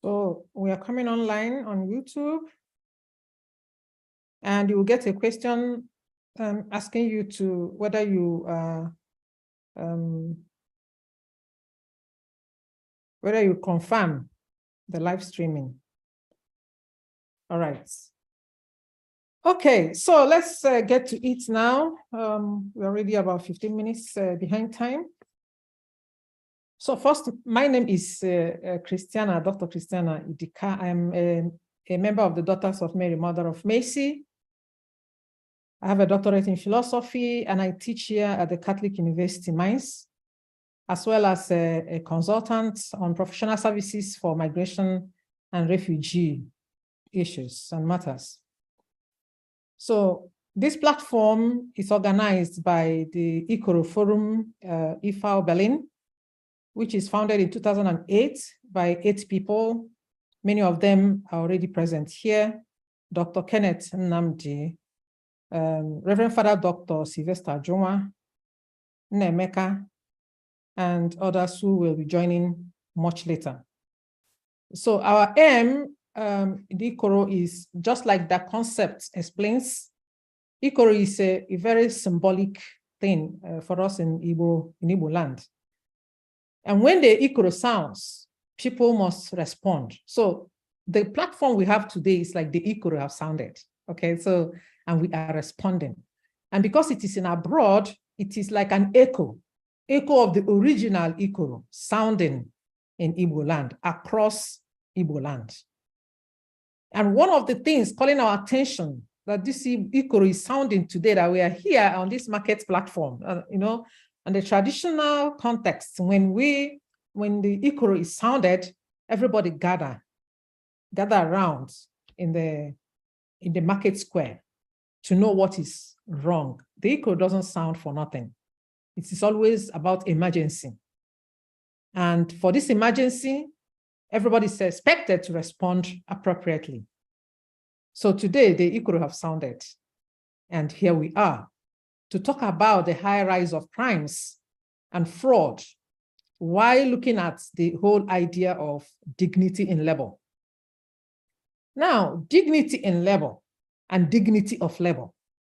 So we are coming online on YouTube, and you will get a question asking you to whether you confirm the live streaming. All right. Okay, so let's get to it now. We're already about 15 minutes behind time. So first, my name is Christiana, Dr. Christiana Idika. I'm a member of the Daughters of Mary, Mother of Mercy. I have a doctorate in philosophy, and I teach here at the Catholic University, Mainz, as well as a consultant on professional services for migration and refugee issues and matters. So this platform is organized by the ICORO Forum e.V. Berlin, which is founded in 2008 by 8 people. Many of them are already present here. Dr. Kenneth Nnamdi, Reverend Father Dr. Sylvester Juma, Nemeka, and others who will be joining much later. So our aim in the ICORO is, just like that concept explains, ICORO is a very symbolic thing for us in Igbo land. And when the ICORO sounds, people must respond. So the platform we have today is like the ICORO have sounded, okay? So, and we are responding. And because it is in abroad, it is like an echo of the original ICORO sounding in Igbo land, across Igbo land. And one of the things calling our attention that this ICORO is sounding today, that we are here on this market platform, you know, and the traditional context, when the ICORO is sounded, everybody gather around in the market square to know what is wrong. The ICORO doesn't sound for nothing. It is always about emergency. And for this emergency, everybody is expected to respond appropriately. So today, the ICORO have sounded, and here we are to talk about the high rise of crimes and fraud while looking at the whole idea of dignity in labor. Now, dignity in labor and dignity of labor.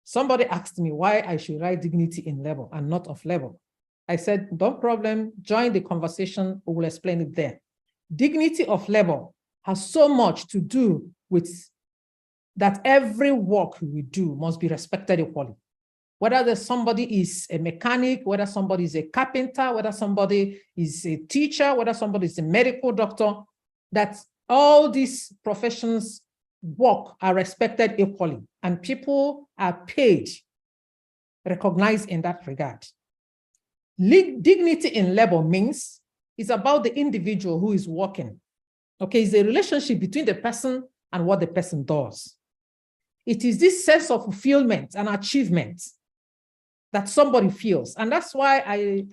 Somebody asked me why I should write dignity in labor and not of labor. I said, no problem, join the conversation, we will explain it there. Dignity of labor has so much to do with that every work we do must be respected equally. Whether somebody is a mechanic, whether somebody is a carpenter, whether somebody is a teacher, whether somebody is a medical doctor, that all these professions work are respected equally, and people are paid, recognized in that regard. Dignity in labor means it's about the individual who is working. Okay, it's a relationship between the person and what the person does. It is this sense of fulfillment and achievement that somebody feels. And that's why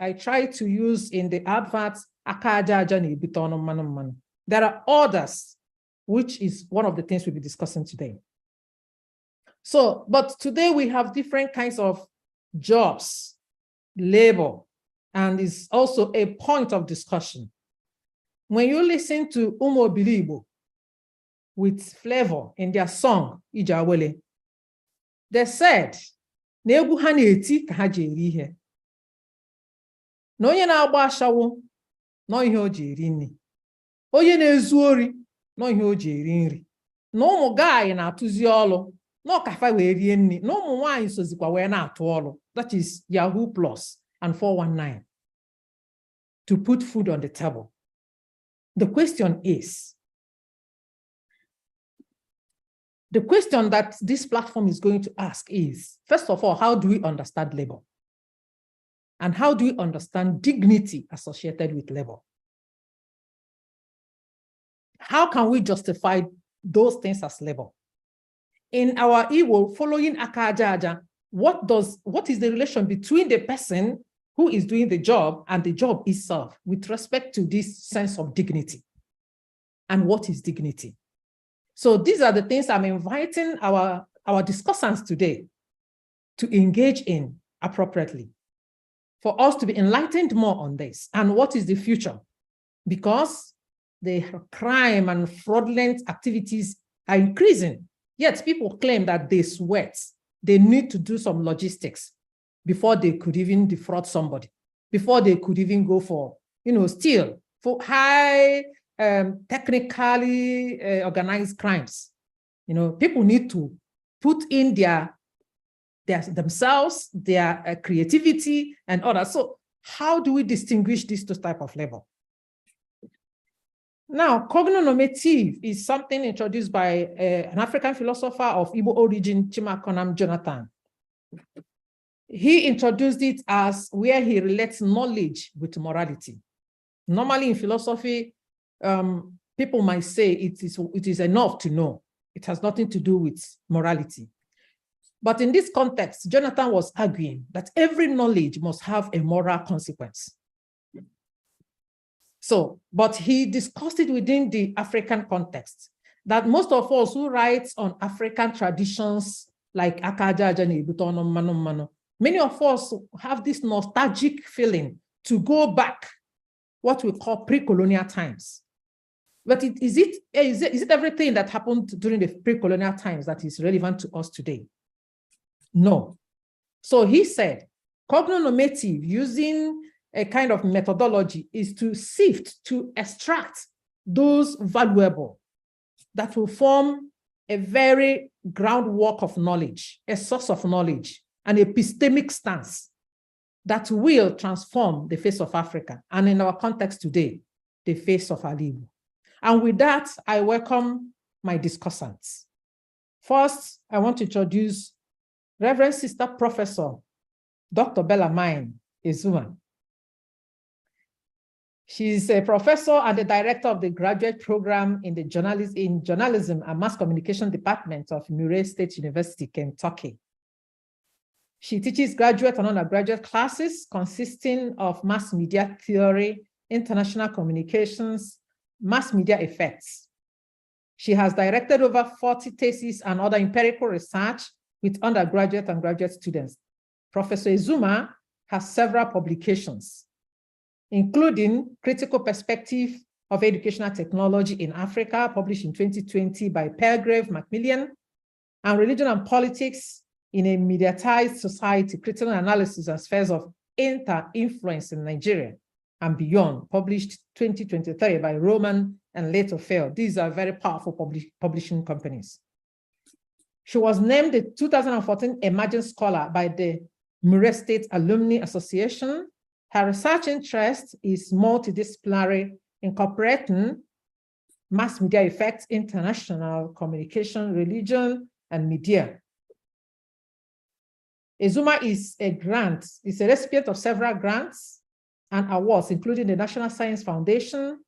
I try to use in the adverts, there are others, which is one of the things we'll be discussing today. So, but today we have different kinds of jobs, labor, and it's also a point of discussion. When you listen to Umo Bilibo with flavor in their song, Ijawele, they said, na-egwu ha na-eti ka ha ji eri ihe. Na onye na-agba ashawo nọ ihe o ji eri nri. Onye na-ezu ori nọ ihe o ji eri nri. Na ụmụ gaanyị na-atụzi ọlụ nọ ka fa wee rie nri. Na ụmụ nwaanyị sozikwa wee na-atụ ọlụ. That is Yahoo Plus and 419 to put food on the table. The question is, the question that this platform is going to ask is, first of all, how do we understand labor? And how do we understand dignity associated with labor? How can we justify those things as labor? In our Igbo, following Aka Aja Aja, what is the relation between the person who is doing the job and the job itself with respect to this sense of dignity? And what is dignity? So these are the things I'm inviting our discussants today to engage in appropriately, for us to be enlightened more on this and what is the future. Because the crime and fraudulent activities are increasing. Yet people claim that they sweat. They need to do some logistics before they could even defraud somebody, before they could even go for, steal, for high technically organized crimes. People need to put in themselves, their creativity and others. So how do we distinguish these two types of labor? Now, cognonomative is something introduced by an African philosopher of Igbo origin, Chimakonam Jonathan. He introduced it as where he relates knowledge with morality. Normally in philosophy, people might say it is enough to know. It has nothing to do with morality. But in this context, Jonathan was arguing that every knowledge must have a moral consequence. So, but he discussed it within the African context, that most of us who write on African traditions like Akaja, many of us have this nostalgic feeling to go back, what we call pre-colonial times. But is it everything that happened during the pre-colonial times that is relevant to us today? No. So he said, cognonomative, using a kind of methodology, is to sift, to extract those valuable that will form a very groundwork of knowledge, a source of knowledge, an epistemic stance that will transform the face of Africa, and in our context today, the face of our Igbo. And with that, I welcome my discussants. First, I want to introduce Reverend Sister Professor Dr. Bellarmine Ezuma. She's a professor and the director of the graduate program in the journalism and mass communication department of Murray State University, Kentucky. She teaches graduate and undergraduate classes consisting of mass media theory, international communications, mass media effects. She has directed over 40 theses and other empirical research with undergraduate and graduate students. Professor Ezuma has several publications, including Critical Perspective of Educational Technology in Africa, published in 2020 by Palgrave Macmillan, and Religion and Politics in a Mediatized Society, Critical Analysis and Spheres of Inter-Influence in Nigeria and Beyond, published 2023 by Roman and Leitofel. These are very powerful publishing companies. She was named the 2014 Emerging Scholar by the Murray State Alumni Association. Her research interest is multidisciplinary, incorporating mass media effects, international communication, religion, and media. Ezuma is a recipient of several grants and awards, including the National Science Foundation,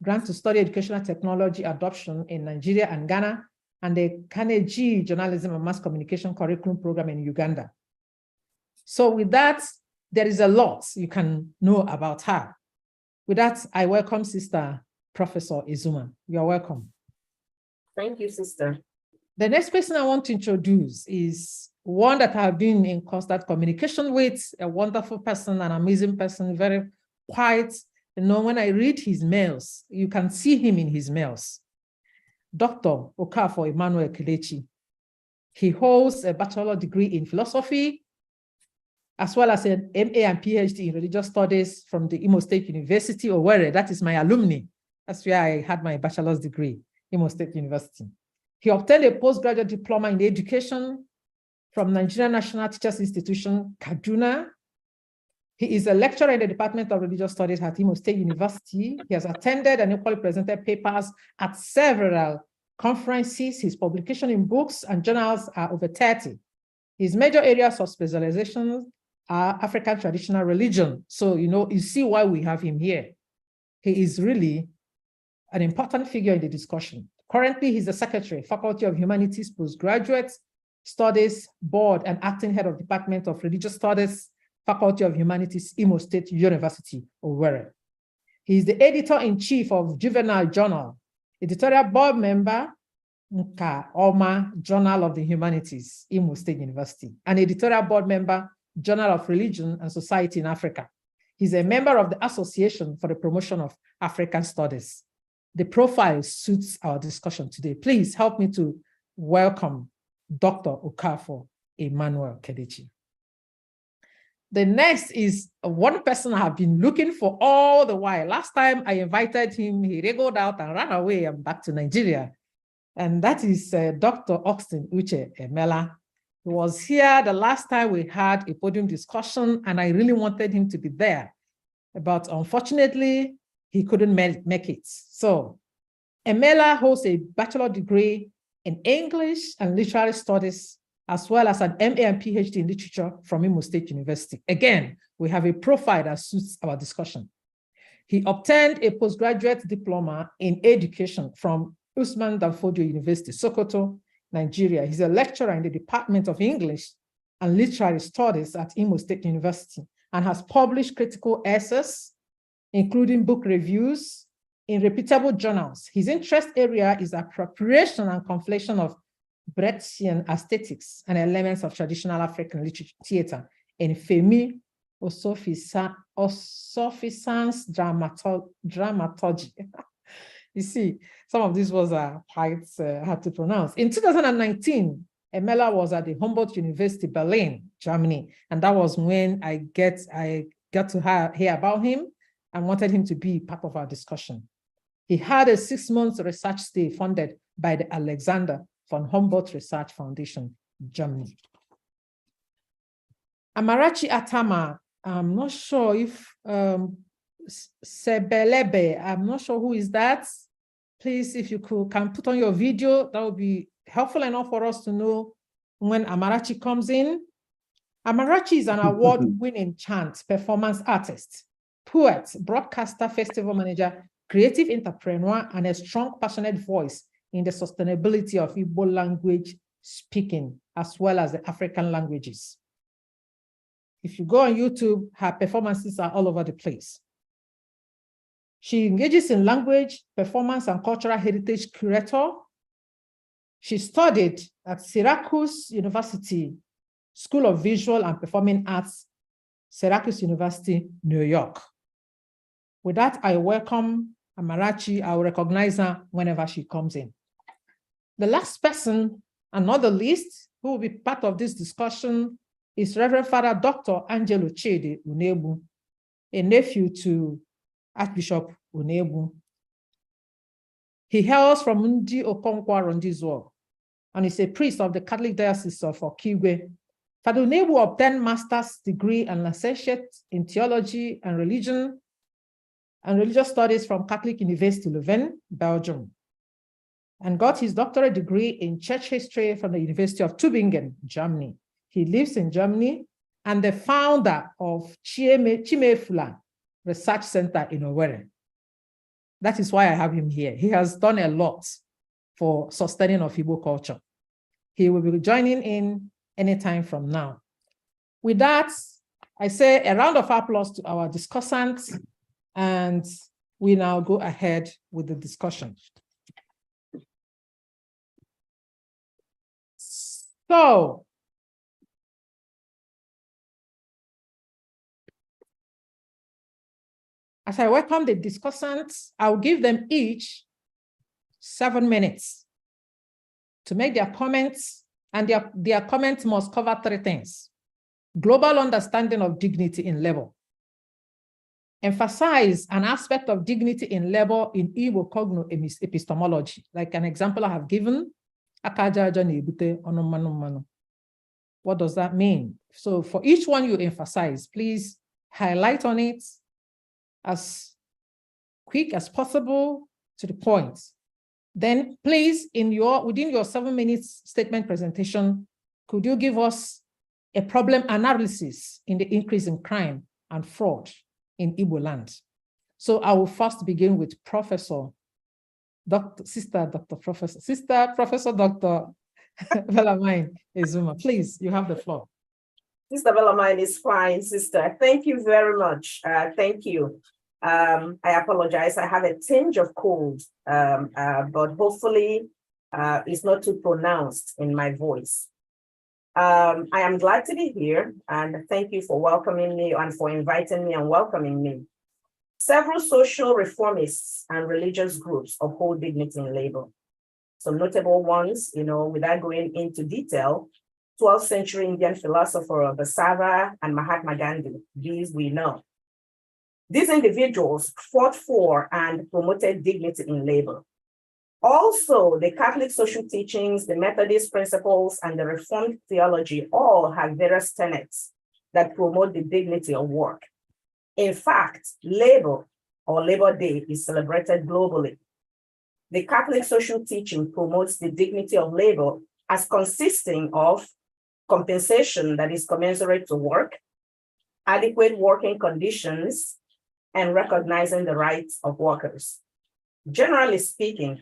grant to study educational technology adoption in Nigeria and Ghana, and the Carnegie Journalism and Mass Communication Curriculum Program in Uganda. So with that, there is a lot you can know about her. With that, I welcome Sister Professor Ezuma. You're welcome. Thank you, Sister. The next person I want to introduce is one that I've been in constant communication with, a wonderful person, an amazing person, very quiet. When I read his mails, you can see him in his mails. Dr. Okafor Emmanuel Kelechi. He holds a bachelor degree in philosophy, as well as an MA and PhD in religious studies from the Imo State University, Owerri. That is my alumni. That's where I had my bachelor's degree, Imo State University. He obtained a postgraduate diploma in education from Nigerian National Teachers Institution, Kaduna. He is a lecturer in the Department of Religious Studies at Imo State University. He has attended and equally presented papers at several conferences. His publication in books and journals are over 30. His major areas of specialization are African traditional religion. So, you see why we have him here. He is really an important figure in the discussion. Currently, he's the Secretary, Faculty of Humanities Postgraduate Studies Board and Acting Head of Department of Religious Studies, Faculty of Humanities, Imo State University, Owerri. He is the Editor-in-Chief of Juvenile Journal, Editorial Board Member, Nka Oma, Journal of the Humanities, Imo State University, and Editorial Board Member, Journal of Religion and Society in Africa. He's a member of the Association for the Promotion of African Studies. the profile suits our discussion today. Please help me to welcome Dr. Okafor Emmanuel Kelechi. The next is one person I have been looking for all the while. Last time I invited him, he wriggled out and ran away and back to Nigeria. And that is Dr. Austin Uche Emela. He was here the last time we had a podium discussion, and I really wanted him to be there. But unfortunately, he couldn't make it. So Emela holds a bachelor degree in English and Literary Studies, as well as an MA and PhD in Literature from Imo State University. Again, we have a profile that suits our discussion. He obtained a postgraduate diploma in education from Usman Danfodio University, Sokoto, Nigeria. He's a lecturer in the Department of English and Literary Studies at Imo State University and has published critical essays, including book reviews in reputable journals. His interest area is appropriation and conflation of Brechtian aesthetics and elements of traditional African literature theater in Femi Osofisance dramaturgy. You see, some of these words are quite hard to pronounce. In 2019, Emela was at the Humboldt University, Berlin, Germany, and that was when I got to hear about him and wanted him to be part of our discussion. He had a 6-month research stay funded by the Alexander von Humboldt Research Foundation, Germany. Amarachi Atama, I'm not sure if Sebelebe, I'm not sure who is that. Please, if you can put on your video, that would be helpful enough for us to know when Amarachi comes in. Amarachi is an award-winning chant performance artist, poet, broadcaster, festival manager, creative entrepreneur, and a strong, passionate voice in the sustainability of Igbo language speaking, as well as the African languages. If you go on YouTube, her performances are all over the place. She engages in language, performance, and cultural heritage curator. She studied at Syracuse University School of Visual and Performing Arts, Syracuse University, New York. With that, I welcome Amarachi. I will recognize her whenever she comes in. The last person, and not the least, who will be part of this discussion is Reverend Father Dr. Angelo Chidi Unebu, a nephew to Archbishop Unebu. He hails from Ndi Okonkwa Rondizo and is a priest of the Catholic Diocese of Okigwe. Father Unebu obtained master's degree and licentiate in theology and religion and religious studies from Catholic University Leuven, Belgium, and got his doctorate degree in church history from the University of Tübingen, Germany. He lives in Germany and the founder of Chimefula Research Center in Owerri. That is why I have him here. He has done a lot for sustaining of Igbo culture. He will be joining in anytime from now. With that, I say a round of applause to our discussants, and we now go ahead with the discussion. So, as I welcome the discussants, I'll give them each 7 minutes to make their comments, and their comments must cover 3 things. Global understanding of dignity in labor. Emphasize an aspect of dignity in labor in Igbo cogno epistemology, like an example I have given. What does that mean? So for each one you emphasize, please highlight on it as quick as possible to the point. Then please, within your 7 minutes statement presentation, could you give us a problem analysis in the increase in crime and fraud in Igbo land? So I will first begin with Professor Dr. Bellarmine Ezuma. Please, you have the floor. Sister Bellarmine is fine, sister. Thank you very much. Thank you. I apologize. I have a tinge of cold, but hopefully it's not too pronounced in my voice. I am glad to be here, and thank you for welcoming me and for inviting me and welcoming me. Several social reformists and religious groups uphold dignity in labor. Some notable ones, without going into detail, 12th century Indian philosopher Basava and Mahatma Gandhi, these we know. These individuals fought for and promoted dignity in labor. Also, the Catholic social teachings, the Methodist principles, and the Reformed theology all have various tenets that promote the dignity of work. In fact, Labor or Labor Day is celebrated globally. The Catholic social teaching promotes the dignity of labor as consisting of compensation that is commensurate to work, adequate working conditions, and recognizing the rights of workers. Generally speaking,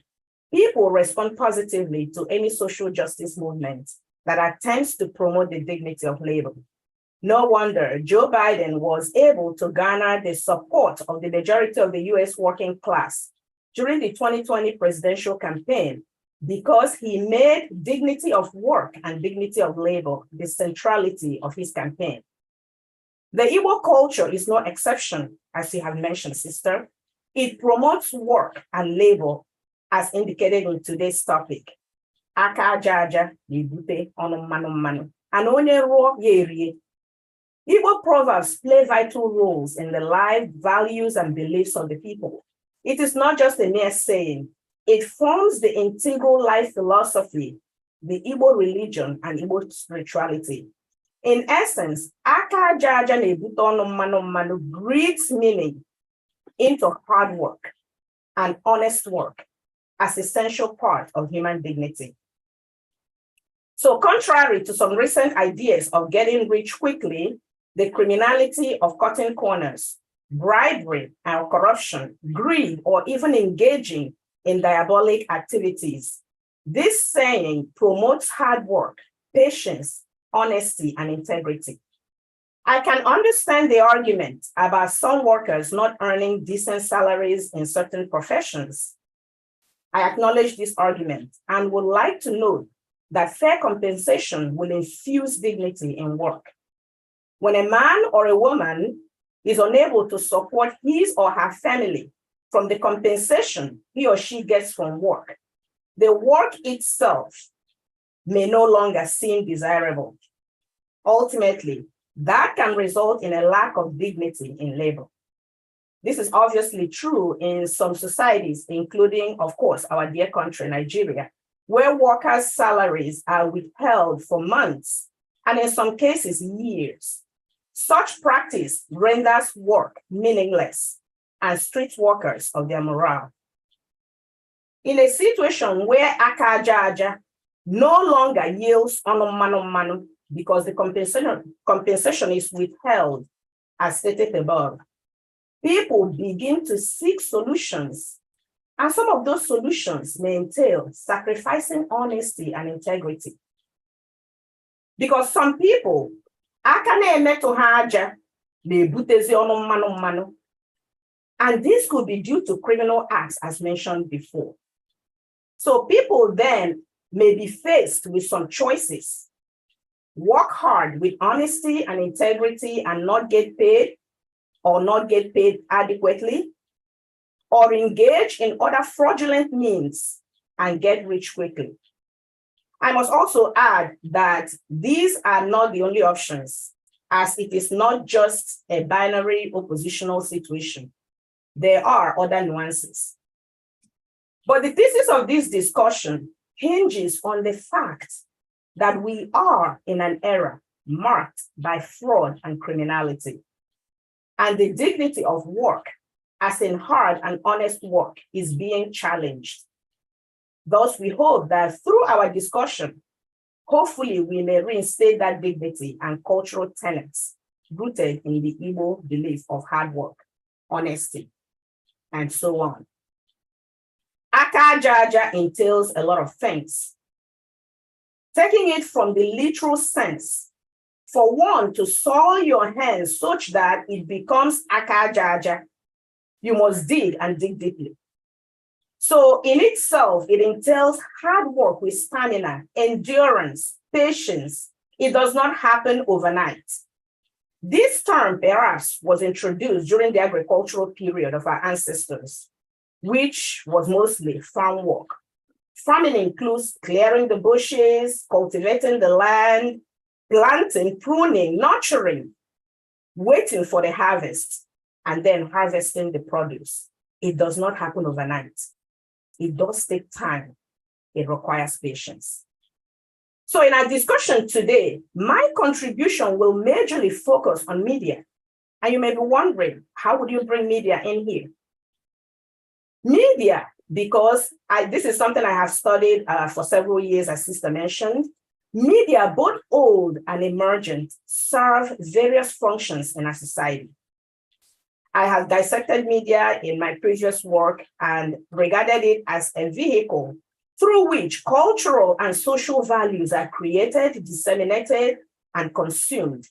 people respond positively to any social justice movement that attempts to promote the dignity of labor. No wonder Joe Biden was able to garner the support of the majority of the US working class during the 2020 presidential campaign because he made dignity of work and dignity of labor the centrality of his campaign. The Igbo culture is no exception, as you have mentioned, sister. It promotes work and labor as indicated in today's topic. Aka aja aja na-ebute ọnụ mmanụ mmanụ. And onye rụọ ya erie. Igbo proverbs play vital roles in the life, values, and beliefs of the people. It is not just a mere saying. It forms the integral life philosophy, the Igbo religion, and Igbo spirituality. In essence, aka aja aja na-ebute ọnụ mmanụ mmanụ breathes meaning into hard work and honest work as essential part of human dignity. So contrary to some recent ideas of getting rich quickly, the criminality of cutting corners, bribery and corruption, greed, or even engaging in diabolic activities, this saying promotes hard work, patience, honesty, and integrity. I can understand the argument about some workers not earning decent salaries in certain professions. I acknowledge this argument and would like to note that fair compensation will infuse dignity in work. When a man or a woman is unable to support his or her family from the compensation he or she gets from work, the work itself may no longer seem desirable. Ultimately, that can result in a lack of dignity in labor. This is obviously true in some societies, including, of course, our dear country, Nigeria, where workers' salaries are withheld for months, and in some cases, years. Such practice renders work meaningless and strips workers of their morale. In a situation where aka aja aja no longer yields ọnụ mmanụ mmanụ because the compensation is withheld, as stated above, people begin to seek solutions. And some of those solutions may entail sacrificing honesty and integrity. Because some people, aka na-emetụ ha aja na-ebutezi ọnụ mmanụ mmanụ. And this could be due to criminal acts, as mentioned before. So people then may be faced with some choices. Work hard with honesty and integrity and not get paid, or not get paid adequately, or engage in other fraudulent means and get rich quickly. I must also add that these are not the only options, as it is not just a binary oppositional situation. There are other nuances. But the thesis of this discussion hinges on the fact that we are in an era marked by fraud and criminality. And the dignity of work, as in hard and honest work, is being challenged. Thus, we hope that through our discussion, hopefully we may reinstate that dignity and cultural tenets rooted in the Igbo belief of hard work, honesty, and so on. Aka aja aja entails a lot of things. Taking it from the literal sense, for one to soil your hands such that it becomes aka aja aja, you must dig and dig deeply. So in itself, it entails hard work with stamina, endurance, patience. It does not happen overnight. This term perhaps was introduced during the agricultural period of our ancestors, which was mostly farm work. Farming includes clearing the bushes, cultivating the land, planting, pruning, nurturing, waiting for the harvest, and then harvesting the produce. It does not happen overnight. It does take time. It requires patience. So in our discussion today, my contribution will majorly focus on media. And you may be wondering, how would you bring media in here? Media, because this is something I have studied for several years, as Sister mentioned. Media, both old and emergent, serve various functions in our society. I have dissected media in my previous work and regarded it as a vehicle through which cultural and social values are created, disseminated, and consumed.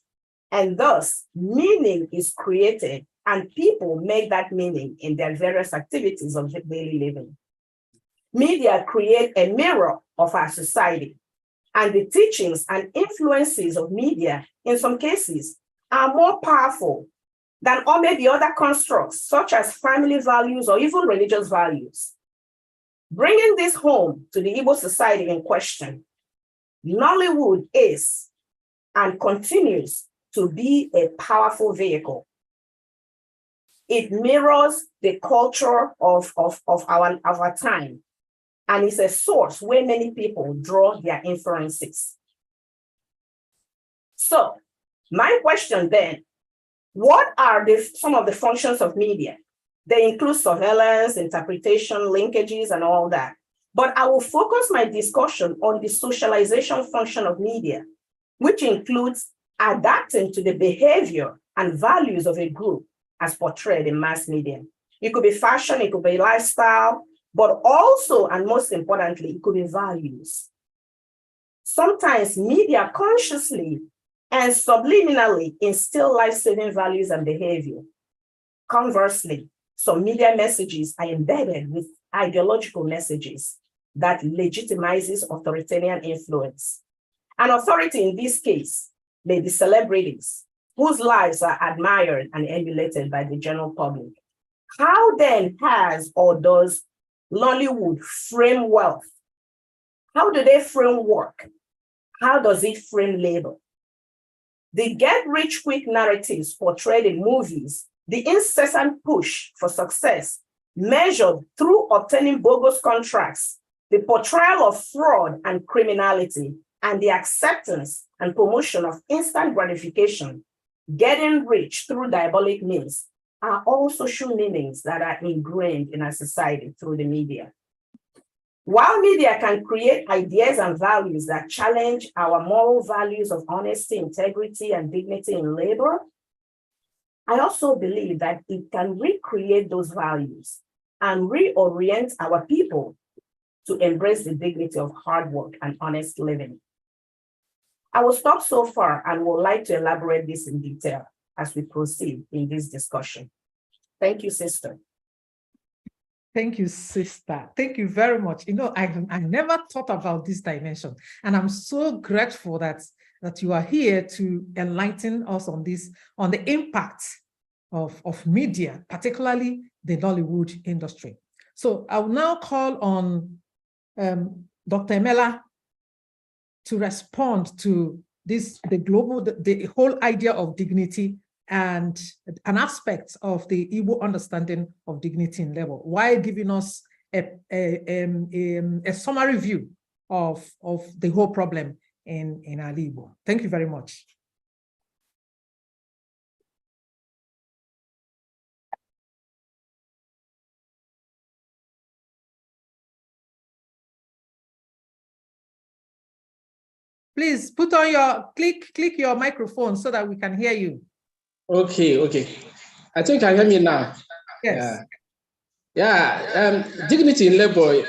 And thus, meaning is created, and people make that meaning in their various activities of daily living. Media create a mirror of our society, and the teachings and influences of media, in some cases, are more powerful than all maybe other constructs, such as family values or even religious values. Bringing this home to the Igbo society in question, Nollywood is and continues to be a powerful vehicle. It mirrors the culture of our time, and is a source where many people draw their inferences. So, my question then, what are some of the functions of media? They include surveillance, interpretation, linkages, and all that. But I will focus my discussion on the socialization function of media, which includes adapting to the behavior and values of a group as portrayed in mass media. It could be fashion, it could be lifestyle, but also, and most importantly, it could be values. Sometimes media consciously and subliminally instill life-saving values and behavior. Conversely, some media messages are embedded with ideological messages that legitimizes authoritarian influence. An authority in this case may be celebrities whose lives are admired and emulated by the general public. How then has or does Nollywood frame wealth? How do they frame work? How does it frame labor? The get-rich-quick narratives portrayed in movies, the incessant push for success measured through obtaining bogus contracts, the portrayal of fraud and criminality, and the acceptance and promotion of instant gratification, getting rich through diabolic means, are all social meanings that are ingrained in our society through the media. While media can create ideas and values that challenge our moral values of honesty, integrity, and dignity in labor, I also believe that it can recreate those values and reorient our people to embrace the dignity of hard work and honest living. I will stop so far and would like to elaborate this in detail as we proceed in this discussion. Thank you, sister. Thank you, sister. Thank you very much. You know, I never thought about this dimension, and I'm so grateful that you are here to enlighten us on this, on the impact of media, particularly the Nollywood industry. So I will now call on Dr. Emela to respond to this, the whole idea of dignity and an aspect of the Igbo understanding of dignity in labor, while giving us a summary view of the whole problem in Igbo. Thank you very much. Please put on your, click your microphone so that we can hear you. Okay. I think you can hear me now. Yes. Dignity in labor,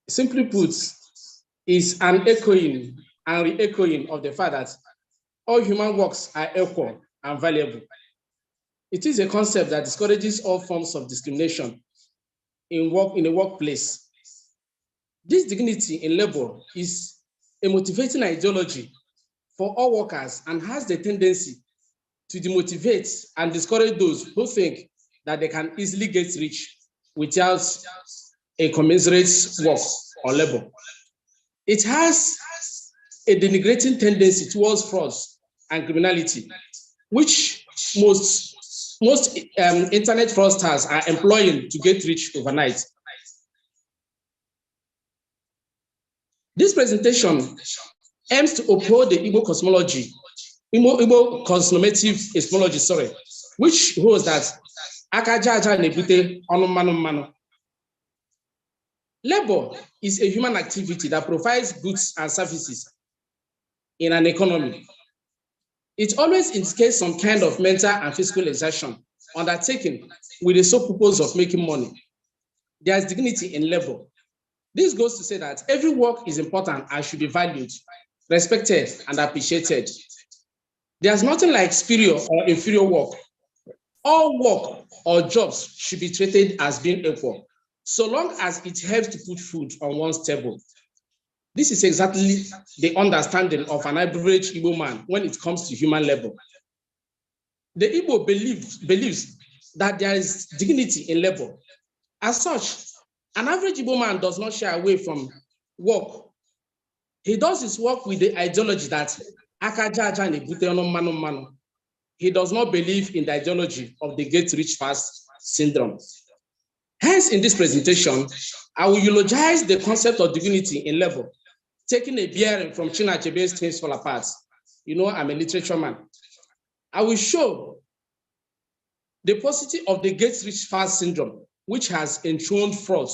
simply put, is an echoing and re-echoing of the fact that all human works are equal and valuable. It is a concept that discourages all forms of discrimination in the workplace. This dignity in labor is a motivating ideology for all workers and has the tendency to demotivate and discourage those who think that they can easily get rich without a commensurate work or labor. It has a denigrating tendency towards fraud and criminality, which most internet fraudsters are employing to get rich overnight. This presentation aims to uphold the Igbo cosmology, Igbo cosmonative epistemology, which holds that akajaja nebute ọnụ mmanụ mmanụ. Labor is a human activity that provides goods and services in an economy. It always indicates some kind of mental and physical exertion undertaken with the sole purpose of making money. There is dignity in labor. This goes to say that every work is important and should be valued, respected, and appreciated. There's nothing like superior or inferior work. All work or jobs should be treated as being equal, so long as it helps to put food on one's table. This is exactly the understanding of an average Igbo man when it comes to human labor. The Igbo believes that there is dignity in labor. As such, an average Igbo man does not shy away from work. He does his work with the ideology that akajaja nebute ọnụ mmanụ mmanụ. He does not believe in the ideology of the get rich fast syndrome. Hence, in this presentation, I will eulogize the concept of dignity in labor, taking a bearing from Chinua Achebe's Things Fall Apart. You know, I'm a literature man. I will show the paucity of the get rich fast syndrome, which has enthroned fraud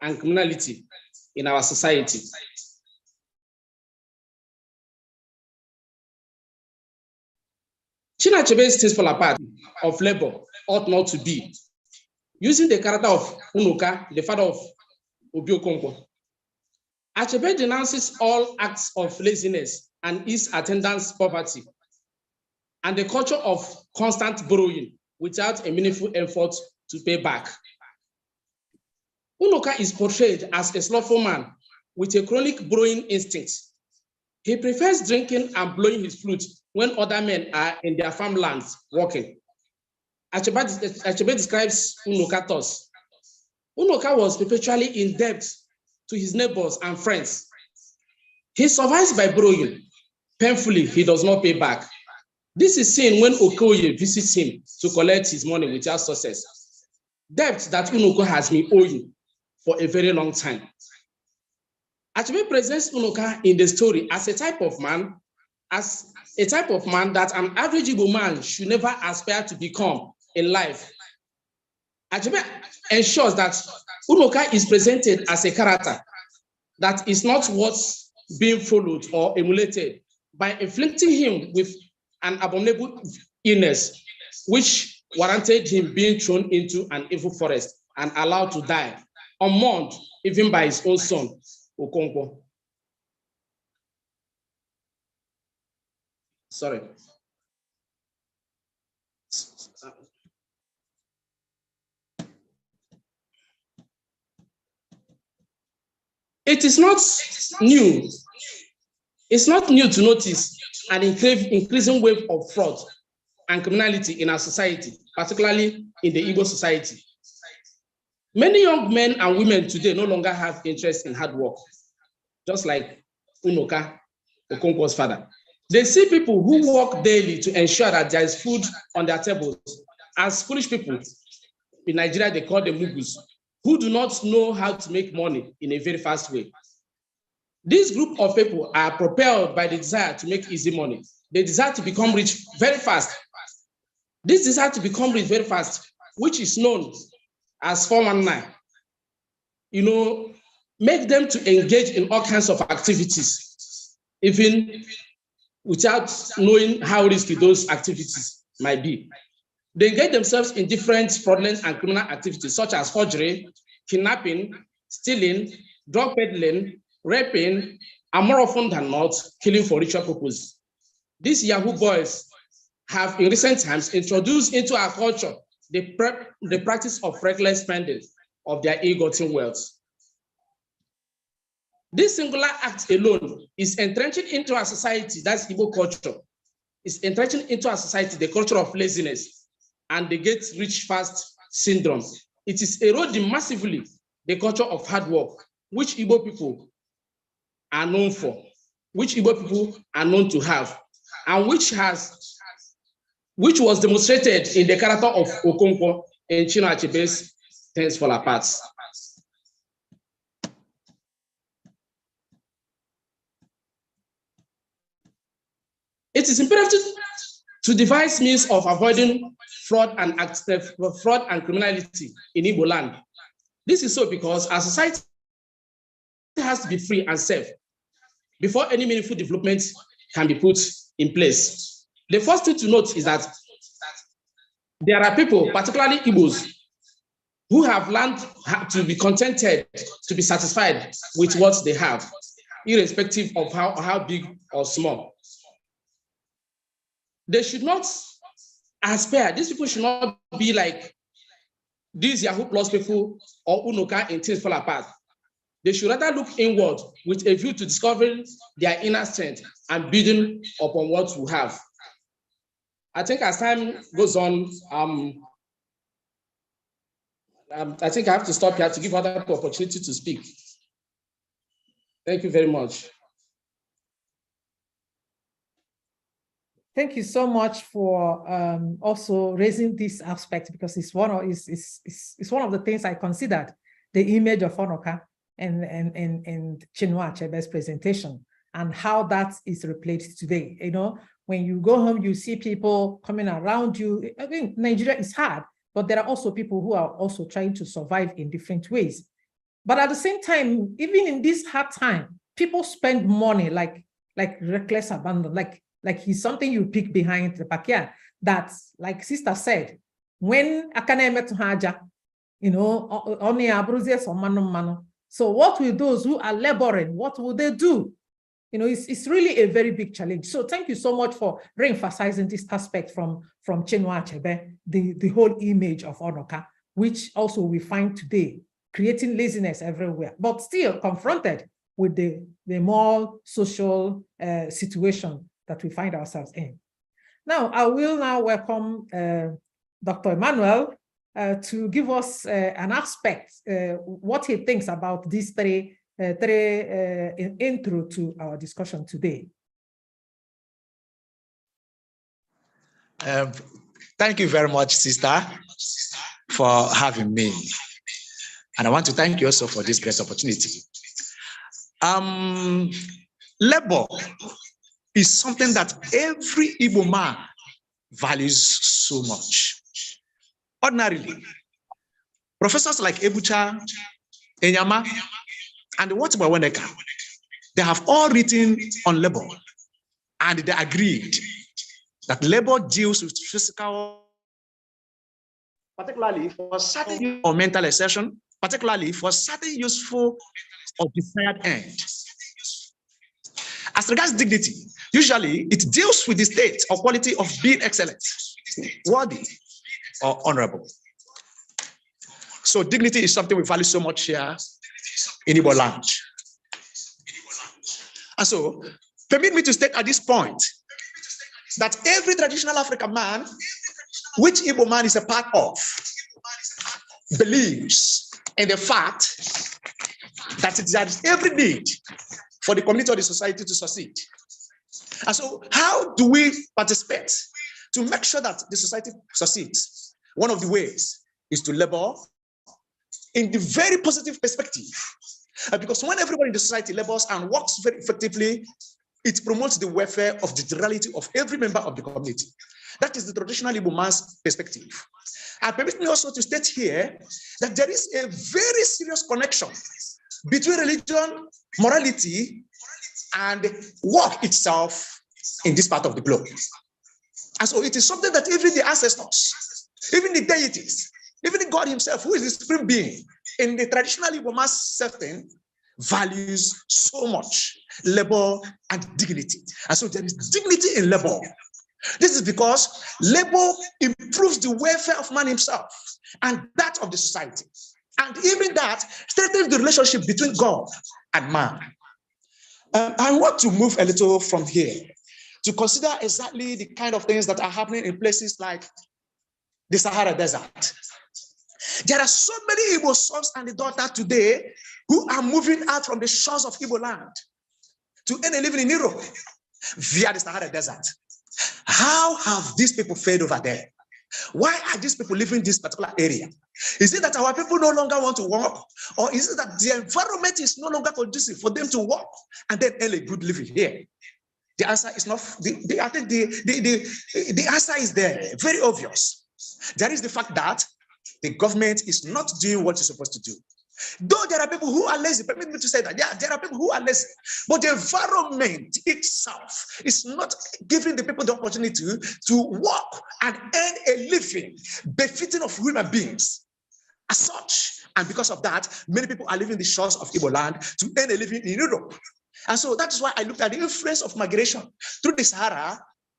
and criminality in our society. Chinua Achebe's Things Fall Apart of labor ought not to be. Using the character of Unoka, the father of Obi Okonkwo, Achebe denounces all acts of laziness and its attendant poverty, and the culture of constant borrowing without a meaningful effort to pay back. Unoka is portrayed as a slothful man with a chronic borrowing instinct. He prefers drinking and blowing his flute when other men are in their farmlands working. Achebe describes Unoka thus. Unoka was perpetually in debt to his neighbors and friends. He survives by borrowing. Painfully, he does not pay back. This is seen when Okoye visits him to collect his money without success. Debt that Unoka has been owing for a very long time. Achebe presents Unoka in the story as a type of man that an average Igbo man should never aspire to become in life. Achebe ensures that Unoka is presented as a character that is not what's being followed or emulated by inflicting him with an abominable illness, which warranted him being thrown into an evil forest and allowed to die, unmourned even by his own son, Okonkwo. Sorry. It is not new. It's not new to notice an increasing wave of fraud and criminality in our society, particularly in the Igbo society. Many young men and women today no longer have interest in hard work, just like Unoka, Okonkwo's father. They see people who work daily to ensure that there is food on their tables as foolish people. In Nigeria, they call them mugus, who do not know how to make money in a very fast way. This group of people are propelled by the desire to make easy money. They desire to become rich very fast. This desire to become rich very fast, which is known as 419, make them to engage in all kinds of activities, even without knowing how risky those activities might be. They engage themselves in different fraudulent and criminal activities, such as forgery, kidnapping, stealing, drug peddling, raping, and more often than not, killing for ritual purposes. These Yahoo boys have in recent times introduced into our culture the practice of reckless spending of their ill-gotten wealth. This singular act alone is entrenching into our society, that's Igbo culture, is entrenching into our society the culture of laziness and the get rich fast syndrome. It is eroding massively the culture of hard work, which Igbo people are known for, which Igbo people are known to have, and which was demonstrated in the character of Okonkwo in Chinua Achebe's Things Fall Apart. It is imperative to devise means of avoiding fraud and criminality in Igbo land. This is so because our society has to be free and safe before any meaningful development can be put in place. The first thing to note is that there are people, particularly Igbos, who have learned to be contented, to be satisfied with what they have, irrespective of how big or small. They should not aspire, these people should not be like these Yahoo Plus people or Unoka in Things Fall Apart. They should rather look inward with a view to discovering their inner strength and building upon what we have. I think as time goes on, I think I have to stop here to give other people opportunity to speak. Thank you very much. Thank you so much for also raising this aspect, because it's one of the things I considered, the image of Onoka and Chinua Achebe's presentation and how that is replayed today. You know, when you go home, you see people coming around you. I mean, Nigeria is hard, but there are also people who are also trying to survive in different ways. But at the same time, even in this hard time, people spend money like reckless abandon, like it's something you pick behind the backyard. That's like Sister said, when Akane to Haja, you know, only abruses or mano. So what will those who are laboring, what will they do? You know, it's really a very big challenge. So thank you so much for re-emphasizing this aspect from Chinua Achebe, the whole image of Onoka, which also we find today, creating laziness everywhere, but still confronted with the more social situation that we find ourselves in. Now, I will now welcome Dr. Emmanuel to give us an aspect, what he thinks about these three intro to our discussion today. Thank you very much, sister, for having me. And I want to thank you also for this great opportunity. Labor is something that every Igbo man values so much. Ordinarily, professors like Ebucha, Enyama, and Watiba Weneka, they have all written on labor, and they agreed that labor deals with physical, particularly for certain or mental exertion, particularly for certain useful or desired end. As regards dignity, usually it deals with the state or quality of being excellent, worthy, or honorable. So dignity is something we value so much here in Igbo land. And so, permit me to state at this point that every traditional African man, which Igbo man is a part of, believes in the fact that there is every need for the community or the society to succeed. And so, how do we participate to make sure that the society succeeds? One of the ways is to labor in the very positive perspective. Because when everybody in the society labors and works very effectively, it promotes the welfare of the generality of every member of the community. That is the traditional Igbo man's perspective. And permit me also to state here that there is a very serious connection between religion, morality, and work itself in this part of the globe. And so it is something that even the ancestors, even the deities, even God himself, who is the supreme being, in the traditional Igbo man's setting, values so much labor and dignity. And so there is dignity in labor. This is because labor improves the welfare of man himself and that of the society. And even that strengthens the relationship between God and man. I want to move a little from here to consider exactly the kind of things that are happening in places like the Sahara Desert. There are so many Igbo sons and daughters today who are moving out from the shores of Igbo land to earn a living in Europe via the Sahara Desert. How have these people fared over there? Why are these people living in this particular area? Is it that our people no longer want to work? Or is it that the environment is no longer conducive for them to work and then earn a good living here? The answer is not, I think the answer is there, very obvious. That is the fact that the government is not doing what it's supposed to do. Though there are people who are lazy, permit me to say that, yeah, there are people who are lazy, but the environment itself is not giving the people the opportunity to work and earn a living befitting of human beings as such. And because of that, many people are leaving the shores of Igbo land to earn a living in Europe. And so that is why I looked at the influence of migration through the Sahara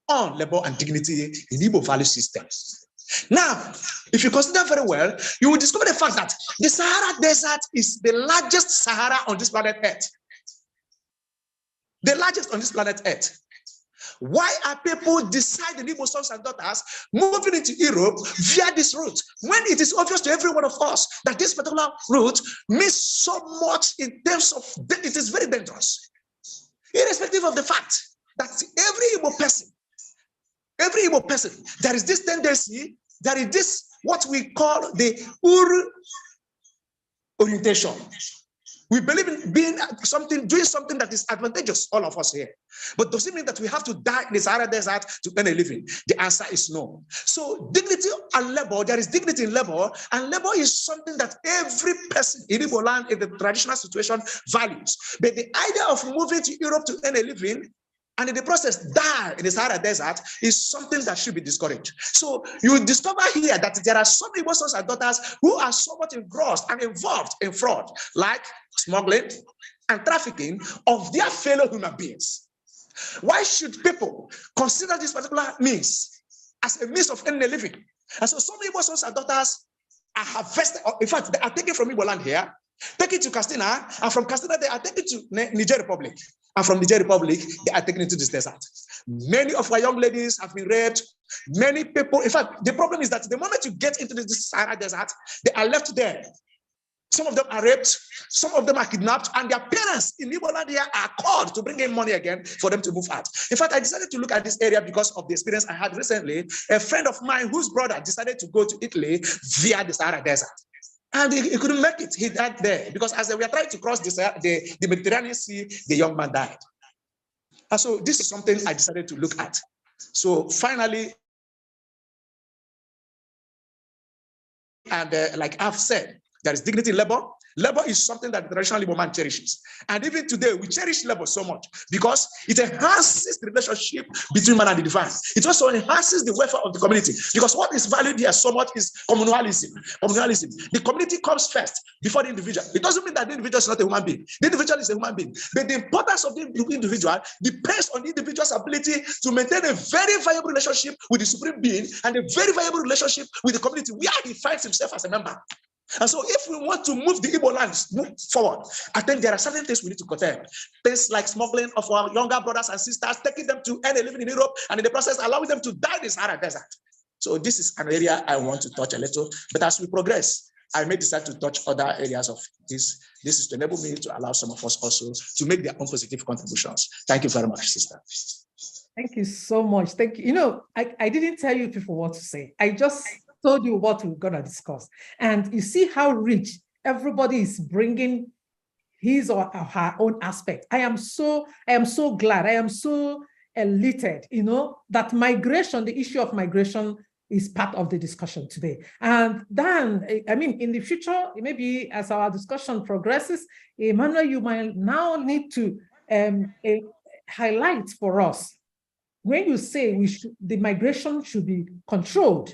on labor and dignity in Igbo value systems. Now, if you consider very well, you will discover the fact that the Sahara Desert is the largest Sahara on this planet Earth. The largest on this planet Earth. Why are people deciding, Igbo sons and daughters, moving into Europe via this route, when it is obvious to every one of us that this particular route means so much in terms of, it is very dangerous, irrespective of the fact that every Igbo person, there is this tendency, there is this, what we call the Uru orientation. We believe in doing something that is advantageous, all of us here. But does it mean that we have to die in the Sahara Desert to earn a living? The answer is no. So dignity and labor, there is dignity in labor, and labor is something that every person in Igbo land in the traditional situation values. But the idea of moving to Europe to earn a living and in the process die in the Sahara Desert is something that should be discouraged. So you discover here that there are some Igbo sons and daughters who are so much engrossed and involved in fraud, like smuggling and trafficking of their fellow human beings. Why should people consider this particular means as a means of earning a living? And so some Igbo sons and daughters are harvested, in fact, they are taken from Igbo land here, taken to Castina, and from Castina they are taken to Niger Republic. And from Niger Republic, they are taken into this desert. Many of our young ladies have been raped. Many people, in fact, the problem is that the moment you get into this Sahara Desert, they are left there. Some of them are raped, some of them are kidnapped, and their parents in Igbo land here are called to bring in money again for them to move out. In fact, I decided to look at this area because of the experience I had recently. A friend of mine whose brother decided to go to Italy via the Sahara Desert. And he couldn't make it. He died there because as they were trying to cross the Mediterranean Sea, the young man died. And so this is something I decided to look at. So finally, and like I've said, there is dignity in labor. Labor is something that the traditional Igbo man cherishes. And even today, we cherish labor so much because it enhances the relationship between man and the divine. It also enhances the welfare of the community because what is valued here so much is communalism. The community comes first before the individual. It doesn't mean that the individual is not a human being. The individual is a human being. But the importance of the individual depends on the individual's ability to maintain a very viable relationship with the supreme being and a very viable relationship with the community where he finds himself as a member. And so if we want to move the Igbo lands forward, I think there are certain things we need to curtail. Things like smuggling of our younger brothers and sisters, taking them to earn a living in Europe, and in the process allowing them to die in the Sahara Desert. So this is an area I want to touch a little, but as we progress, I may decide to touch other areas of this. This is to enable me to allow some of us also to make their own positive contributions. Thank you very much, sister. Thank you so much. Thank you. You know, I didn't tell you people what to say. I just told you what we're going to discuss. And you see how rich everybody is bringing his or her own aspect. I am so glad. I am so elated, you know, that migration, the issue of migration is part of the discussion today. And then, I mean, in the future, maybe as our discussion progresses, Emmanuel, you might now need to highlight for us, when you say the migration should be controlled,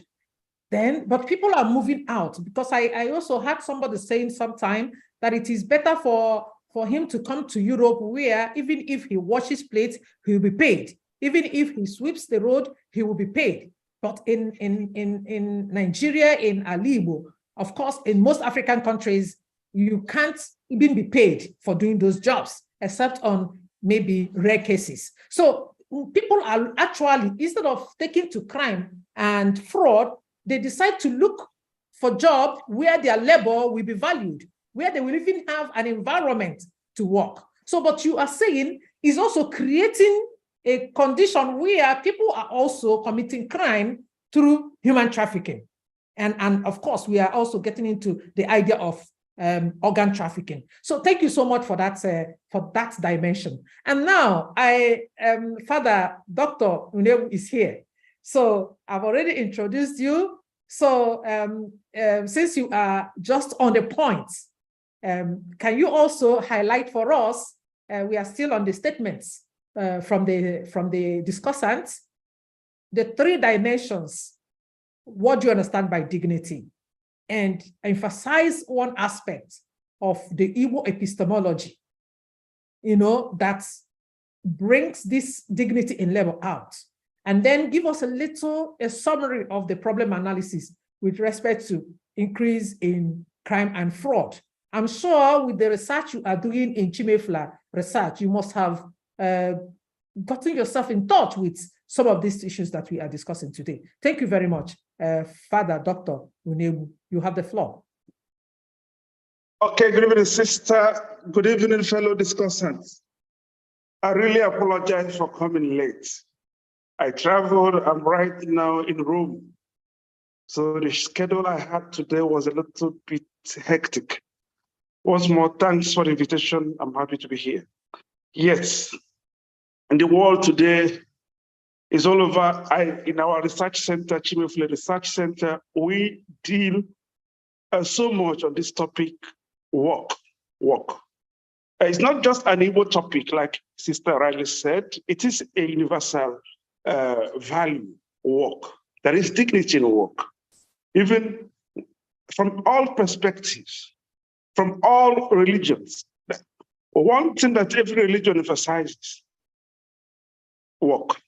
then, but people are moving out, because I also had somebody saying sometime that it is better for him to come to Europe, where even if he washes plates, he will be paid. Even if he sweeps the road, he will be paid. But in Nigeria, in Alibo, of course, in most African countries, you can't even be paid for doing those jobs, except on maybe rare cases. So people are actually, instead of taking to crime and fraud, they decide to look for job where their labor will be valued, where they will even have an environment to work. So, but you are saying is also creating a condition where people are also committing crime through human trafficking. And of course, we are also getting into the idea of organ trafficking. So thank you so much for that dimension. And now Father Dr. Unewu is here. So I've already introduced you. So since you are just on the point, can you also highlight for us, we are still on the statements from the discussants, the 3 dimensions. What do you understand by dignity? And emphasize one aspect of the Igbo epistemology, that brings this dignity in labor out. And then give us a summary of the problem analysis with respect to increase in crime and fraud. I'm sure with the research you are doing in Chimefla research, you must have gotten yourself in touch with some of these issues that we are discussing today. Thank you very much. Father Dr. Unewu, you have the floor. Okay, good evening, sister. Good evening, fellow discussants. I really apologize for coming late. I traveled, I'm right now in Rome. So the schedule I had today was a little bit hectic. Once more, thanks for the invitation. I'm happy to be here. Yes, in the world today is all over. In our research center, Chimefle Research Center, we deal so much on this topic, work. It's not just an Igbo topic, like Sister Riley said. It is a universal value, work. There is dignity in work, even from all perspectives, from all religions. One thing that every religion emphasizes, work.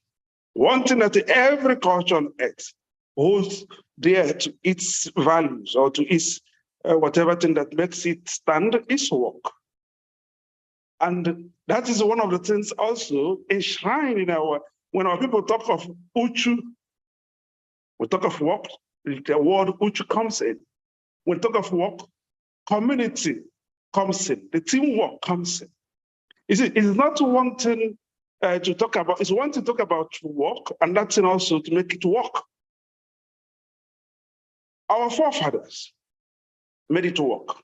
One thing that every culture on earth holds dear to its values or to its whatever thing that makes it stand is work. And that is one of the things also enshrined in when our people talk of Uchu, we talk of work, the word Uchu comes in. When we talk of work, community comes in, the teamwork comes in. It's not one thing to talk about, it's one to talk about work, and that's also to make it work. Our forefathers made it work.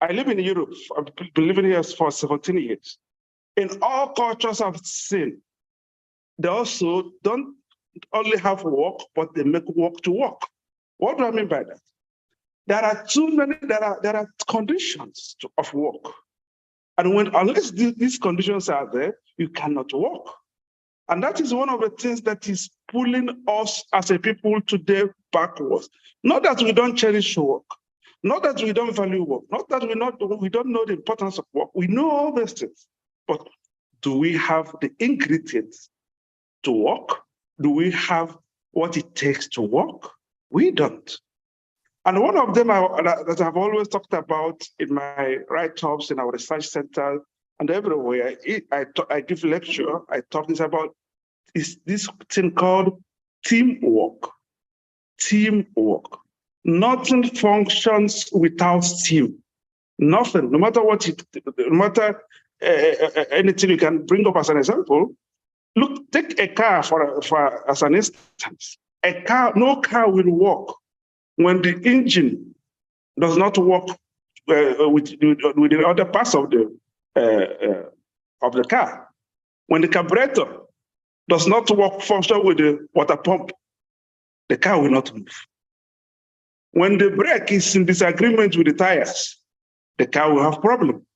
I live in Europe, I've been living here for 17 years. In all cultures I've seen, they also don't only have work, but they make work to work. What do I mean by that? There are too many, there are conditions of work. And unless these conditions are there, you cannot work. And that is one of the things that is pulling us as a people today backwards. Not that we don't cherish work, not that we don't value work, not that we don't know the importance of work. We know all these things, but do we have the ingredients to work? Do we have what it takes to work? We don't. And one of them that I've always talked about in my write-ups in our research center and everywhere, I give lecture, I talk about is this thing called teamwork. Teamwork. Nothing functions without team. Nothing, no matter what, no matter anything you can bring up as an example. Look, take a car as an instance. No car will work when the engine does not work with the other parts of the car. When the carburetor does not function with the water pump, the car will not move. When the brake is in disagreement with the tires, the car will have problem.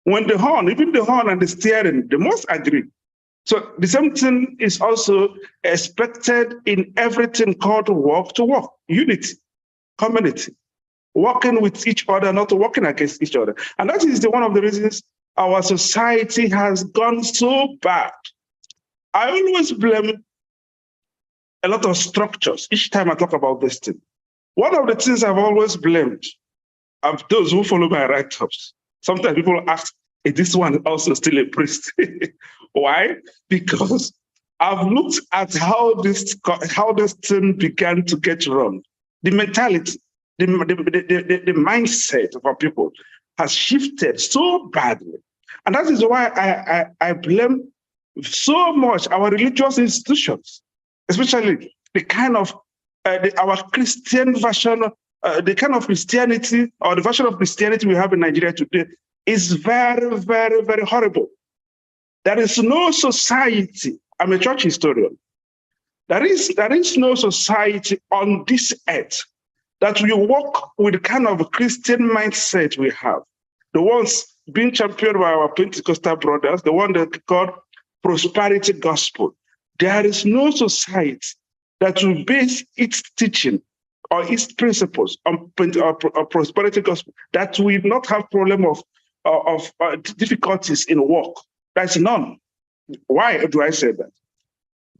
When the horn, even the horn and the steering, they must agree. So the same thing is also expected in everything called work to work, unity, community, working with each other, not working against each other. And that is one of the reasons our society has gone so bad. I always blame a lot of structures each time I talk about this thing. One of the things I've always blamed of those who follow my write-ups, sometimes people ask, is this one also still a priest? Why? Because I've looked at how this thing began to get wrong. The mentality, the mindset of our people has shifted so badly. And that is why I blame so much our religious institutions, especially the kind of our Christian version, the kind of Christianity or the version of Christianity we have in Nigeria today is very, very, very horrible. There is no society. I'm a church historian. There is no society on this earth that will work with the kind of Christian mindset we have. The ones being championed by our Pentecostal brothers, the one that called prosperity gospel. There is no society that will base its teaching or its principles on prosperity gospel that will not have problem of difficulties in work. That's none. Why do I say that?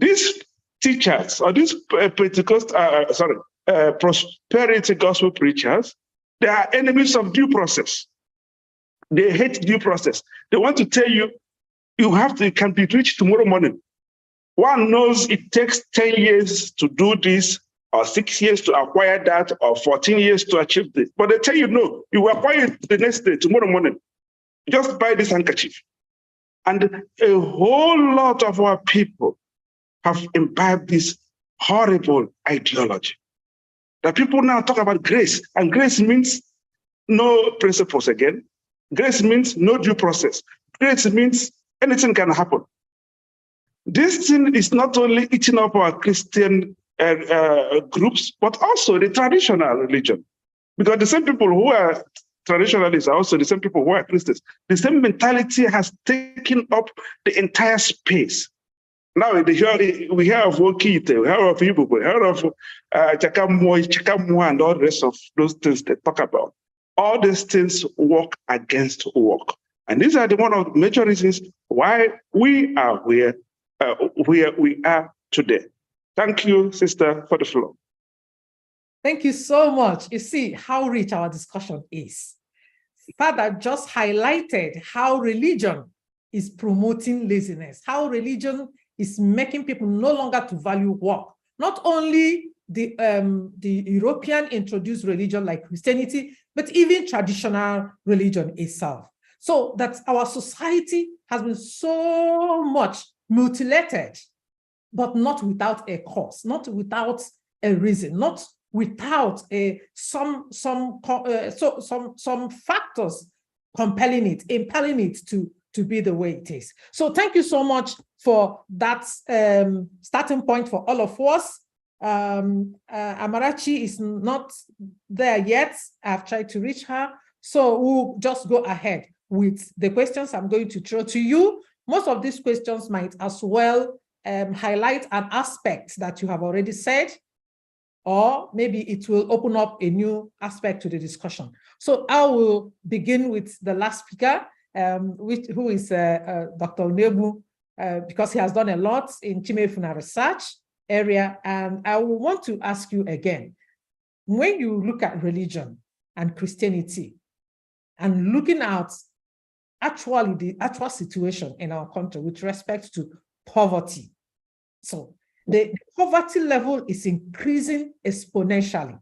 These teachers or these prosperity gospel preachers, they are enemies of due process. They hate due process. They want to tell you, you can be rich tomorrow morning. One knows it takes 10 years to do this, or 6 years to acquire that, or 14 years to achieve this. But they tell you, no, you will acquire it the next day, tomorrow morning. Just buy this handkerchief. And a whole lot of our people have imbibed this horrible ideology. That people now talk about grace, and grace means no principles again. Grace means no due process. Grace means anything can happen. This thing is not only eating up our Christian groups, but also the traditional religion. Because the same people who are traditionalists are also the same people who are Christians. The same mentality has taken up the entire space. Now we hear of Wokite, we hear of Igbo, we hear of Chakamwa, and all the rest of those things they talk about. All these things work against work. And these are one of the major reasons why we are where we are today. Thank you, sister, for the floor. Thank you so much. You see how rich our discussion is. Father just highlighted how religion is promoting laziness, how religion is making people no longer to value work. Not only the European introduced religion like Christianity, but even traditional religion itself. So that our society has been so much mutilated, but not without a cause, not without a reason, not without some factors impelling it to be the way it is. So thank you so much for that starting point for all of us. Amarachi is not there yet. I've tried to reach her. So we'll just go ahead with the questions I'm going to throw to you. Most of these questions might as well highlight an aspect that you have already said, or maybe it will open up a new aspect to the discussion. So I will begin with the last speaker, who is Dr. Nebu, because he has done a lot in Chimefuna research area. And I will want to ask you again, when you look at religion and Christianity and looking at actually the actual situation in our country with respect to poverty. So the poverty level is increasing exponentially.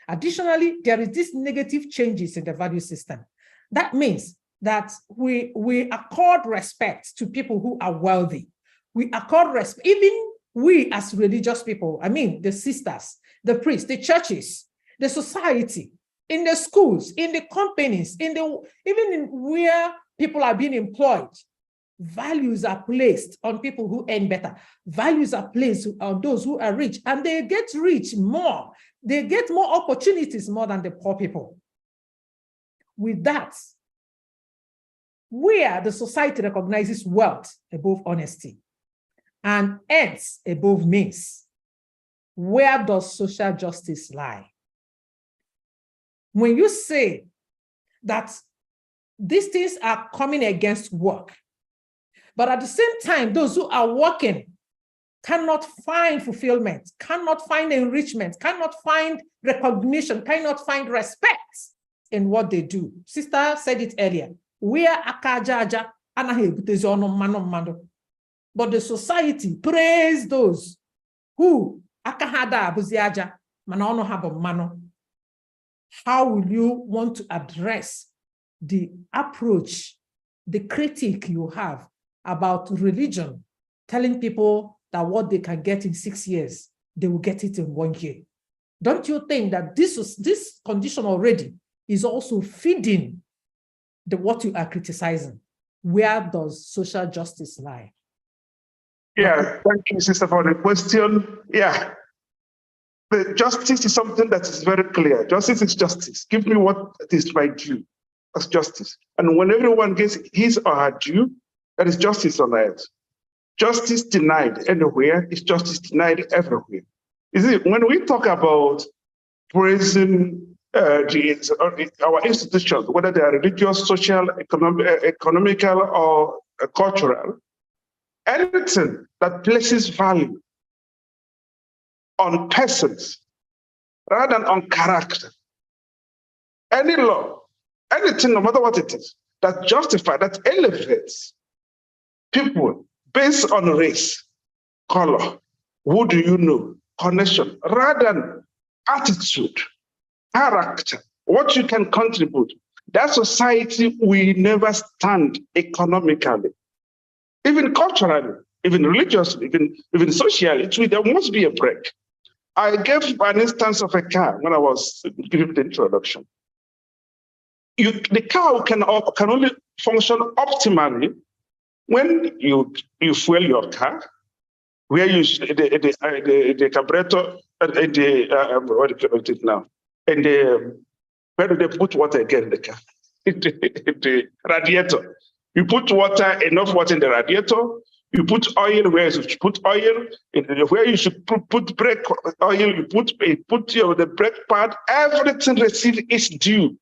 Additionally, there is this negative changes in the value system. That means that we accord respect to people who are wealthy. We accord respect, even we as religious people, I mean, the sisters, the priests, the churches, the society, in the schools, in the companies, even in where people are being employed, values are placed on people who earn better. Values are placed on those who are rich, and they get rich more. They get more opportunities more than the poor people. With that, where the society recognizes wealth above honesty and ends above means, where does social justice lie? When you say that these things are coming against work, but at the same time, those who are working cannot find fulfillment, cannot find enrichment, cannot find recognition, cannot find respect in what they do. Sister said it earlier. where aka aja aja anaghị ebutezi ọnụ mmanụ mmadụ. But the society praise those who aka ha da abụzi aja mana ọnụ ha bụ mmanụ. How will you want to address the approach, the critique you have about religion, telling people that what they can get in 6 years, they will get it in 1 year? Don't you think that this condition already is also feeding what you are criticizing? Where does social justice lie? Yeah, thank you, sister, for the question. Yeah, the justice is something that is very clear. Justice is justice. Give me what is my due. That's justice. And when everyone gets his or her due, that is justice on earth. Justice denied anywhere is justice denied everywhere. You see, when we talk about praising our institutions, whether they are religious, social, economical, or cultural, anything that places value on persons rather than on character, any law, anything, no matter what it is, that justifies, that elevates people based on race, color, who do you know, connection, rather than attitude, character, what you can contribute, that society will never stand economically. Even culturally, even religiously, even socially, there must be a break. I gave an instance of a car when I was giving the introduction. The car can only function optimally when you fuel your car, where you the carburetor and what do you call it now, and where do they put water again in the car? the radiator. You put water, enough water in the radiator. You put oil where you should put oil. Where you should put brake oil, you put the brake pad. Everything received its due.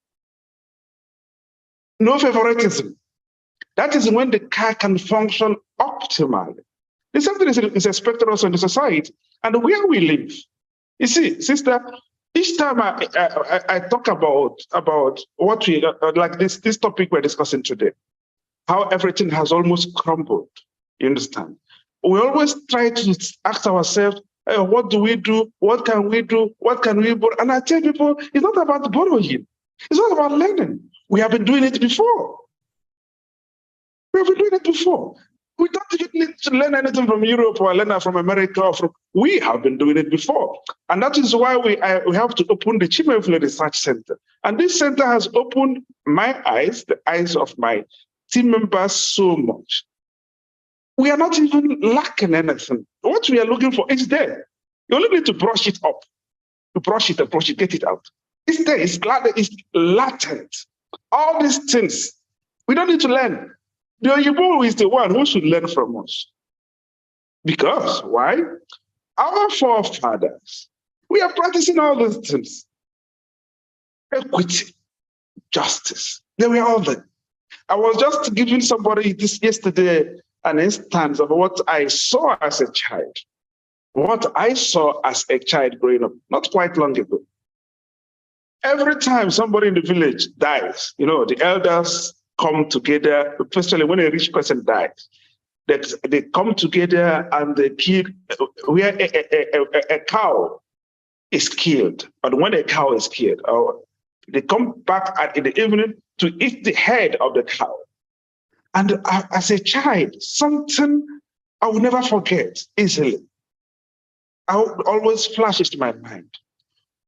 No favoritism. That is when the car can function optimally. The same thing is expected also in the society and where we live. You see, sister, each time I talk about what we like this topic we're discussing today, how everything has almost crumbled. You understand? We always try to ask ourselves, what do we do? What can we do? What can we borrow? And I tell people, it's not about borrowing. It's not about learning. We have been doing it before. We have been doing it before. We don't even need to learn anything from Europe or learn from America. We have been doing it before. And that is why we have to open the Chimamanda Research Center. And this center has opened my eyes, the eyes of my team members so much. We are not even lacking anything. What we are looking for is there. You only need to brush it up, get it out. It's there, it's latent. All these things, we don't need to learn. The Oyibo is the one who should learn from us. Because, why? Our forefathers, we are practicing all these things. Equity, justice, they were all there. I was just giving somebody this yesterday an instance of what I saw as a child. What I saw as a child growing up, not quite long ago. Every time somebody in the village dies, the elders come together, especially when a rich person dies. They come together and they kill, where a cow is killed, and when a cow is killed, they come back in the evening to eat the head of the cow. And as a child, something I will never forget easily. Always flashes to my mind.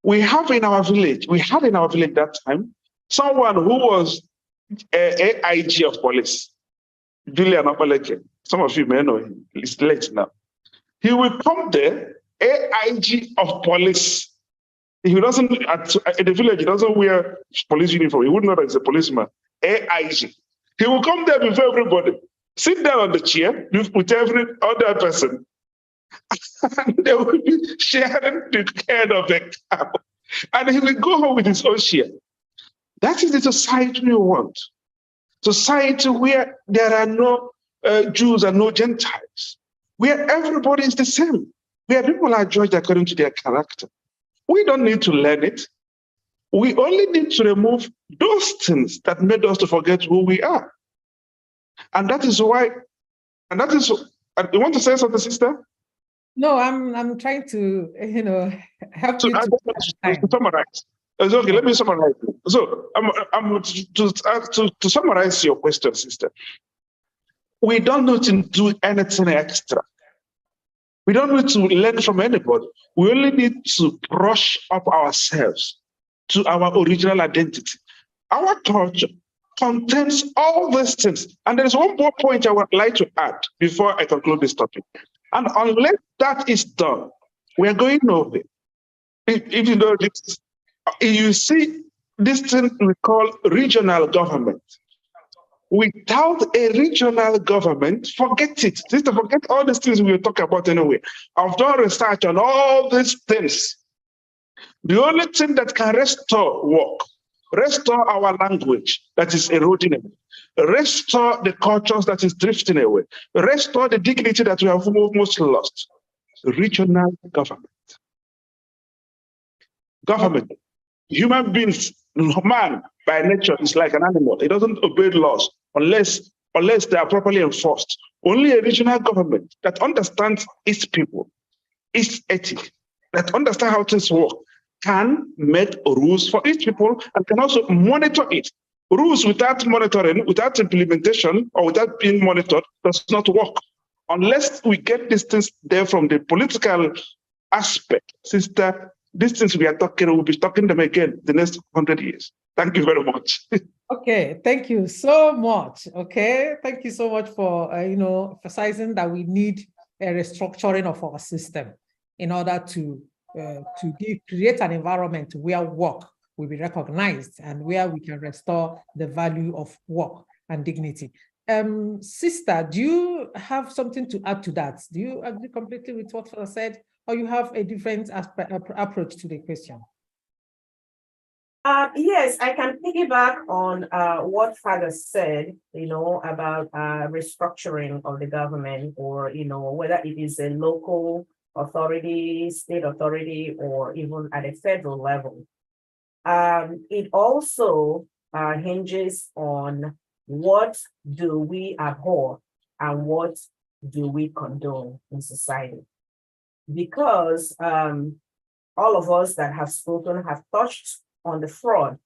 We had in our village that time, someone who was AIG of police, Julian Opaleke. Some of you may know him. He's late now. He will come there, AIG of police. He doesn't, in the village, he doesn't wear police uniform. He wouldn't know that he's a policeman. AIG. He will come there before everybody, sit down on the chair with every other person. And they will be sharing the head of the cow. And he will go home with his own share. That is the society we want. Society where there are no Jews and no Gentiles. Where everybody is the same. Where people are judged according to their character. We don't need to learn it. We only need to remove those things that made us to forget who we are. And that is why, you want to say something, sister? No, I'm trying to, help you to summarize. It's okay, let me summarize. So to summarize your question, sister, we don't need to do anything extra. We don't need to learn from anybody. We only need to brush up ourselves to our original identity. Our culture contains all these things. And there is one more point I would like to add before I conclude this topic. And unless that is done, we are going nowhere. If you know this, you see this thing we call regional government. Without a regional government, forget it. Just forget all these things we will talk about anyway. I've done research on all these things. The only thing that can restore work, restore our language that is eroding away, restore the cultures that is drifting away, restore the dignity that we have almost lost. Regional government. Government. Human beings, man by nature is like an animal. It doesn't obey laws unless they are properly enforced. Only a regional government that understands its people, its ethic, that understands how things work, can make rules for its people and can also monitor it. Rules without monitoring, without implementation, or without being monitored does not work. Unless we get these things there from the political aspect, sister, these things we are talking, we'll be talking them again the next 100 years. Thank you very much. Okay, thank you so much. Okay, thank you so much for emphasizing that we need a restructuring of our system in order to create an environment where work will be recognized and where we can restore the value of work and dignity. Sister, do you have something to add to that? Do you agree completely with what Father said, or you have a different approach to the question? Yes, I can piggyback on what Father said, about restructuring of the government, or, whether it is a local authority, state authority, or even at a federal level. It also hinges on what do we abhor and what do we condone in society. Because all of us that have spoken have touched on the fraud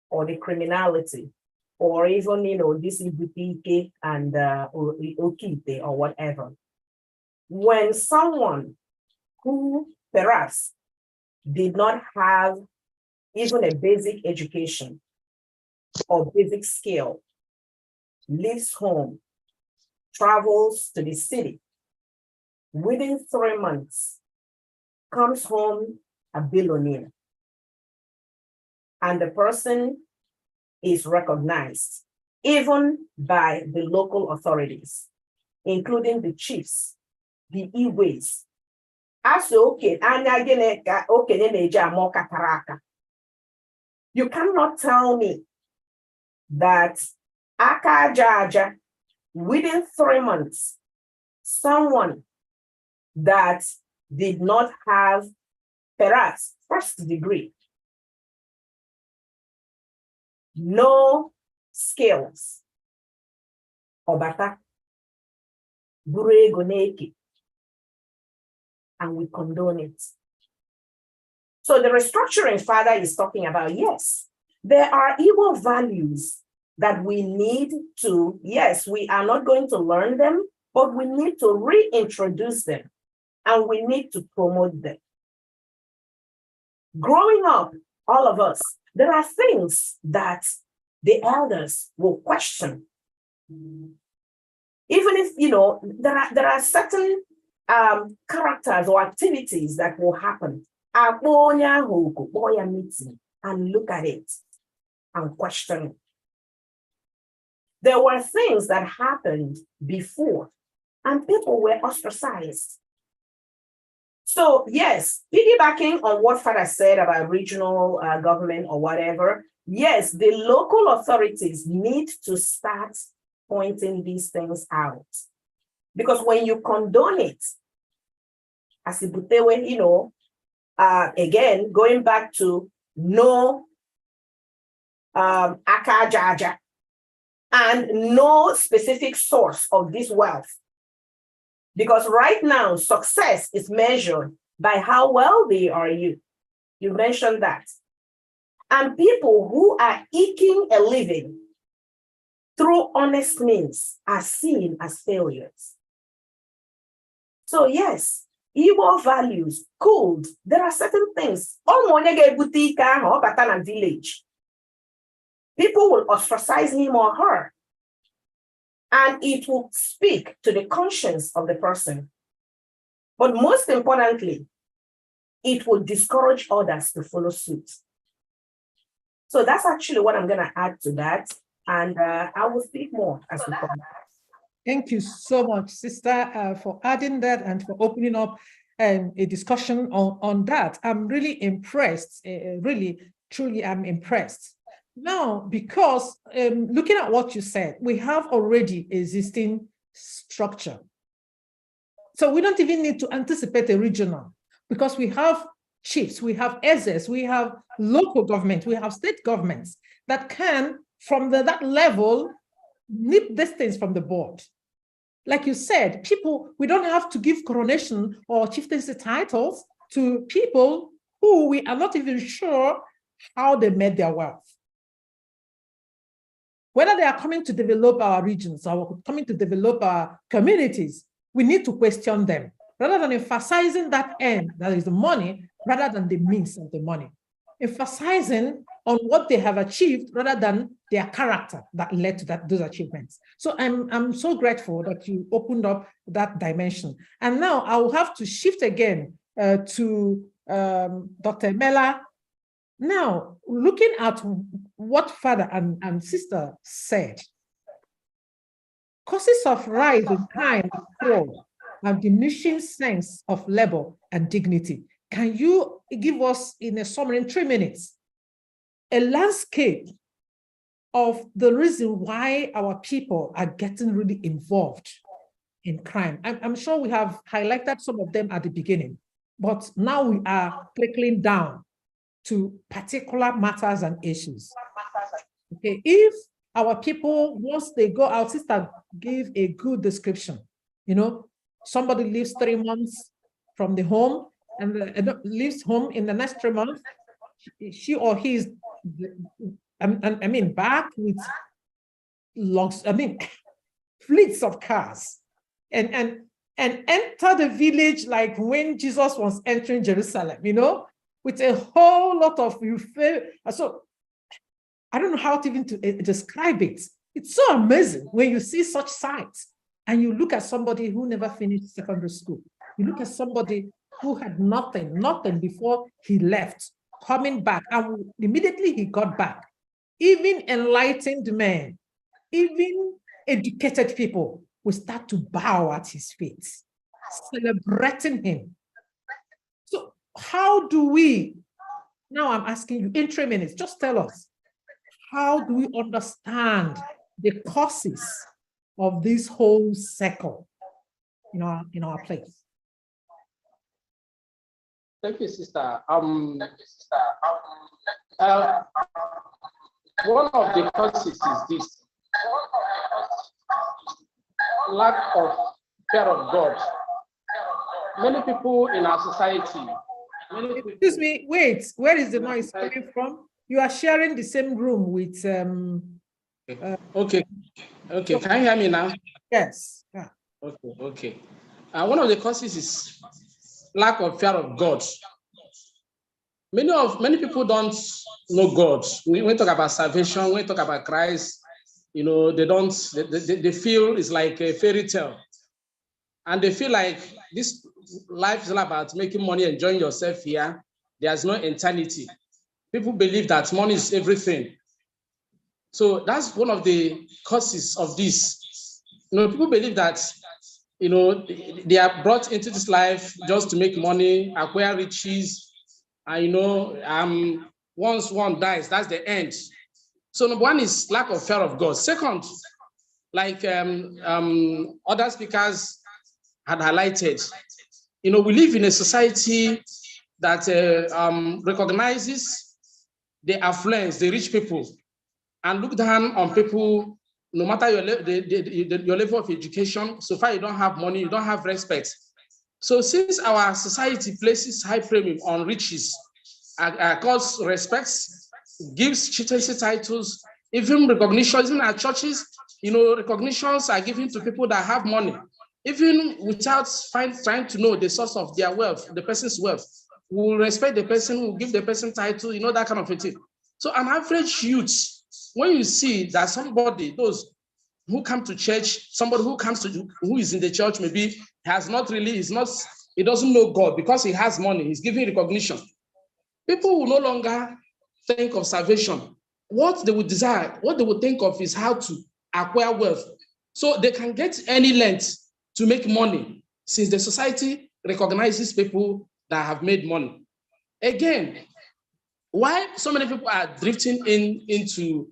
or the criminality, or even, this Ibutike and Okite or whatever. When someone who perhaps did not have even a basic education or basic skill leaves home, travels to the city, within 3 months, comes home a billionaire. And the person is recognized even by the local authorities, including the chiefs, the Igwes. You cannot tell me that Aka Jaja, within 3 months, someone that did not have perhaps first degree, no skills, Obata, Buregoneki, and we condone it. So the restructuring Father is talking about, yes, there are evil values that we need to, yes, we are not going to learn them, but we need to reintroduce them and we need to promote them. Growing up, all of us, there are things that the elders will question. Even if, there are certain characters or activities that will happen. Meeting and look at it and question it. There were things that happened before and people were ostracized. So yes, piggybacking on what Father said about regional government or whatever, yes, the local authorities need to start pointing these things out. Because when you condone it, as Ibutewe, again, going back to no aka aja aja, and no specific source of this wealth. Because right now, success is measured by how wealthy are you. You mentioned that. And people who are eking a living through honest means are seen as failures. So yes, Igbo values, cold. There are certain things. Village. People will ostracize him or her. And it will speak to the conscience of the person. But most importantly, it will discourage others to follow suit. So that's actually what I'm going to add to that. And I will speak more as we come. Thank you so much, sister, for adding that and for opening up a discussion on that. I'm really impressed, really, truly I'm impressed. Now, because looking at what you said, we have already existing structure. So we don't even need to anticipate a regional, because we have chiefs, we have EZEs, we have local government, we have state governments that can, from that level, nip these things from the board. Like you said, people, we don't have to give coronation or chieftaincy titles to people who we are not even sure how they made their wealth. Whether they are coming to develop our regions or coming to develop our communities, we need to question them, rather than emphasizing that end, that is the money, rather than the means of the money. Emphasizing on what they have achieved rather than their character that led to those achievements. So I'm so grateful that you opened up that dimension. And now I will have to shift again to Dr. Mela. Now, looking at what father and sister said, causes of rise in crime and fraud and diminishing sense of labor and dignity. Can you give us, in a summary, in 3 minutes, a landscape of the reason why our people are getting really involved in crime? I'm sure we have highlighted some of them at the beginning, but now we are trickling down to particular matters and issues. Okay, if our people, once they go out, sister gave a good description. You know, somebody lives 3 months from the home and leaves home in the next 3 months, she or he is, I mean, back with logs, fleets of cars, and enter the village like when Jesus was entering Jerusalem, you know, with a whole lot of, so I don't know how to even describe it. It's so amazing when you see such sights and you look at somebody who never finished secondary school. You look at somebody who had nothing before he left, coming back, and immediately he got back. Even enlightened men, even educated people will start to bow at his feet, celebrating him. So how do we, now I'm asking you in 3 minutes, just tell us, how do we understand the causes of this whole circle in our place? Thank you, sister. One of the causes is this: lack of fear of God. Many people in our society. Excuse me, wait, where is the noise coming from? You are sharing the same room with Okay, can you hear me now? Yes. Yeah. Okay. One of the causes is lack of fear of God. Many people don't know God. When we talk about salvation, when we talk about Christ, you know, they feel it's like a fairy tale. And they feel like this life is all about making money, enjoying yourself here. There's no eternity. People believe that money is everything. So that's one of the causes of this. You know, people believe that, you know, they are brought into this life just to make money, acquire riches, and, you know, once one dies, that's the end. So number one is lack of fear of God. Second, like other speakers had highlighted, you know, we live in a society that recognizes the affluence, the rich people, and look down on people, no matter your level of education. So far, you don't have money, you don't have respect. So since our society places high premium on riches, calls respects, gives chieftaincy titles, even recognition, even at churches, recognitions are given to people that have money, even without trying to know the source of their wealth, the person's wealth. We will respect the person, we'll give the person title, that kind of a thing. So an average youth, when you see that somebody, those who come to church, somebody who is in the church, maybe he doesn't know God because he has money, he's giving recognition. People will no longer think of salvation. What they would desire, what they would think of is how to acquire wealth. So they can get any length to make money, since the society recognizes people that have made money. Again, why so many people are drifting into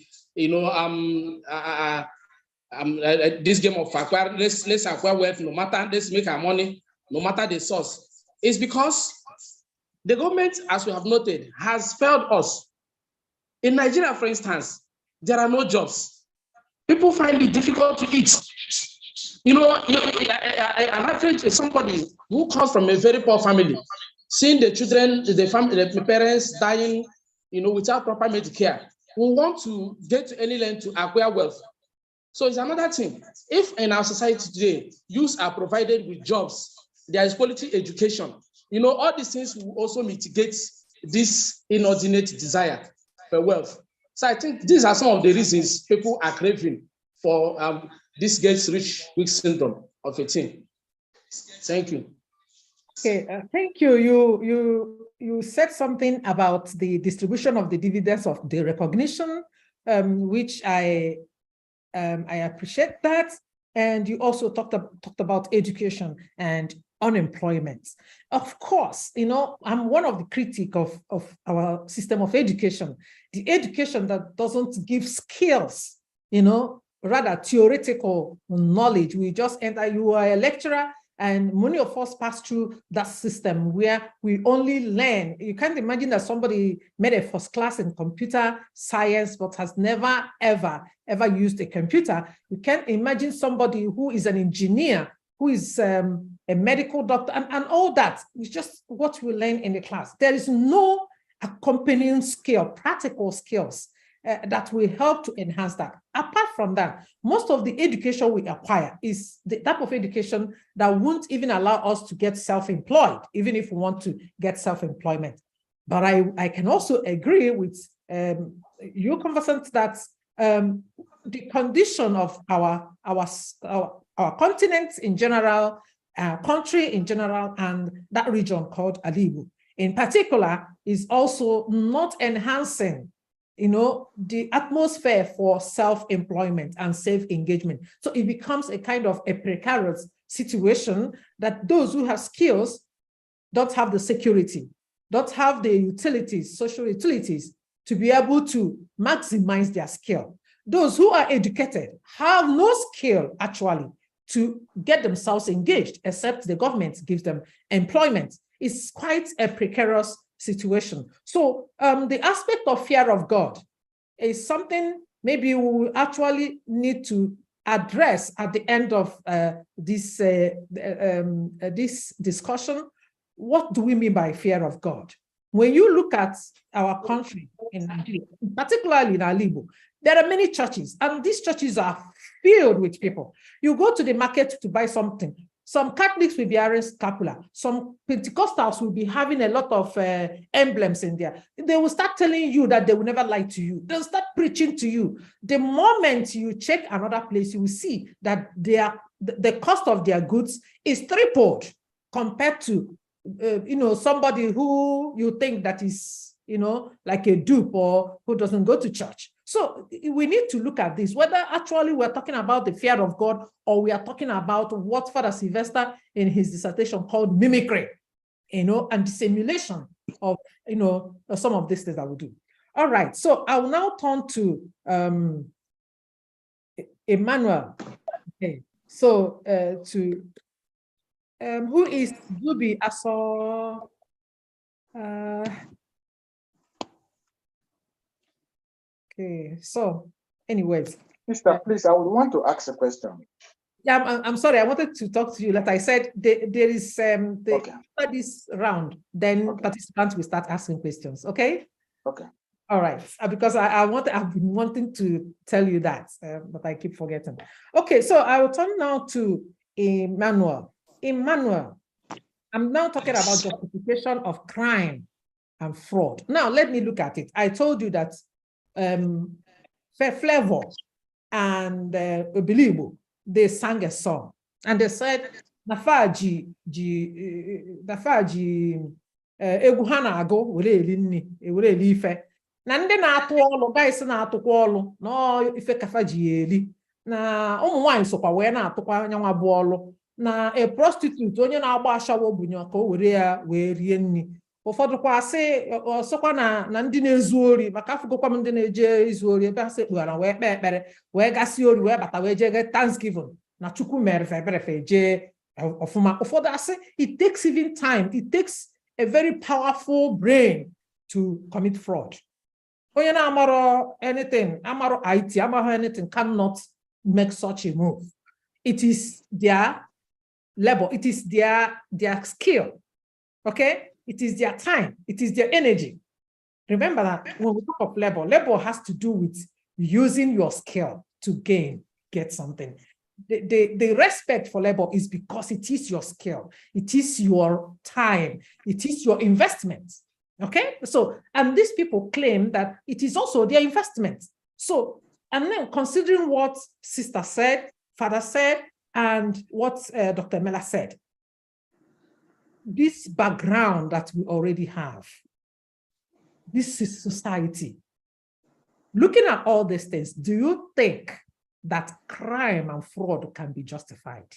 this game of acquire, let's acquire wealth, no matter, let's make our money, no matter the source, is because the government, as we have noted, has failed us. In Nigeria, for instance, there are no jobs. People find it difficult to eat. An average somebody who comes from a very poor family, seeing the children, the parents dying, without proper medical care, will want to get to any length to acquire wealth. So it's another thing. If in our society today, youths are provided with jobs, there is quality education, all these things will also mitigate this inordinate desire for wealth. So I think these are some of the reasons people are craving for this gets rich quick syndrome of a thing. Thank you. Okay, thank you. You said something about the distribution of the dividends of the recognition, which I appreciate that. And you also talked about education and unemployment. Of course, I'm one of the critics of our system of education, the education that doesn't give skills, rather theoretical knowledge. We just enter, you are a lecturer, and many of us pass through that system where we only learn. You can't imagine that somebody made a first class in computer science, but has never, ever used a computer. You can't imagine somebody who is an engineer, who is a medical doctor, and all that. It's just what we learn in the class. There is no accompanying skill, practical skills that will help to enhance that. Apart from that, most of the education we acquire is the type of education that won't even allow us to get self-employed, even if we want to get self-employment. But I can also agree with you, conversant, that the condition of our continent in general, our country in general, and that region called Ala Igbo in particular is also not enhancing the atmosphere for self-employment and self-engagement. So it becomes a kind of a precarious situation that those who have skills don't have the security, don't have the utilities, social utilities, to be able to maximize their skill. Those who are educated have no skill actually to get themselves engaged, except the government gives them employment. It's quite a precarious situation. So the aspect of fear of God is something maybe we will actually need to address at the end of this discussion. What do we mean by fear of God? When you look at our country in Nigeria, particularly in Ala Igbo, there are many churches, and these churches are filled with people. You go to the market to buy something. Some Catholics will be wearing scapula. Some Pentecostals will be having a lot of emblems in there. They will start telling you that they will never lie to you. They'll start preaching to you. The moment you check another place, you will see that the cost of their goods is tripled compared to somebody who you think that is like a dupe or who doesn't go to church. So we need to look at this, whether actually we're talking about the fear of God or we are talking about what Father Sylvester in his dissertation called mimicry, and dissimulation of, some of these things that we do. All right, so I will now turn to Emmanuel. Okay, so who is Zubi Aso? Okay, so Anyways. Sister, please, I would want to ask a question. Yeah, I'm sorry. I wanted to talk to you. Like I said, there is Okay. after this round, then Okay. participants will start asking questions. Okay. Okay. All right. Because I've been wanting to tell you that, but I keep forgetting. Okay. So I will turn now to Emmanuel. Emmanuel, I'm now talking about justification of crime and fraud. Now let me look at it. I told you that Flavor and Obilibo, they sang a song and they said, Nafaji egwu ha na-agụ were eli nni were eli ife na ndị na-atụ ọlụ guys na-atụkwa ọlụ na ife kafa ji eli na ụmụ nwaanyị sokwa wee na-atụkwa nyanwa bụ ọlụ na a prostitute onye na-agba ashawo bunye ka o were ya wee rie nni ụfọdụ kwa sị ọsọkwa na ndị na-ezu ori maka afụgokwa m ndị na-eje izu ori ebe ha sị kpugara wee kpee ekpere wee gasị ori wee bata wee jee Thanksgiving na Chukwu mere feberefe jee ọfụma. Ụfọdụ asị it takes even time, it takes a very powerful brain to commit fraud. Onye na-amaro anything, amaro IT, amaro anything cannot make such a move. It is their labor, it is their skill, okay? It is their time, it is their energy. Remember that when we talk of labor, labor has to do with using your skill to get something. The respect for labor is because it is your skill, it is your time, it is your investment. Okay, so and these people claim that it is also their investment. So, and then considering what sister said, father said, and what Dr. Mela said, this background that we already have, this is society. Looking at all these things, do you think that crime and fraud can be justified?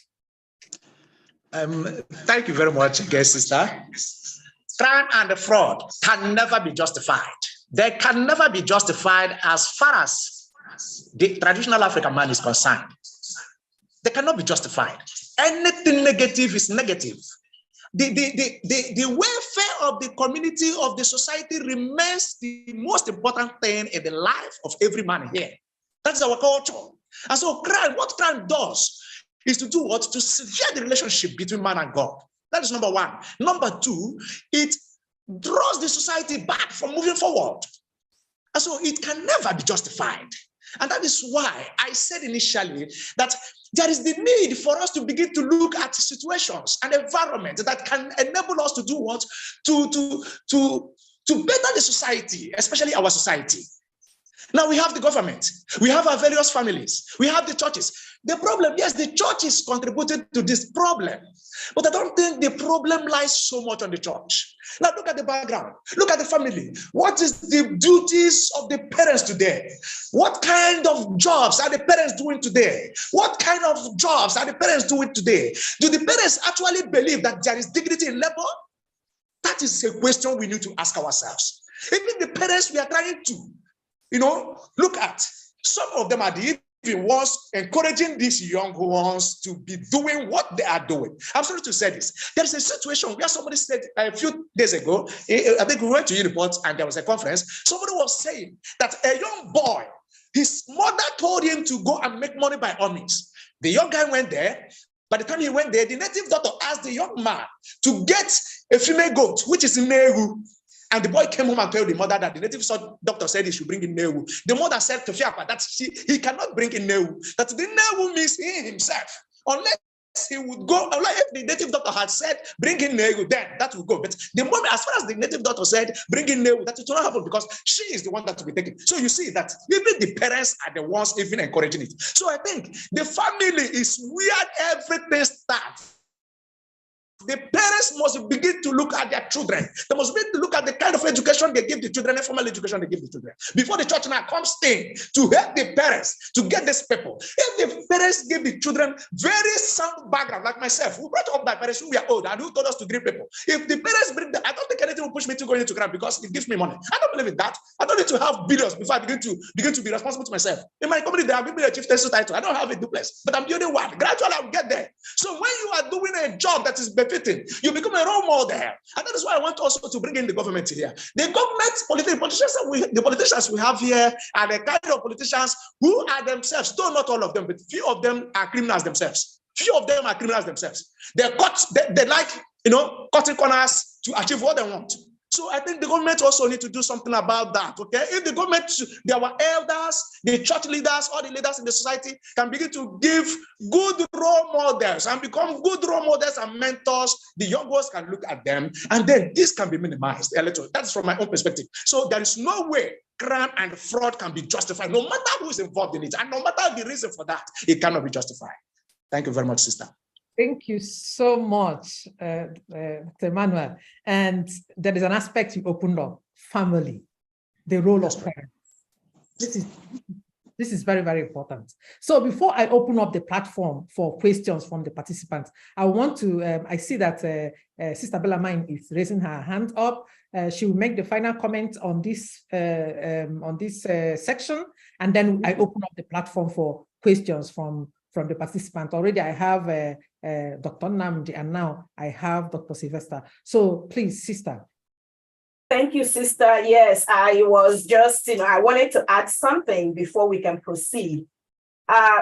Thank you very much, guest sister. Crime and fraud can never be justified. They can never be justified as far as the traditional African man is concerned. They cannot be justified. Anything negative is negative. The welfare of the community, of the society remains the most important thing in the life of every man here. That's our culture. And so crime, what crime does is to do what? To sever the relationship between man and God. That is number one. Number two, it draws the society back from moving forward. And so it can never be justified. And that is why I said initially that there is the need for us to begin to look at situations and environment that can enable us to do what? To better the society, especially our society. Now we have the government, we have our various families, we have the churches. The problem, yes, the churches contributed to this problem, but I don't think the problem lies so much on the church. Now look at the background, look at the family. What is the duties of the parents today? What kind of jobs are the parents doing today? What kind of jobs are the parents doing today? Do the parents actually believe that there is dignity in labor? That is a question we need to ask ourselves. Even the parents we are trying to look at, some of them are the ones encouraging these young ones to be doing what they are doing. I'm sorry to say this. There is a situation where somebody said a few days ago, I think we went to Uniport and there was a conference. Somebody was saying that a young boy, his mother told him to go and make money by all means. The young guy went there. By the time he went there, the native doctor asked the young man to get a female goat, which is Nehu. And the boy came home and told the mother that the native doctor said he should bring in Nehu. The mother said to Fiapa that he cannot bring in Nehu. That the Nehu means he himself. Unless he would go, if the native doctor had said, bring in Nehu, then that would go. But the moment, as far as the native doctor said, bring in Nehu, that it will not happen because she is the one that will be taken. So you see that even the parents are the ones even encouraging it. So I think the family is where everything starts. The parents must begin to look at their children. They must begin to look at the kind of education they give the children, and formal education they give the children. Before the church now comes in to help the parents to get this people. If the parents give the children very sound background, like myself, who brought up my parents who were old and who told us to greet people. If the parents bring them, I don't think anything will push me to go into crime because it gives me money. I don't believe in that. I don't need to have billions before I begin to be responsible to myself. In my community, I've been a chief title. I don't have a duplex, but I'm building one. Gradually, I'll get there. So when you are doing a job that is beneficial benefiting. You become a role model. And that is why I want also to bring in the government here. The government, the politicians we have here are the kind of politicians who are themselves, though not all of them, but few of them are criminals themselves. Few of them are criminals themselves. They like, cutting corners to achieve what they want. So I think the government also need to do something about that, okay? If the government, our elders, the church leaders, all the leaders in the society can begin to give good role models and become good role models and mentors, the young ones can look at them, and then this can be minimized a little. That's from my own perspective. So there is no way crime and fraud can be justified, no matter who is involved in it, and no matter the reason for that, it cannot be justified. Thank you very much, sister. Thank you so much, Emmanuel. And there is an aspect you opened up, family, the role of parents. This is very, very important. So before I open up the platform for questions from the participants, I want to, I see that Sister Bellarmine is raising her hand up. She will make the final comment on this section, and then I open up the platform for questions from the participant. Already I have Dr. Nnamdi, and now I have Dr. Sylvester. So please, sister. Thank you, sister. Yes, I was just, I wanted to add something before we can proceed.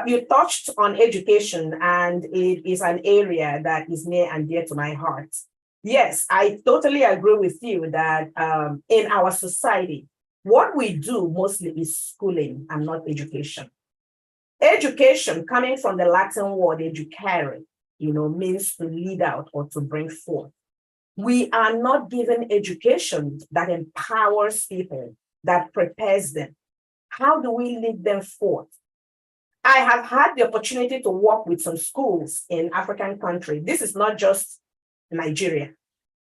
You touched on education, and it is an area that is near and dear to my heart. Yes, I totally agree with you that in our society, what we do mostly is schooling and not education. Education, coming from the Latin word educare, means to lead out or to bring forth. We are not given education that empowers people, that prepares them. How do we lead them forth? I have had the opportunity to work with some schools in African countries. This is not just Nigeria.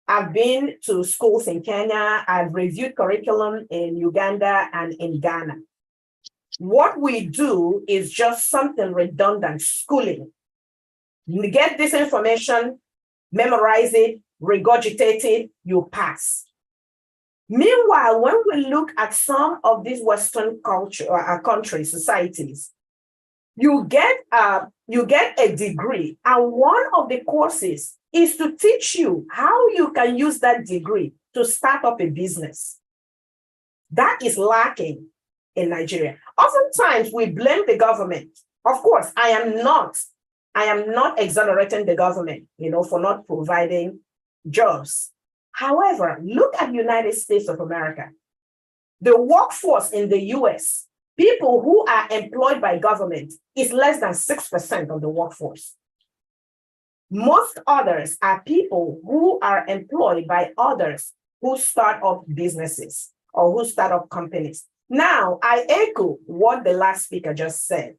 I've been to schools in Kenya. I've reviewed curriculum in Uganda and in Ghana. What we do is just something redundant, schooling. You get this information, memorize it, regurgitate it, you pass. Meanwhile, when we look at some of these Western countries, societies, you get a degree, and one of the courses is to teach you how you can use that degree to start up a business. That is lacking in Nigeria. Oftentimes we blame the government. Of course, I am not exonerating the government, for not providing jobs. However, look at the United States of America. The workforce in the US, people who are employed by government, is less than 6% of the workforce. Most others are people who are employed by others who start up businesses or who start up companies. Now, I echo what the last speaker just said.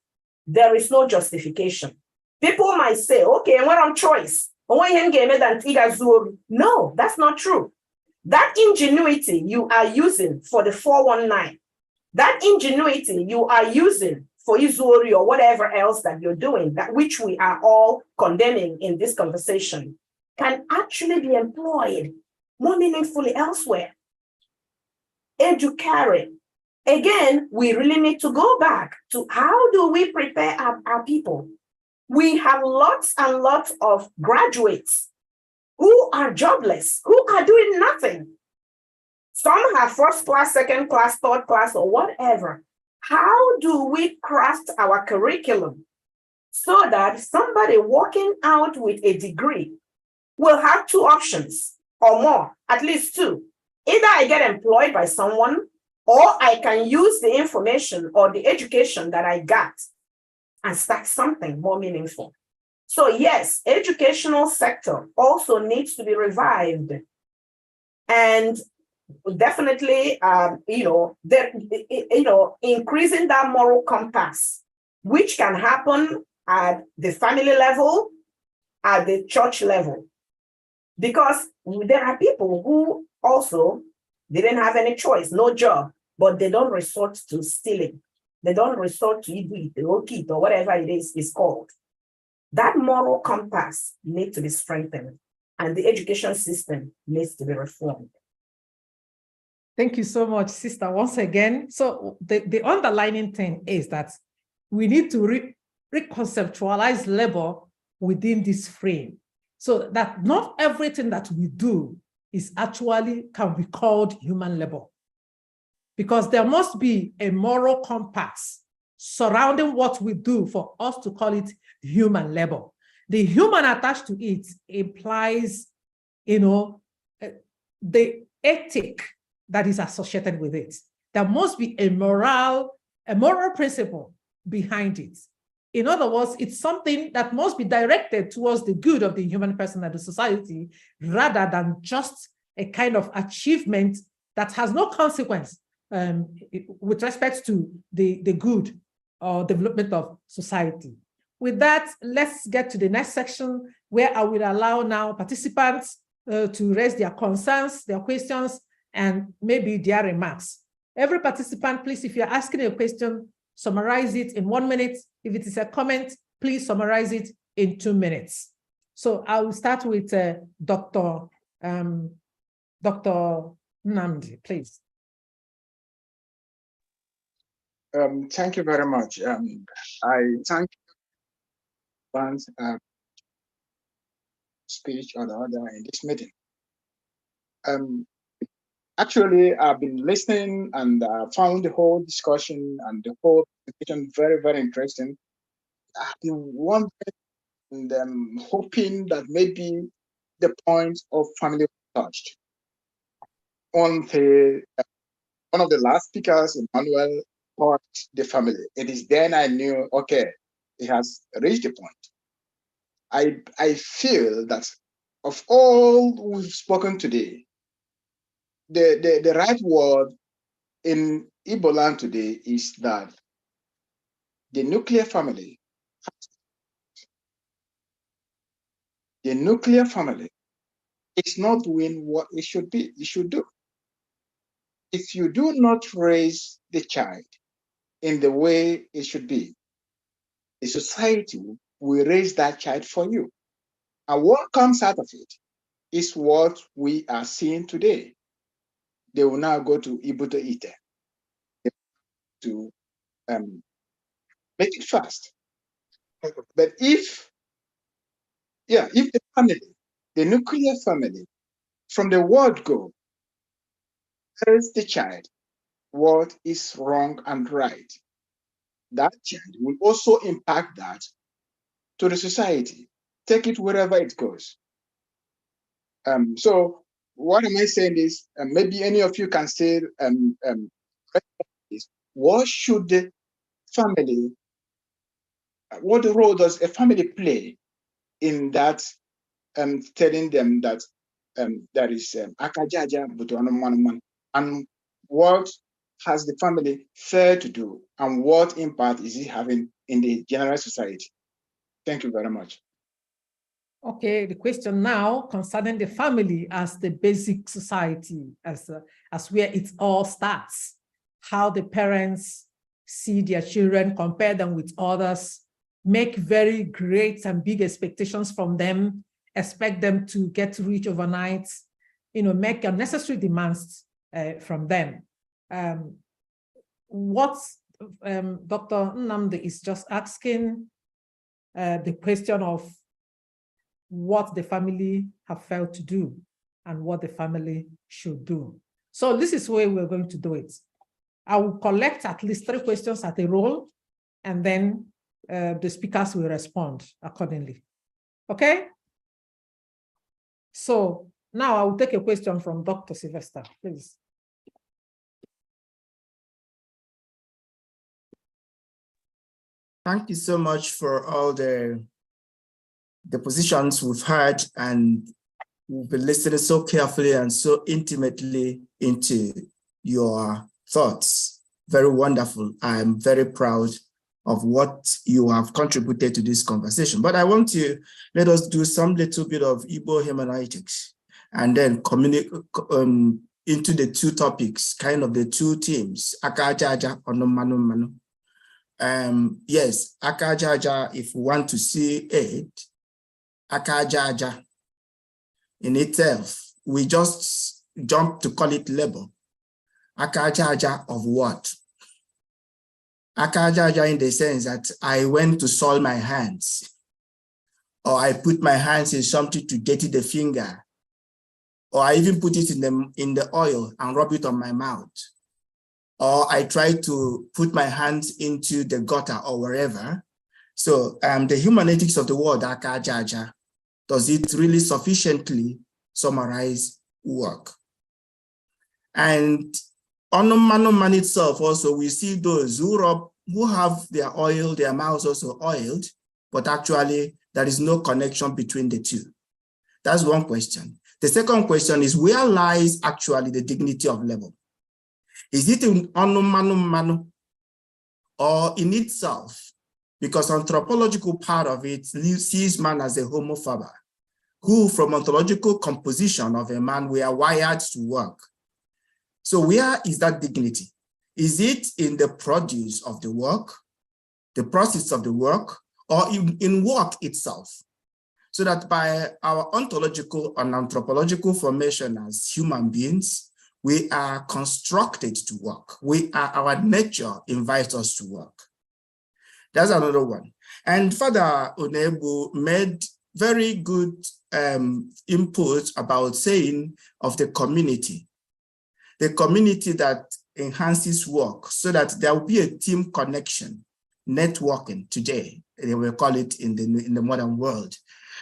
There is no justification. People might say, okay, and what on choice? No, that's not true. That ingenuity you are using for the 419, that ingenuity you are using for Izuri or whatever else that you're doing, that which we are all condemning in this conversation, can actually be employed more meaningfully elsewhere. Educare. Again, we really need to go back to how do we prepare our people? We have lots and lots of graduates who are jobless, who are doing nothing. Some have first class, second class, third class, or whatever. How do we craft our curriculum so that somebody walking out with a degree will have two options or more, at least two? Either I get employed by someone, or I can use the information or the education that I got and start something more meaningful. So yes, educational sector also needs to be revived. And definitely, increasing that moral compass, which can happen at the family level, at the church level. Because there are people who also didn't have any choice, no job, but they don't resort to stealing. They don't resort to Ibu, or whatever it is called. That moral compass needs to be strengthened, and the education system needs to be reformed. Thank you so much, sister, once again. So the underlining thing is that we need to reconceptualize labor within this frame. So that not everything that we do is actually can be called human labor, because there must be a moral compass surrounding what we do for us to call it human labor. The human attached to it implies, the ethic that is associated with it. There must be a moral principle behind it. In other words, it's something that must be directed towards the good of the human person and the society, rather than just a kind of achievement that has no consequence with respect to the good or development of society. With that, let's get to the next section, where I will allow now participants to raise their concerns, their questions, and maybe their remarks. Every participant, please, if you're asking a question, summarize it in 1 minute. If it is a comment, please summarize it in 2 minutes. So I will start with Dr. Nnamdi, please. Thank you very much. I thank one's speech or the other in this meeting. Actually, I've been listening and found the whole discussion and the whole presentation very, very interesting. I've been wondering and hoping that maybe the point of family touched. On one of the last speakers, Emmanuel, taught the family. It is then I knew, okay, he has reached the point. I feel that of all we've spoken today, the right word in Igbo land today is that the nuclear family is not doing what it should be. It should do. If you do not raise the child in the way it should be, the society will raise that child for you. And what comes out of it is what we are seeing today. They will now go to Ibuto Ite to make it fast. But if the family, the nuclear family, from the word go, tells the child what is wrong and right, that child will also impact that to the society, take it wherever it goes. So what am I saying is, maybe any of you can say, what should the family, what role does a family play in that, telling them that there is akajaja, and what has the family failed to do, and what impact is it having in the general society? Thank you very much. Okay, the question now concerning the family as the basic society, as where it all starts, how the parents see their children, compare them with others, make very great and big expectations from them, expect them to get rich overnight, make unnecessary demands from them. What Dr. Nnamdi is just asking the question of what the family have failed to do and what the family should do. So this is where we're going to do it. I will collect at least 3 questions at a roll, and then the speakers will respond accordingly. Okay? So now I will take a question from Dr. Sylvester, please. Thank you so much for all the positions we've heard, and we've been listening so carefully and so intimately into your thoughts. Very wonderful. I'm very proud of what you have contributed to this conversation. But I want to let us do some little bit of Igbo hermeneutics and then communicate into the 2 topics, kind of the 2 themes, Akajaja or Manu Manu. Yes, Akajaja, if we want to see it, Akajaja in itself, we just jump to call it labor. Akajaja of what? Akajaja in the sense that I went to soil my hands. or I put my hands in something to dirty the finger, or I even put it in the oil and rub it on my mouth, or I try to put my hands into the gutter or wherever. So the humanetics of the word akajaja, does it really sufficiently summarize work? And man itself also, we see those who have their oil, their mouths also oiled, but actually there is no connection between the two. That's one question. The second question is, where lies actually the dignity of labor? Is it in manu or in itself? Because anthropological part of it sees man as a homo faber, who from ontological composition of a man, we are wired to work. So where is that dignity? Is it in the produce of the work, the process of the work, or in work itself? So that by our ontological and anthropological formation as human beings, we are constructed to work. Our nature invites us to work. That's another one. And Father Onebu made very good input about saying of the community that enhances work, so that there will be a team connection, networking today, they will call it in the modern world.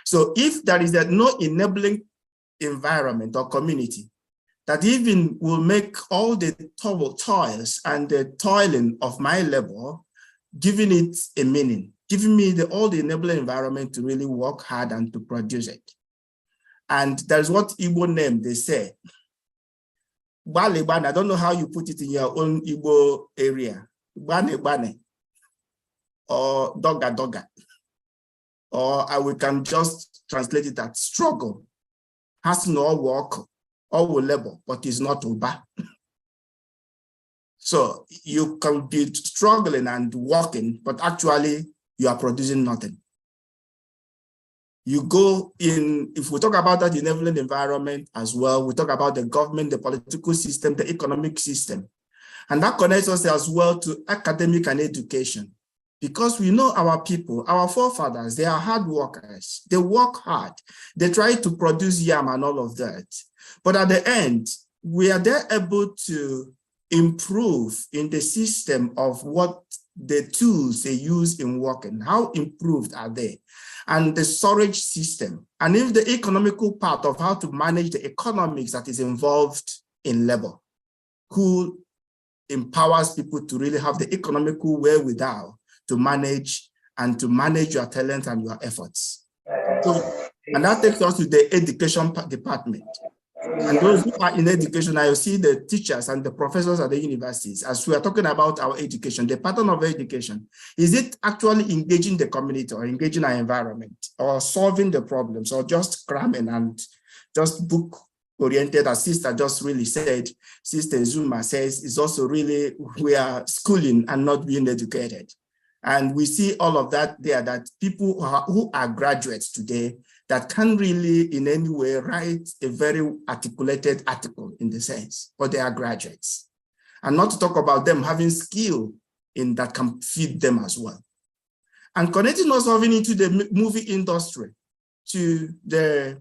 So if there is no enabling environment or community that even will make all the toils and the toiling of my labor, giving it a meaning, giving me all the enabling environment to really work hard and to produce it. And there's what Igbo name they say. I don't know how you put it in your own Igbo area. Bane, or doga. Or we can just translate it as struggle. Has no work or labor, but is not uba. So you can be struggling and working, but actually you are producing nothing. You go in, if we talk about that enabling environment as well, we talk about the government, the political system, the economic system. And that connects us as well to academic and education. Because we know our people, our forefathers, they are hard workers. They work hard. They try to produce yam and all of that. But at the end, we are there able to improve in the system of what the tools they use in working. How improved are they? And the storage system. And if the economical part of how to manage the economics that is involved in labor, who empowers people to really have the economical wherewithal to manage your talent and your efforts. So, and that takes us to the education department. And those who are in education, I see the teachers and the professors at the universities, as we are talking about our education, the pattern of education, is it actually engaging the community or engaging our environment or solving the problems or just cramming and just book oriented, as Sister just really said, Sister Zuma says, is also really, we are schooling and not being educated. And we see all of that there, that people who are graduates today that can really in any way write a very articulated article in the sense, but they are graduates. And not to talk about them having skill in that can feed them as well. And connecting us even into the movie industry, to the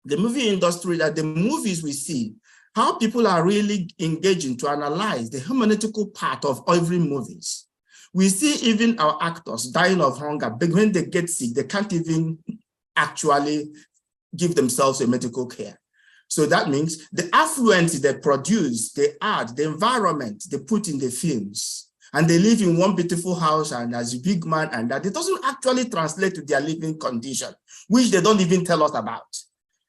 movie industry, that the movies we see, how people are really engaging to analyze the hermeneutical part of every movies. We see even our actors dying of hunger, but when they get sick, they can't even actually give themselves a medical care. So that means the affluence they produce, the art, the environment they put in the films, and they live in one beautiful house and as a big man, and that it doesn't actually translate to their living condition, which they don't even tell us about.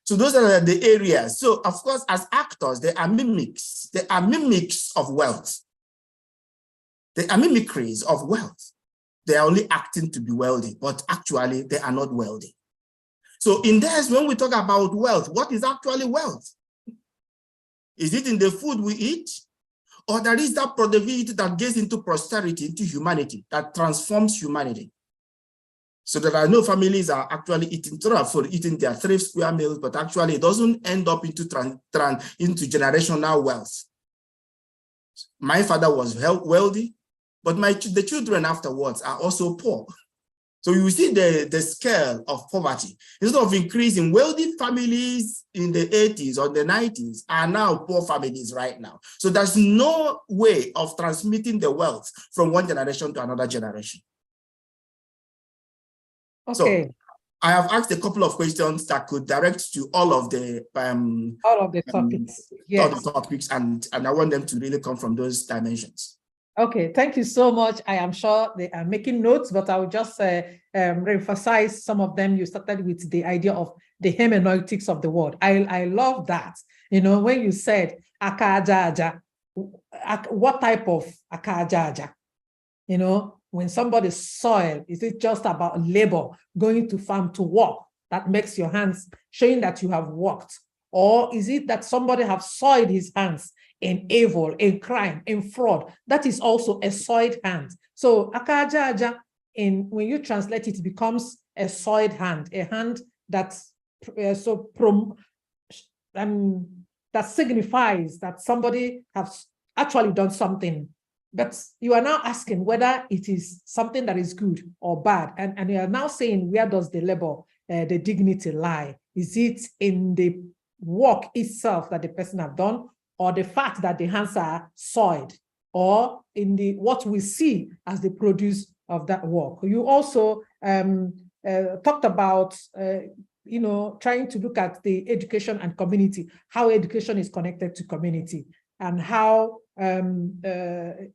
So those are the areas. So of course, as actors, they are mimics. They are mimics of wealth. They are mimicries of wealth. They are only acting to be wealthy, but actually they are not wealthy. So in this, when we talk about wealth, what is actually wealth? Is it in the food we eat? Or there is that productivity that gets into prosperity, into humanity, that transforms humanity? So there are no families are actually eating their 3 square meals, but actually it doesn't end up into generational wealth. My father was wealthy, but the children afterwards are also poor. So you see the scale of poverty. Instead of increasing, wealthy families in the 80s or the 90s are now poor families right now. So there's no way of transmitting the wealth from one generation to another generation. Okay. So I have asked a couple of questions that could direct to all of the topics. Yes. All the topics, and I want them to really come from those dimensions. Okay, thank you so much. I am sure they are making notes, but I will just reemphasize some of them. You started with the idea of the hermeneutics of the word. I love that. You know, when you said akajaja, what type of akajaja? You know, when somebody's soil, is it just about labor, going to farm to work? That makes your hands, showing that you have worked. Or is it that somebody have soiled his hands in evil, in crime, in fraud? That is also a soiled hand. So akajaja, when you translate it, it becomes a soiled hand, a hand that's that signifies that somebody has actually done something. But you are now asking whether it is something that is good or bad. And you are now saying, where does the labor, the dignity lie? Is it in the work itself that the person have done, or the fact that the hands are soiled, or in the what we see as the produce of that work? You also talked about you know, trying to look at the education and community, how education is connected to community, and how the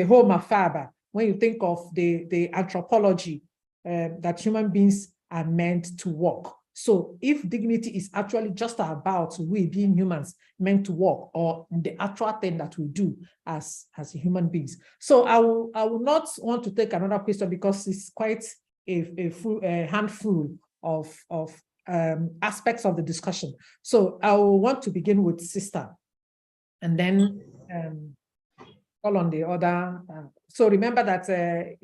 Homo faber, when you think of the anthropology that human beings are meant to work. So if dignity is actually just about we being humans meant to work, or the actual thing that we do as human beings. So I will not want to take another question because it's quite a handful of aspects of the discussion. So I will want to begin with Sister, and then call on the other. So remember that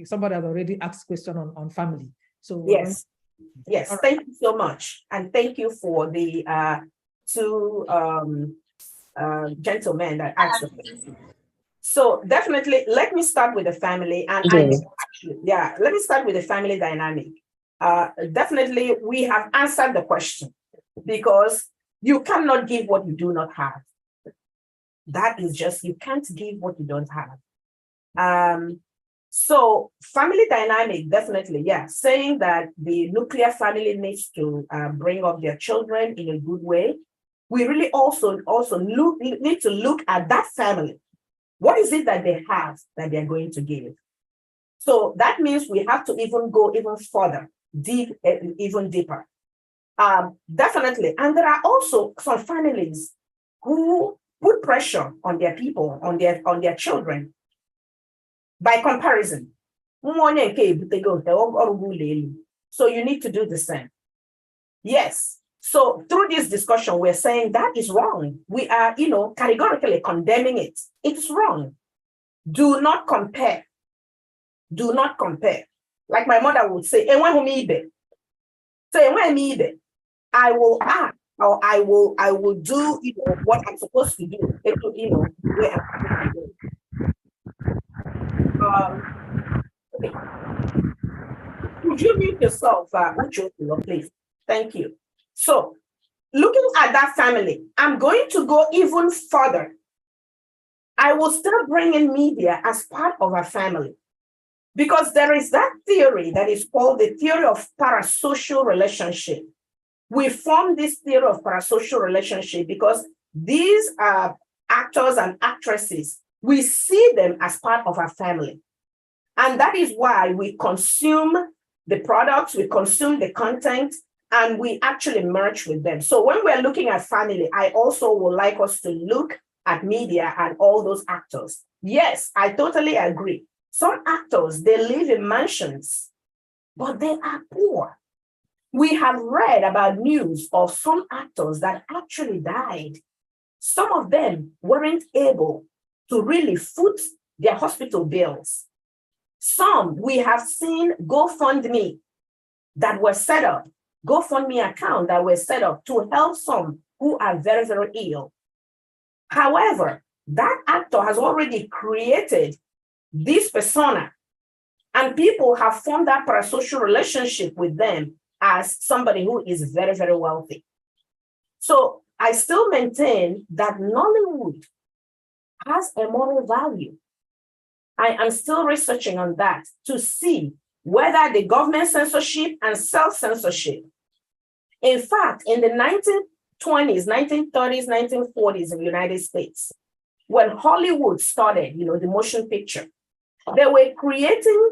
somebody has already asked question on family. So yes. Yes, thank you so much. And thank you for the two gentlemen that asked the question. So definitely, let me start with the family. And let me start with the family dynamic. Definitely, we have answered the question, because you cannot give what you do not have. That is just, you can't give what you don't have. So family dynamic, definitely, yeah, saying that the nuclear family needs to bring up their children in a good way. We really also need to look at that family. What is it that they have that they're going to give? So that means we have to even go even further, even deeper. Definitely, and there are also some families who put pressure on their people, on their children. By comparison, so you need to do the same. Yes. So through this discussion, we're saying that is wrong. We are, categorically condemning it. It's wrong. Do not compare. Do not compare. Like my mother would say, I will act, or I will do, what I'm supposed to do. Could you mute yourself, please? Thank you. So, looking at that family, I'm going to go even further. I will still bring in media as part of a family, because there is that theory that is called the theory of parasocial relationship. We form this theory of parasocial relationship because these are actors and actresses. We see them as part of our family. And that is why we consume the products, we consume the content, and we actually merge with them. So when we're looking at family, I also would like us to look at media and all those actors. Yes, I totally agree. Some actors, they live in mansions, but they are poor. We have read about news of some actors that actually died. Some of them weren't able to really foot their hospital bills. Some we have seen GoFundMe that were set up, GoFundMe account that were set up to help some who are very, very ill. However, that actor has already created this persona, And people have formed that parasocial relationship with them as somebody who is very, very wealthy. So I still maintain that Nollywood has a moral value. I am still researching on that to see whether the government censorship and self-censorship. In fact, in the 1920s, 1930s, 1940s in the United States, when Hollywood started, the motion picture, they were creating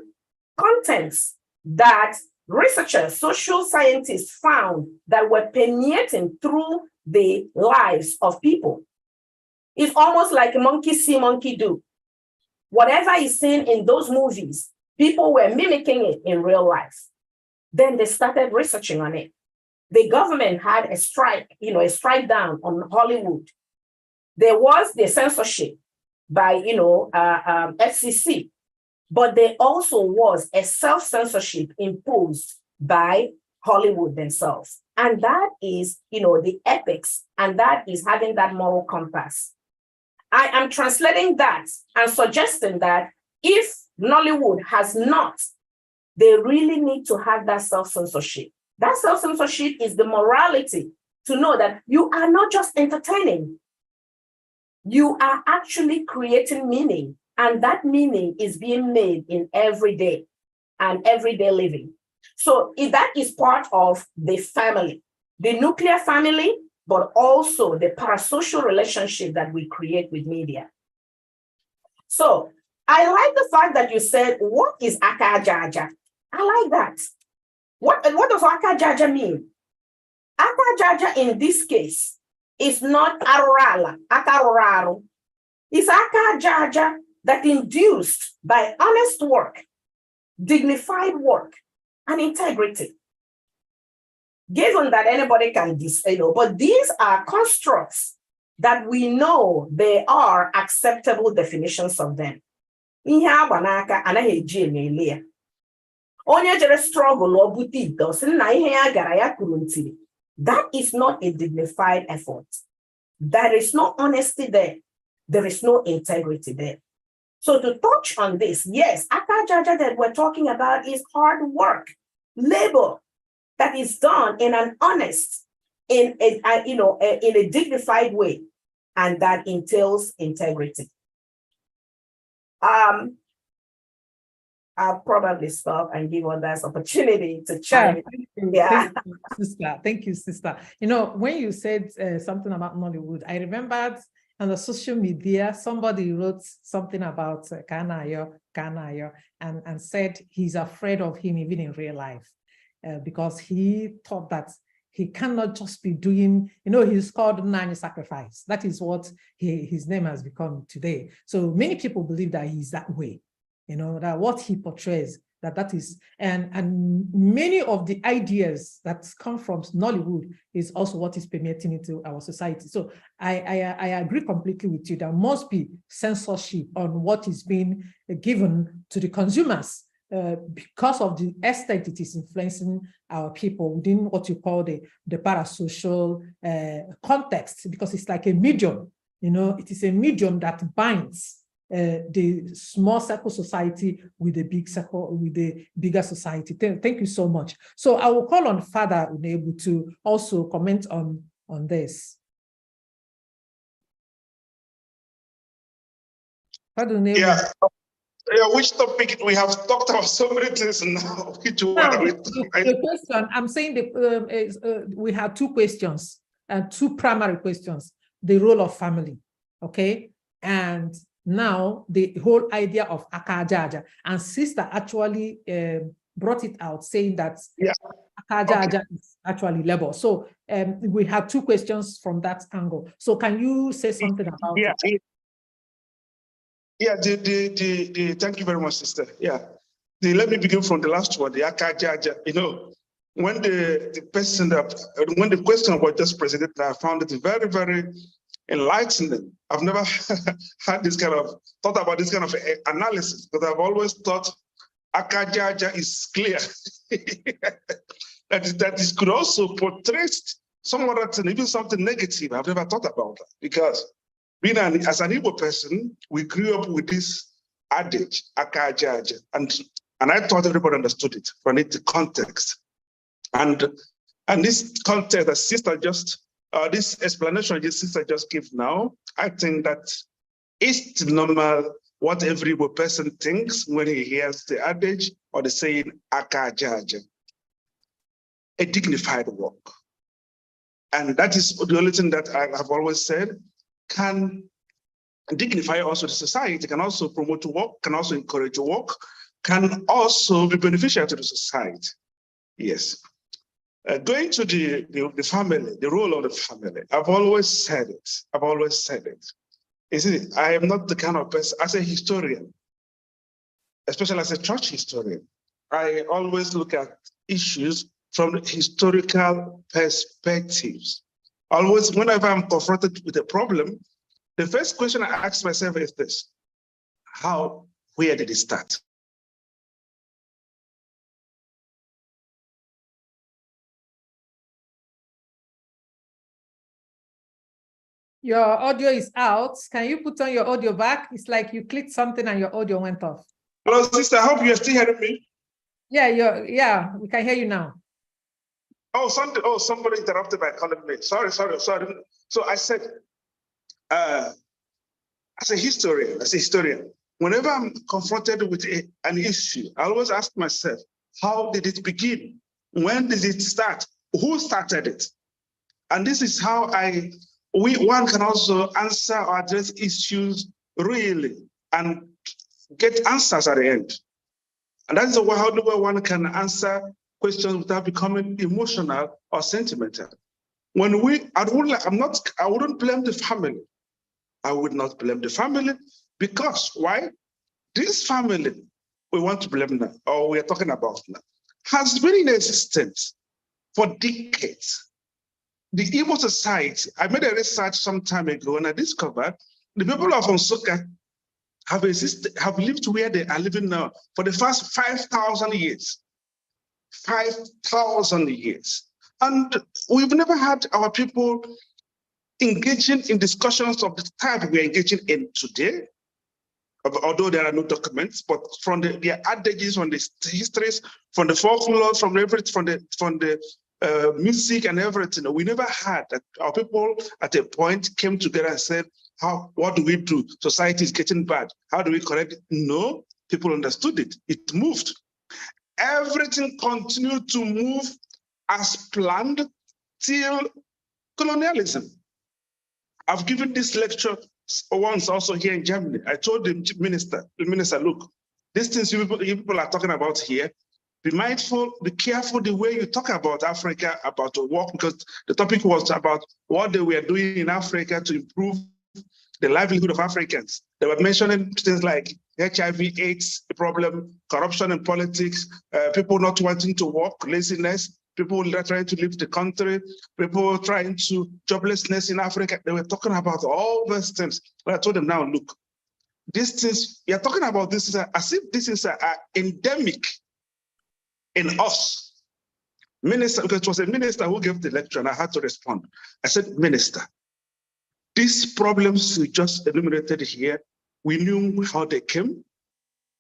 contents that researchers, social scientists found that were permeating through the lives of people. It's almost like a monkey see, monkey do. Whatever is seen in those movies, people were mimicking it in real life. Then they started researching on it. The government had a strike, a strike down on Hollywood. There was the censorship by, FCC, but there also was a self-censorship imposed by Hollywood themselves. And that is, the ethics, and that is having that moral compass. I am translating that and suggesting that if Nollywood has not, they really need to have that self-censorship. That self-censorship is the morality to know that you are not just entertaining. You are actually creating meaning, and that meaning is being made in everyday living. So if that is part of the family, the nuclear family, but also the parasocial relationship that we create with media. So I like the fact that you said, what is Aka Jaja? I like that. What does Aka Jaja mean? Aka Jaja in this case is not Arurala, Akaruraru. It's Aka Jaja that induced by honest work, dignified work, and integrity. Given that anybody can but these are constructs that we know they are acceptable definitions of them. Ihe agbanaka anaghị eji eme ele ya. Onye jere struggle or bute ite o sị na ihe ya gara ya kwuru ntiri. That is not a dignified effort. There is no honesty there. There is no integrity there. So to touch on this, yes, Aka Jaja that we're talking about is hard work, labor that is done in an honest, in a dignified way, and that entails integrity. I'll probably stop and give others opportunity to chime in. Yeah. Thank you, sister. When you said something about Nollywood, I remembered on the social media, somebody wrote something about Kanayo, and said he's afraid of him even in real life because he thought that he cannot just be doing, he's called Nani sacrifice. That is what his name has become today. So many people believe that he's that way, that what he portrays, that is, and many of the ideas that come from Nollywood is also what is permeating into our society. So I agree completely with you. There must be censorship on what is being given to the consumers because of the extent it is influencing our people within what you call the parasocial context, because it's like a medium, it is a medium that binds the small circle society with the big circle, with the bigger society. Thank you so much. So I will call on Father Unebu to also comment on this. Father Unebu. Yeah, which topic? We have talked about so many things now. Which one are we talking about? The question, I'm saying we have two questions, two primary questions. The role of family, okay? And now the whole idea of Aka Jaja, and sister actually brought it out, saying that Aka Jaja is actually labor. So we have two questions from that angle. So can you say something about it? Thank you very much, sister. Let me begin from the last one, the Aka Jaja. When the question was just presented, I found it very, very enlightening. I've never had this kind of thought about this kind of analysis, because I've always thought Aka Jaja is clear. that is could also portray some other thing, even something negative. I've never thought about that, because as an Igbo person, we grew up with this adage, Aka Jaja. And And I thought everybody understood it from its context. And this context that sister just, this explanation the sister just gave now, I think that it's normal what every person thinks when he hears the adage or the saying, "Aka jaja," a dignified work. And that is the only thing that I have always said can dignify also the society, can also promote work, can also encourage work, can also be beneficial to the society. Yes. Going to the family, the role of the family, I've always said it. I've always said it. You see, I am not the kind of person, as a historian, especially as a church historian, I always look at issues from historical perspectives. Always, whenever I'm confronted with a problem, the first question I ask myself is this: where did it start? Your audio is out. Can you put on your audio back? It's like you clicked something and your audio went off. Hello, sister. I hope you're still hearing me. Yeah, we can hear you now. Somebody interrupted by calling me. Sorry. So I said, as a historian, whenever I'm confronted with an issue, I always ask myself, how did it begin? When did it start? Who started it? And this is how one can also answer or address issues really and get answers at the end. And that's the way how one can answer questions without becoming emotional or sentimental. I wouldn't blame the family. I would not blame the family because why? This family we want to blame now, or we are talking about now, has been in existence for decades. The Igbo society, I made a research some time ago and I discovered the people of Nsukka have lived where they are living now for the first 5,000 years. 5,000 years. And we've never had our people engaging in discussions of the type we're engaging in today, although there are no documents, but from their adages, from the histories, from the folklore, from the music and everything. We never had that our people at a point came together and said, what do we do? Society is getting bad. How do we correct it? No, people understood it. It moved. Everything continued to move as planned till colonialism. I've given this lecture once also here in Germany. I told the minister, look, these things you people are talking about here, be mindful, be careful the way you talk about Africa, about the work, because the topic was about what they were doing in Africa to improve the livelihood of Africans. They were mentioning things like HIV, AIDS, the problem, corruption in politics, people not wanting to work, laziness, people trying to leave the country, people trying to joblessness in Africa. They were talking about all those things. But I told them, now look, these things, you're talking about this as if this is endemic in us. Minister, because it was a minister who gave the lecture and I had to respond. I said, Minister, these problems you just enumerated here, we knew how they came,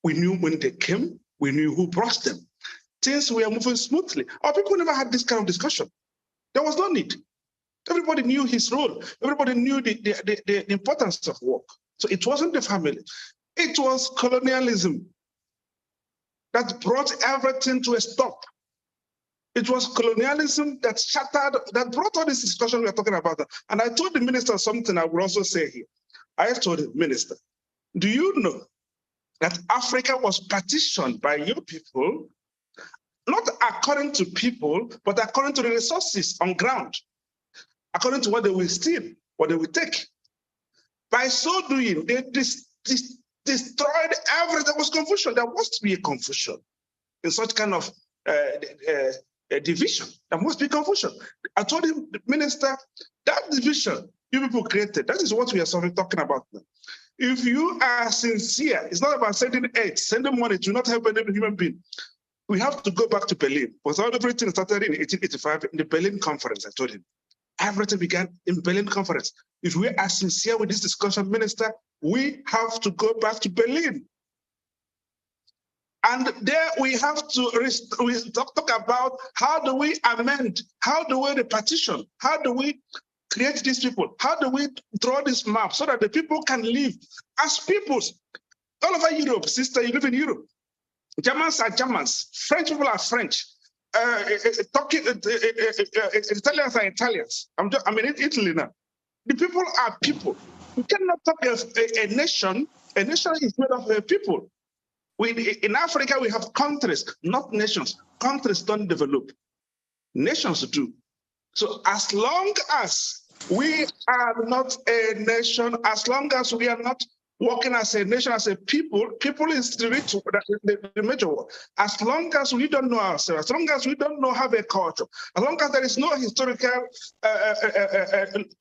we knew when they came, we knew who brought them. Things were moving smoothly. Our people never had this kind of discussion. There was no need. Everybody knew his role. Everybody knew the importance of work. So it wasn't the family. It was colonialism that brought everything to a stop. It was colonialism that shattered, that brought all this discussion we're talking about. And I told the minister something I will also say here. I told the minister, do you know that Africa was partitioned by your people, not according to people, but according to the resources on ground, according to what they will steal, what they will take. By so doing, they destroyed everything. There was confusion. There must be a confusion in such kind of division. There must be confusion. I told him, the minister, that division you people created, that is what we are talking about now. If you are sincere, it's not about sending aid, sending money to not help any human being. We have to go back to Berlin. Because everything started in 1885 in the Berlin Conference, I told him. Everything began in Berlin Conference. If we are sincere with this discussion, Minister, we have to go back to Berlin. And there we have to talk about how do we amend, how do we repartition, how do we create these people, how do we draw this map so that the people can live as peoples. All over Europe, sister, you live in Europe. Germans are Germans, French people are French, Italians are Italians. I'm in Italy now. The people are people. We cannot talk of a nation. A nation is made of people. In Africa, we have countries, not nations. Countries don't develop. Nations do. So as long as we are not a nation, as long as we are not working as a nation, as a people, people is the major word. As long as we don't know ourselves, as long as we don't know have a culture, as long as there is no historical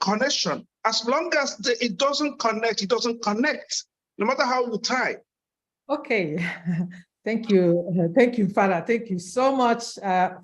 connection, as long as it doesn't connect, no matter how you try. Okay, thank you, Father. Thank you so much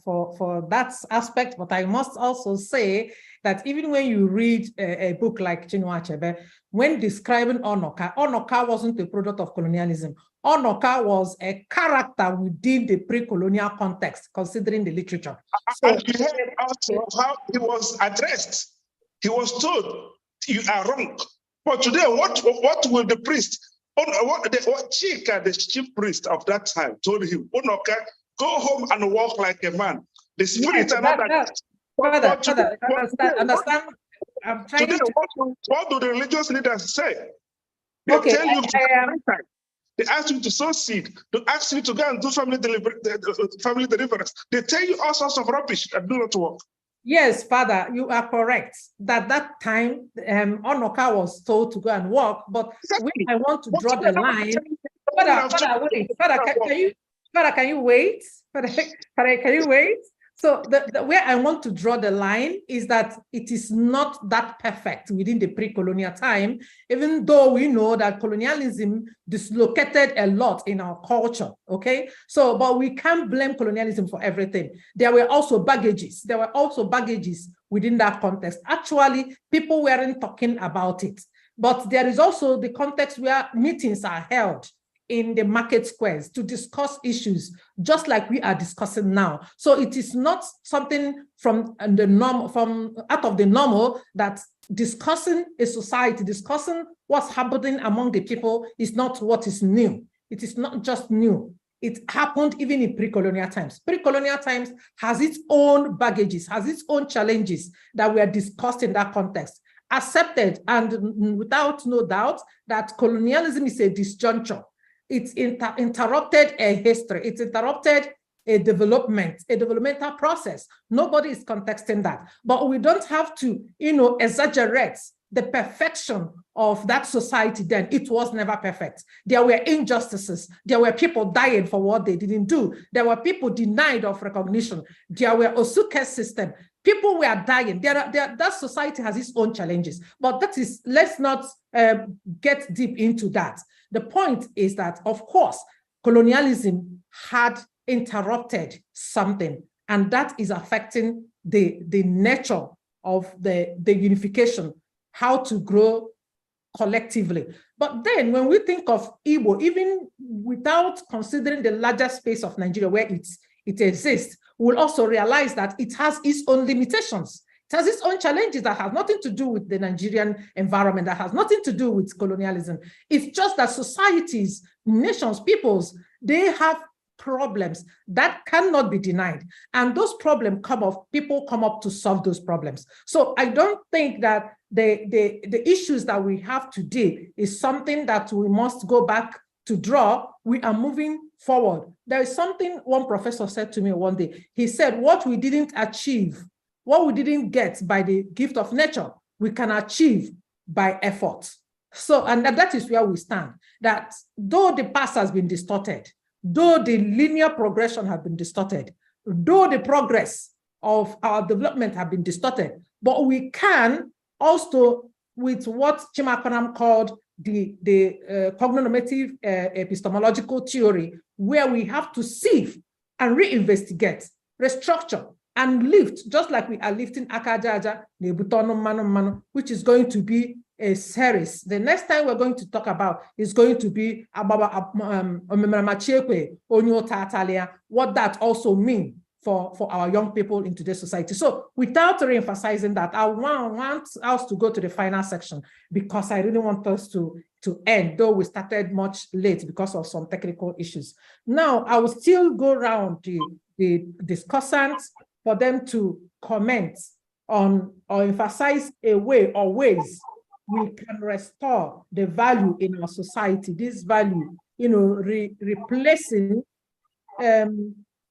for that aspect. But I must also say that even when you read a book like Chinua Achebe, when describing Onoka, Onoka wasn't a product of colonialism. Onoka was a character within the pre-colonial context, considering the literature. So, and you heard also how he was addressed. He was told, "You are wrong." But today, what will the priest? What Chika, the chief priest of that time, told him, "Onoka, go home and walk like a man." The spirit yes, understand. I'm trying today, to. What do the religious leaders say? They tell you they ask you to sow seed, they ask you to go and do family deliverance. They tell you all sorts of rubbish that do not work. Yes, Father, you are correct. That time, Onoka was told to go and walk, but when I want to draw the line, Father, wait. Father, can you wait? Father, can you wait? So the way I want to draw the line is that it is not that perfect within the pre-colonial time, even though we know that colonialism dislocated a lot in our culture, okay? So, but we can't blame colonialism for everything. There were also baggages. There were also baggages within that context. Actually, people weren't talking about it. But there is also the context where meetings are held in the market squares to discuss issues, just like we are discussing now. So it is not something from the norm, from out of the normal, that discussing a society, discussing what's happening among the people is not what is new. It is not just new. It happened even in pre-colonial times. Pre-colonial times has its own baggages, has its own challenges that were discussed in that context. Accepted and without no doubt that colonialism is a disjuncture. It's interrupted a history. It's interrupted a developmental process. Nobody is contesting that. But we don't have to, exaggerate the perfection of that society then. It was never perfect. There were injustices. There were people dying for what they didn't do. There were people denied of recognition. There were Osuke system. People were dying. That society has its own challenges. But that is, let's not get deep into that. The point is that, of course, colonialism had interrupted something, and that is affecting the nature of the unification, how to grow collectively. But then when we think of Igbo, even without considering the larger space of Nigeria where it exists, we'll also realize that it has its own limitations. It has its own challenges that have nothing to do with the Nigerian environment, that has nothing to do with colonialism. It's just that societies, nations, peoples, they have problems that cannot be denied. And those problems people come up to solve those problems. So I don't think that the issues that we have today is something that we must go back to draw. We are moving forward. There is something one professor said to me one day. He said, what we didn't achieve, what we didn't get by the gift of nature, we can achieve by effort. So, and that is where we stand, that though the past has been distorted, though the linear progression has been distorted, though the progress of our development have been distorted, but we can also, with what Chimakonam called the cognonormative epistemological theory, where we have to sieve and reinvestigate, restructure, and lift, just like we are lifting Akajaja, Nebutono Mano Mano, which is going to be a series. The next time we're going to talk about is going to be about what that also means for our young people in today's society. So without re-emphasizing that, I want us to go to the final section because I really want us to end, though we started much late because of some technical issues. Now, I will still go around the discussants for them to comment on or emphasize a way or ways we can restore the value in our society, this value, replacing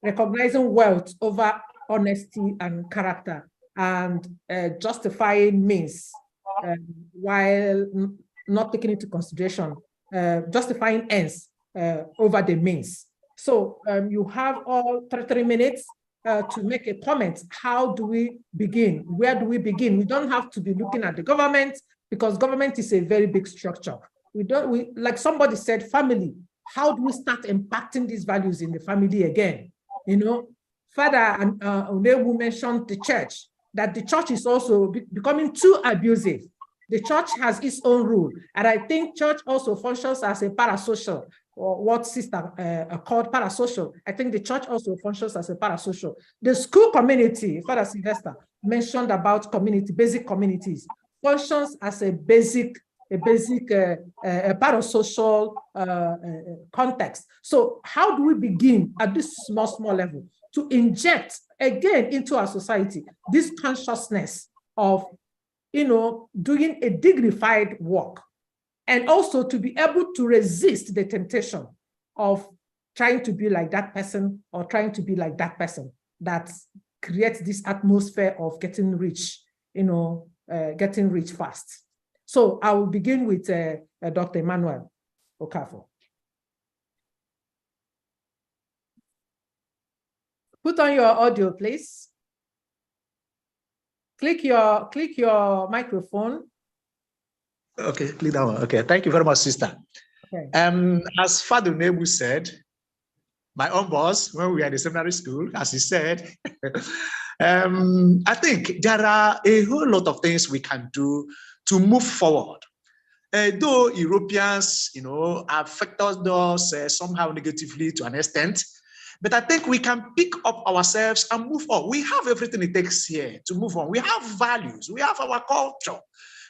recognizing wealth over honesty and character, and justifying means while not taking into consideration, justifying ends over the means. So you have all 3 minutes to make a comment. How do we begin? Where do we begin? We don't have to be looking at the government because government is a very big structure. Like somebody said, family. How do we start impacting these values in the family again? Father and Onewu mentioned the church, that the church is also becoming too abusive. The church has its own rule. And I think church also functions as a parasocial, or what sister called parasocial. I think the church also functions as a parasocial. The school community, Father Sylvester mentioned about community, basic communities, functions as a basic parasocial context. So how do we begin at this small level to inject again into our society this consciousness of doing a dignified work, and also to be able to resist the temptation of trying to be like that person or trying to be like that person that creates this atmosphere of getting rich, getting rich fast. So I will begin with Dr. Emmanuel Okafor. Put on your audio, please. Click your microphone. Okay, click that one. Okay, thank you very much, sister. Okay. As Father Nebu said, my own boss, when we were in the seminary school, as he said, I think there are a whole lot of things we can do to move forward. Though Europeans, affect us somehow negatively to an extent, but I think we can pick up ourselves and move on. We have everything it takes here to move on. We have values. We have our culture,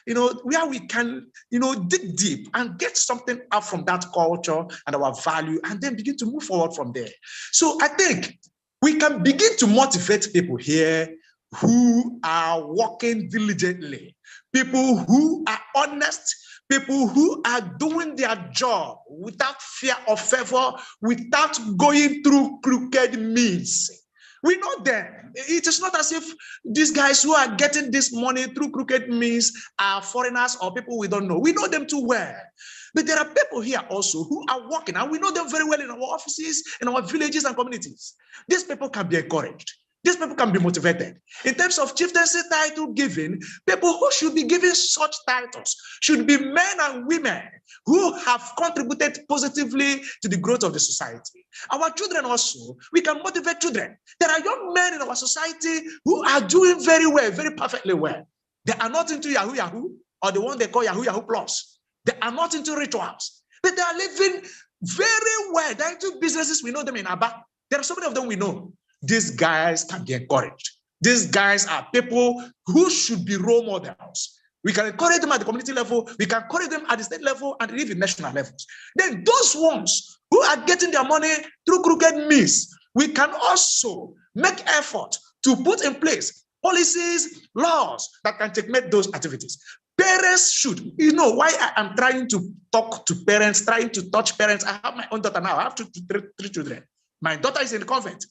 where we can, dig deep and get something out from that culture and our value, and then begin to move forward from there. So I think we can begin to motivate people here who are working diligently, people who are honest, people who are doing their job without fear or favor, without going through crooked means. We know them. It is not as if these guys who are getting this money through crooked means are foreigners or people we don't know. We know them too well. But there are people here also who are working, and we know them very well in our offices, in our villages and communities. These people can be encouraged. These people can be motivated. In terms of chieftaincy title giving, people who should be given such titles should be men and women who have contributed positively to the growth of the society. Our children also, we can motivate children. There are young men in our society who are doing very well, very perfectly well. They are not into Yahoo Yahoo or the one they call Yahoo Yahoo Plus. They are not into rituals, but they are living very well. They are into businesses. We know them in Aba. There are so many of them we know. These guys can be encouraged. These guys are people who should be role models. We can encourage them at the community level. We can encourage them at the state level and even national levels. Then those ones who are getting their money through crooked means, we can also make effort to put in place policies, laws that can checkmate those activities. Parents should, why I am trying to talk to parents, trying to touch parents. I have my own daughter now. I have three children. My daughter is in the convent.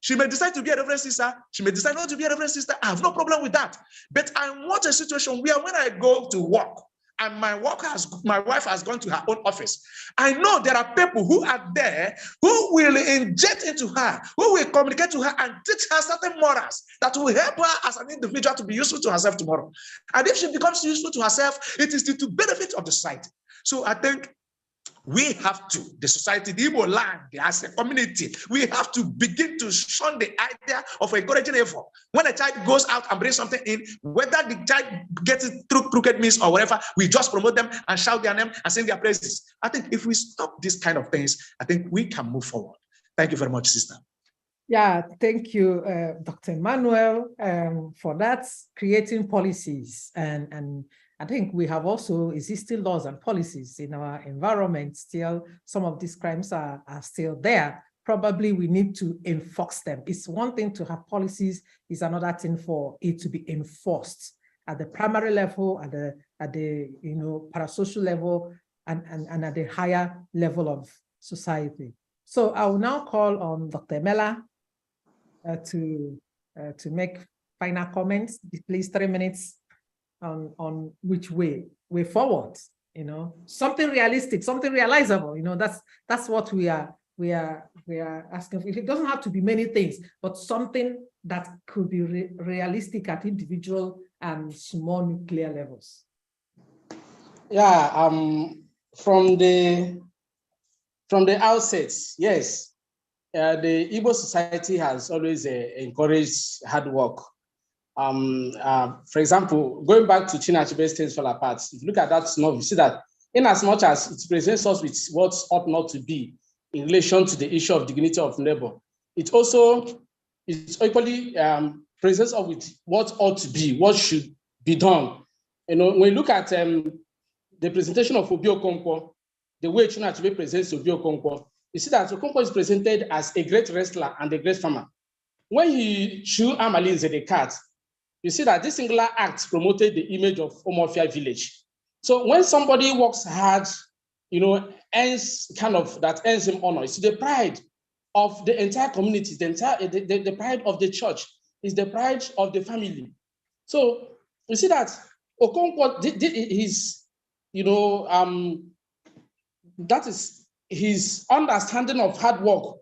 She may decide to be a reverend sister. She may decide not to be a reverend sister. I have no problem with that. But I want a situation where when I go to work and my wife has gone to her own office, I know there are people who are there who will inject into her, who will communicate to her and teach her certain morals that will help her as an individual to be useful to herself tomorrow. And if she becomes useful to herself, it is to the benefit of the society. So I think We have to, the society, the Igbo land, as a community, we have to begin to shun the idea of encouraging effort. When a child goes out and brings something in, whether the child gets it through crooked means or whatever, we just promote them and shout their name and sing their praises. I think if we stop these kind of things, I think we can move forward. Thank you very much, sister. Yeah, thank you, Dr. Emmanuel, for that, creating policies. And I think we have also existing laws and policies in our environment. Still, some of these crimes are still there. Probably we need to enforce them. It's one thing to have policies, it's another thing for it to be enforced at the primary level, at the parasocial level, and at the higher level of society. So I will now call on Dr. Emela to make final comments. Please, 3 minutes on which way forward. Something realistic, something realizable. That's what we are asking for. It doesn't have to be many things, but something that could be realistic at individual and small nuclear levels. Yeah, from the outset, yes, the Igbo society has always encouraged hard work. For example, going back to Chinua Achebe's Things Fall Apart, if you look at that novel, you see that in as much as it presents us with what ought not to be in relation to the issue of dignity of labor, it also is equally presents us with what ought to be, what should be done. When you look at the presentation of Obi Okonkwo, the way Chinua Achebe presents Obi Okonkwo, you see that Okonkwo is presented as a great wrestler and a great farmer. When he chew Amalinze the cat, you see that this singular act promoted the image of Omofia village. So when somebody works hard, earns him honor. It's the pride of the entire community, the pride of the church, is the pride of the family. So you see that Okonkwo, that is his understanding of hard work,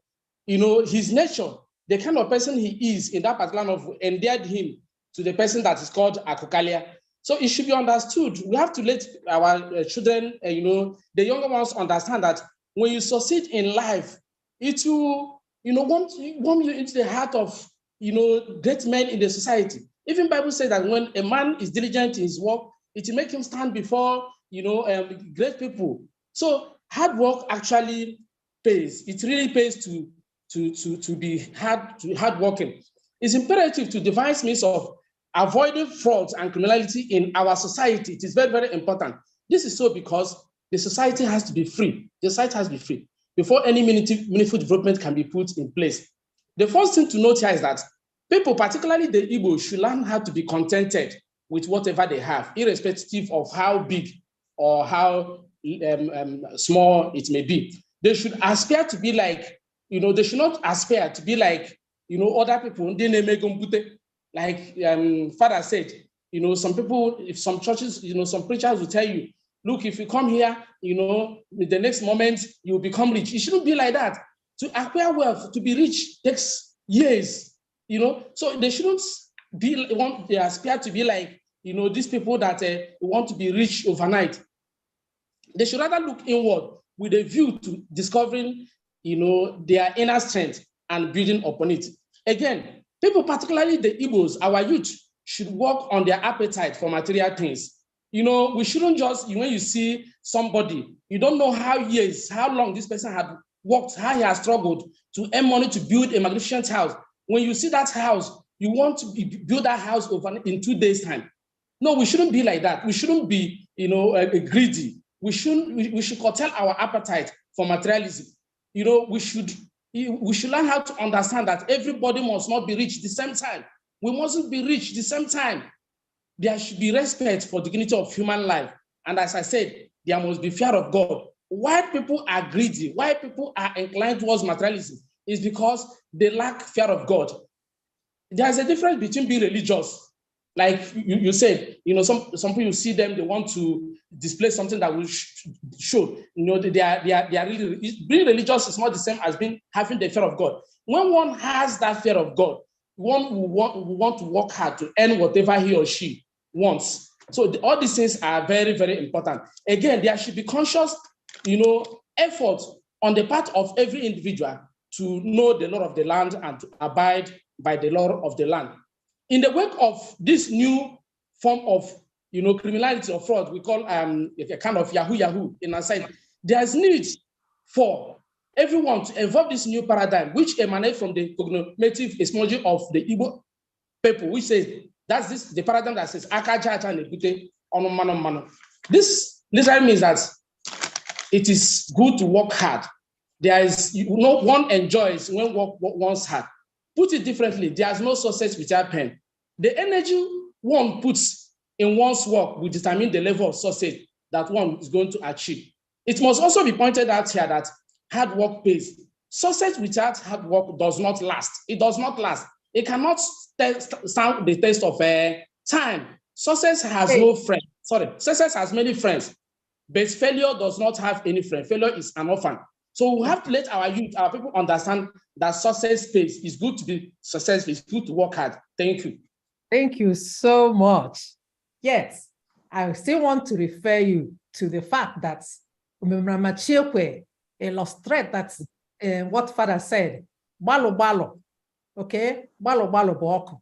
his nature, the kind of person he is in that particular novel endeared him to the person that is called Akokalia. So it should be understood. We have to let our children, the younger ones, understand that when you succeed in life, it will, warm you into the heart of, great men in the society. Even Bible says that when a man is diligent in his work, it will make him stand before, great people. So hard work actually pays. It really pays to be hardworking. It's imperative to devise means of avoiding fraud and criminality in our society. It is very, very important. This is so because the society has to be free. The society has to be free before any meaningful development can be put in place. The first thing to note here is that people, particularly the Igbo, should learn how to be contented with whatever they have, irrespective of how big or how small it may be. They should aspire to be like, they should not aspire to be like, other people. Like Father said, some people, if some churches, some preachers will tell you, look, if you come here, the next moment you will become rich. It shouldn't be like that. To acquire wealth, to be rich takes years, So they shouldn't they aspire to be like, these people that want to be rich overnight. They should rather look inward with a view to discovering, their inner strength and building upon it. Again, people, particularly the Igbos, our youth, should work on their appetite for material things. We shouldn't just, when you see somebody, you don't know how long this person had worked, how he has struggled to earn money to build a magnificent house. When you see that house, you want to build that house in 2 days' time. No, we shouldn't be like that. We shouldn't be, greedy. We should curtail our appetite for materialism. We should learn how to understand that everybody must not be rich at the same time. We mustn't be rich at the same time. There should be respect for the dignity of human life. And as I said, there must be fear of God. Why people are greedy, why people are inclined towards materialism is because they lack fear of God. There's a difference between being religious. Like you said, some people, you see them, they want to display something that will show, they are really, being religious is not the same as having the fear of God. When one has that fear of God, one will want to work hard to earn whatever he or she wants. So all these things are very, very important. Again, there should be conscious, effort on the part of every individual to know the law of the land and to abide by the law of the land. In the wake of this new form of criminality or fraud, we call a kind of Yahoo in our side, there's need for everyone to evolve this new paradigm, which emanates from the cognitive epistemology of the Igbo people, which says that's the paradigm that says Akaja and Ekute on. This literally means that it is good to work hard. There is one enjoys when work one's hard. Put it differently, there's no success without pain. The energy one puts in one's work will determine the level of success that one is going to achieve. It must also be pointed out here that hard work pays. Success without hard work does not last. It does not last. It cannot stand the test of time. Success has no friend. Success has many friends, but failure does not have any friend. Failure is an orphan. So we have to let our youth, our people understand that success pays. It's good to be successful. It's good to work hard. Thank you. Thank you so much. Yes, I still want to refer you to the fact that Machekwe illustrate that what Father said, balo balo, okay, balo balo boko,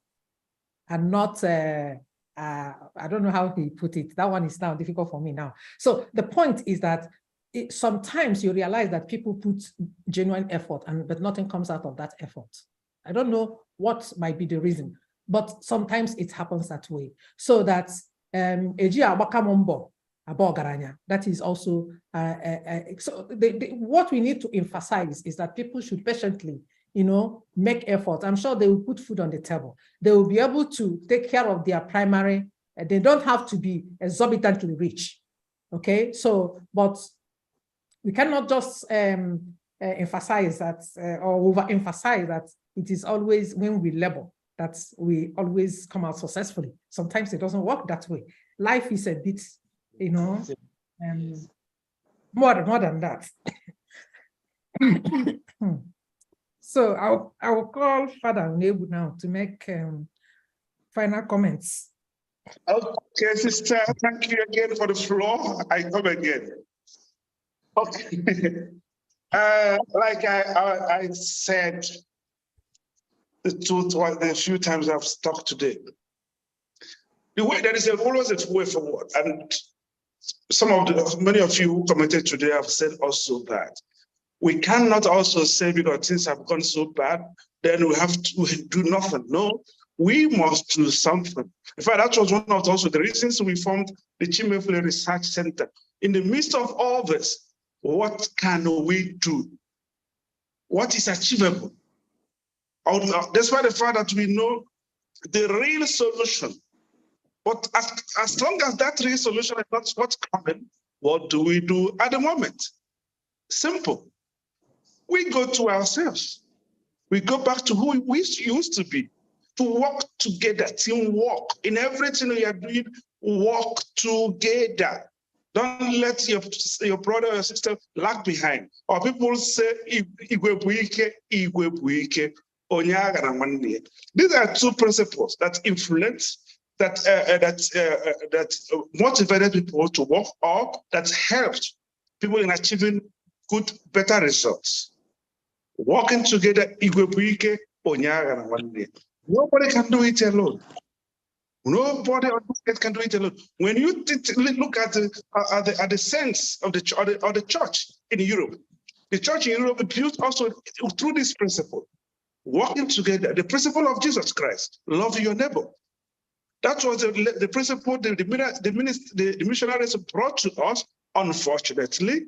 and not I don't know how he put it. That one is now difficult for me now. So the point is that sometimes you realize that people put genuine effort, but nothing comes out of that effort. I don't know what might be the reason, but sometimes it happens that way. So that that is also so what we need to emphasize is that people should patiently, make effort. I'm sure they will put food on the table. They will be able to take care of their primary. They don't have to be exorbitantly rich. Okay, so but we cannot just emphasize that or overemphasize that it is always when we labor that we always come out successfully. Sometimes it doesn't work that way. Life is a bit, more than that. So I will call Father Nebu now to make final comments. Okay, sister, thank you again for the floor. I come again. Okay. Like I said, the few times I've talked today, the way there is always a way forward, and many of you who commented today have said also that we cannot also say because things have gone so bad, then we have to do nothing. No, we must do something. In fact, that was one of also the reasons we formed the Chimefule Research Center. In the midst of all this, what can we do? What is achievable? Despite the fact that we know the real solution, but as long as that real solution is not what's coming, what do we do at the moment? Simple. We go to ourselves. We go back to who we used to be, to work together, teamwork. In everything we are doing, work together. Don't let your brother or sister lag behind. Or people say, Igwe buike, Igwe buike, onyaga na mande. These are two principles that influence, that motivated people to work, or that helped people in achieving better results. Working together, Igwe buike, onyaga na mande. Nobody can do it alone. Nobody on this earth can do it alone. When you look at the sense of the church in Europe, the church in Europe built also through this principle, working together, the principle of Jesus Christ, love your neighbor. That was the principle the missionaries brought to us. Unfortunately,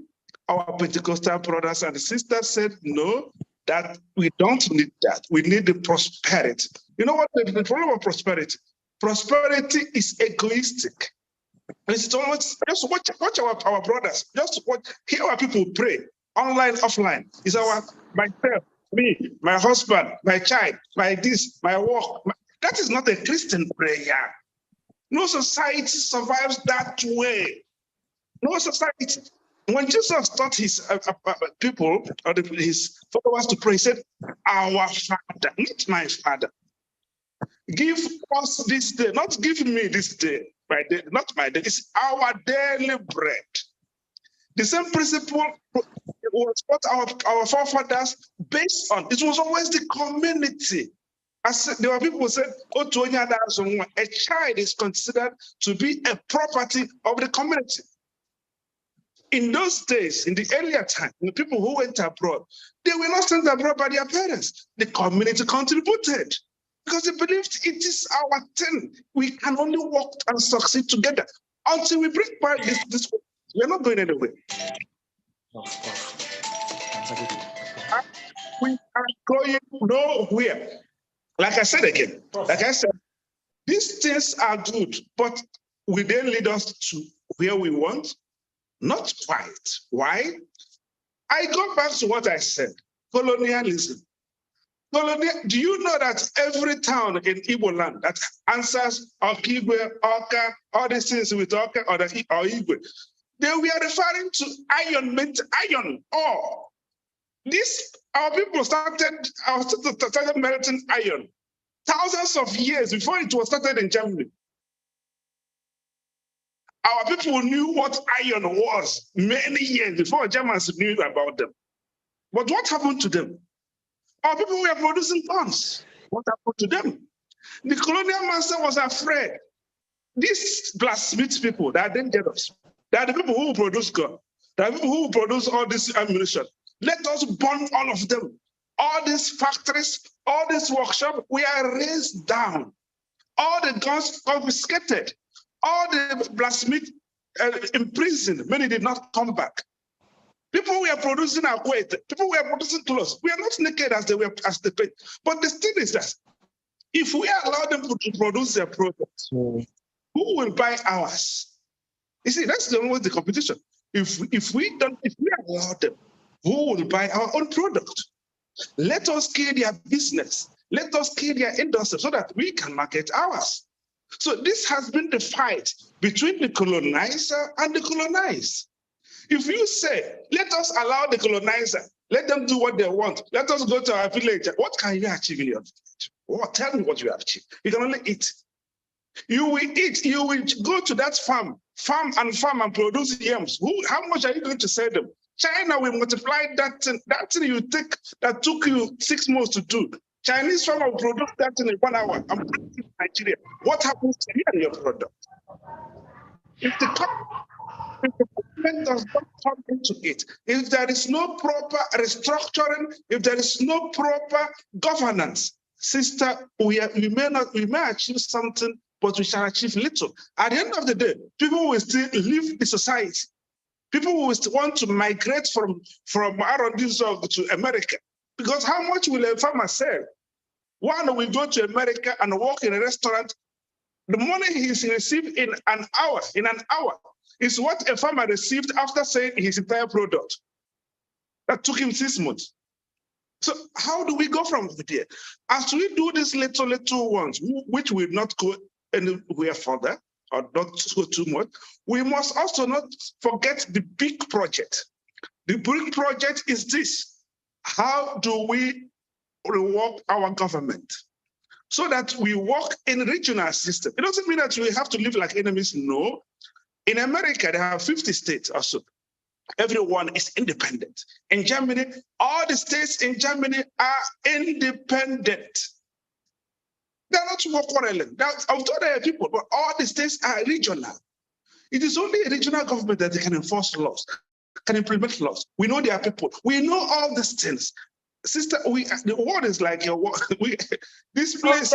our Pentecostal brothers and sisters said, no, that we don't need that. We need the prosperity. You know what the problem of prosperity? Prosperity is egoistic. It's always, just watch our brothers. Just hear our people pray, online, offline. It's myself, me, my husband, my child, my this, my work. That is not a Christian prayer. No society survives that way. No society. When Jesus taught his people, or his followers to pray, he said, our Father, not my Father. Give us this day, not give me this day, my day, not my day. It's our daily bread. The same principle was what our forefathers based on. It was always the community. As there were people who said, a child is considered to be a property of the community. In those days, in the earlier time, the people who went abroad, they were not sent abroad by their parents. The community contributed because they believed it is our thing. We can only work and succeed together until we bring back this. We're not going anywhere. We are going nowhere. Like I said again, these things are good, but will they lead us to where we want? Not quite. Why? I go back to what I said, colonialism. Do you know that every town in Igbo land that answers Okigwe, Oka, all these things with Oka or Igwe, they were referring to iron ore. Our people started melting iron thousands of years before it was started in Germany. Our people knew what iron was many years before Germans knew about them. But what happened to them? Our people were producing guns. What happened to them? The colonial master was afraid. These blacksmith people, they are dangerous. They are the people who produce guns. They are the people who produce all this ammunition. Let us burn all of them. All these factories, all this workshop, we are raised down. All the guns confiscated. All the blacksmith imprisoned. Many did not come back. People were producing equipment. People were producing clothes. We are not naked as they were as they paid. But the thing is that if we allow them to produce their products, who will buy ours? You see, that's the competition. If we allow them, who will buy our own product? Let us kill their business. Let us kill their industry so that we can market ours. So this has been the fight between the colonizer and the colonized. If you say, let us allow the colonizer, let them do what they want, let us go to our village, what can you achieve in your village? Well, tell me what you have achieved. You can only eat. You will eat, you will go to that farm and produce yams. How much are you going to sell them? China will multiply that thing you take that took you 6 months to do. Chinese farmer will produce that in 1 hour and bring it to Nigeria. What happens to you and your product? If the government does not come into it, if there is no proper restructuring, if there is no proper governance, sister, we may achieve something, but we shall achieve little. At the end of the day, people will still leave the society. People will want to migrate from Arondizog to America. Because how much will a farmer sell? One will go to America and work in a restaurant. The money he's received in an hour, is what a farmer received after selling his entire product. That took him 6 months. So how do we go from there? As we do these little ones, which will not go anywhere further or not go too much, we must also not forget the big project. The big project is this. How do we rework our government so that we work in regional system? It doesn't mean that we have to live like enemies. No. In America, they have 50 states or so. Everyone is independent. In Germany, all the states in Germany are independent. They're not quarreling. I've told other people, but all the states are regional. It is only a regional government that can enforce laws, can implement laws. We know there are people. We know all these things. Sister, the world is like your world. This place,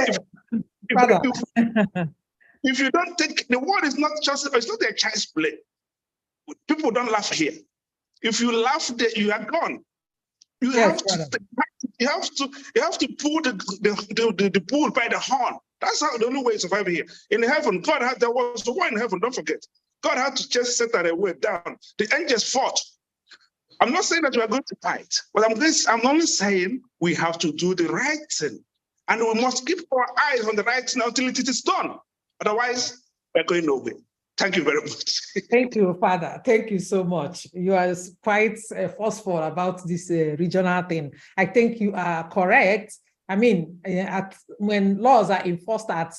if you don't take, the world is not just, it's not a child's play. People don't laugh here. If you laugh there, you are gone. You have to pull the bull by the horn. That's how the only way to survive here. In heaven, there was a war in heaven, don't forget. God had to just set that away down. The angels fought. I'm not saying that we are going to fight, but I'm only saying we have to do the right thing. And we must keep our eyes on the right thing until it is done. Otherwise, we're going nowhere. Thank you very much. Thank you, Father. Thank you so much. You are quite forceful about this regional thing. I think you are correct. I mean, when laws are enforced at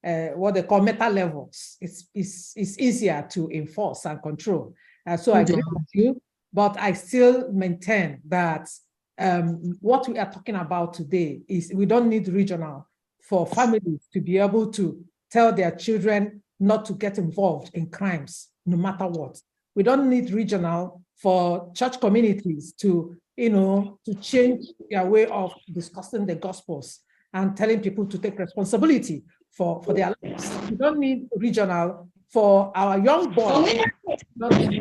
what they call meta levels. It's easier to enforce and control. So I agree with you, but I still maintain that what we are talking about today is we don't need regional for families to be able to tell their children not to get involved in crimes, no matter what. We don't need regional for church communities to, to change their way of discussing the gospels and telling people to take responsibility for their lives. We don't need regional for our young boys.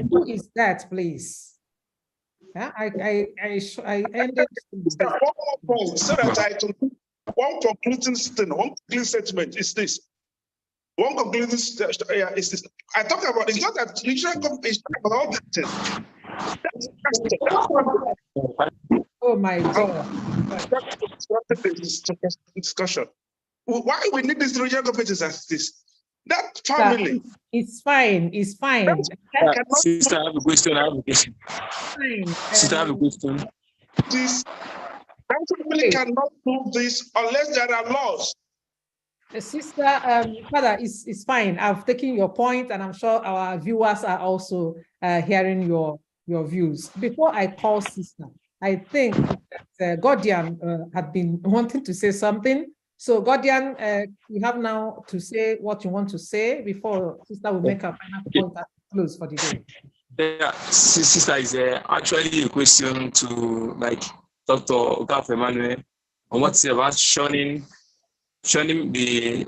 Who is that, please? Yeah, I ended. One more point, so that I can one concluding statement is this. One concluding statement is this. I talk about it's not that regional companies talk about all the things. Oh my God. Discussion. Why we need this regional companies as this? That family. It's fine. It's fine. Sister, I have a question. Sister, I have a question. That family cannot prove this unless there are laws. Sister, Father, it's fine. I've taken your point, and I'm sure our viewers are also hearing your views. Before I call Sister, I think that Gordian had been wanting to say something. So, Gordian, you have now to say what you want to say before Sister will make a final point and close for the day. Yeah, Sister, is actually a question to Dr. Okafor Emmanuel on what's about shunning the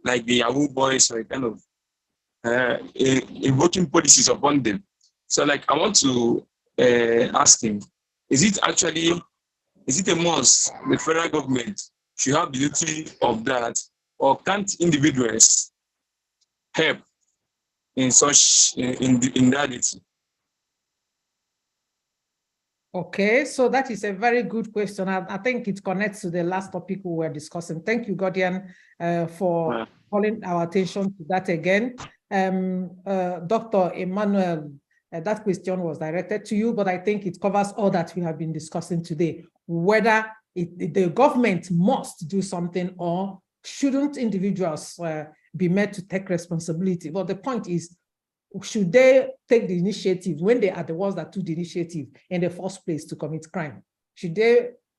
Yahoo boys or kind of invoking policies upon them. So I want to ask him, is it a must the federal government should have the duty of that, or can't individuals help in such in that? Okay, so that is a very good question. I think it connects to the last topic we were discussing. Thank you, Gordian, for calling our attention to that again. Dr. Emmanuel, that question was directed to you, but I think it covers all that we have been discussing today, whether the government must do something or shouldn't individuals be made to take responsibility. But the point is, should they take the initiative when they are the ones that took the initiative in the first place to commit crime?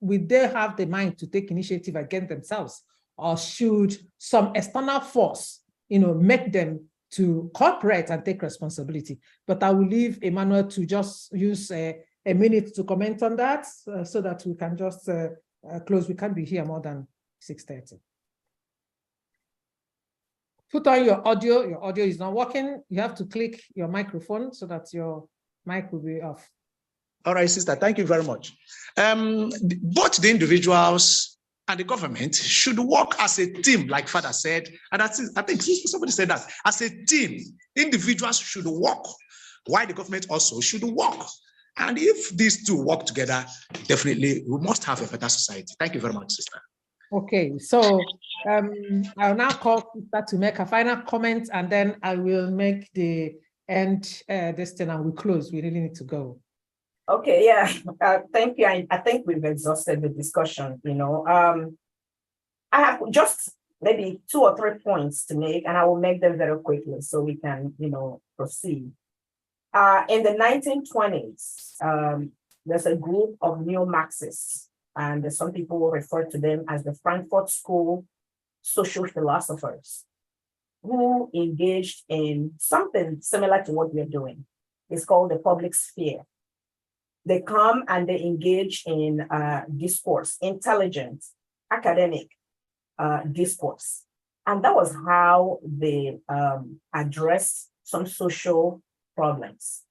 Will they have the mind to take initiative against themselves, or should some external force, make them to cooperate and take responsibility? But I will leave Emmanuel to just use a minute to comment on that, so that we can just close. We can't be here more than 6:30. Put on your audio. Your audio is not working. You have to click your microphone so that your mic will be off. All right, Sister, thank you very much. Both the individuals and the government should work as a team, like Father said, and I think somebody said that. As a team, individuals should work, while the government also should work. And if these two work together, definitely we must have a better society. Thank you very much, Sister. Okay, so I'll now call Sister to make a final comment, and then I will make the end this thing, and we close. We really need to go. Okay, yeah, thank you. I think we've exhausted the discussion. I have just maybe 2 or 3 points to make, and I will make them very quickly so we can, proceed. In the 1920s, there's a group of neo-Marxists, and some people will refer to them as the Frankfurt School social philosophers, who engaged in something similar to what we're doing. It's called the public sphere. They come and they engage in discourse, intelligent, academic discourse. And that was how they addressed some social problems.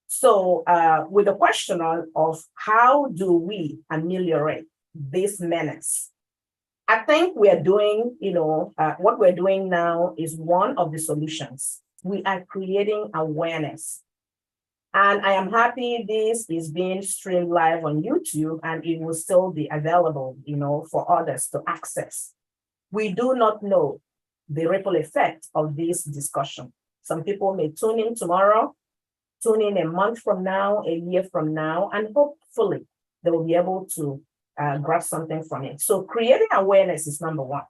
So with the question of how do we ameliorate this menace, I think we are doing, what we're doing now is one of the solutions. We are creating awareness. And I am happy this is being streamed live on YouTube, and it will still be available, for others to access. We do not know the ripple effect of this discussion. Some people may tune in tomorrow, tune in a month from now, a year from now, and hopefully they will be able to grab something from it. So creating awareness is number one.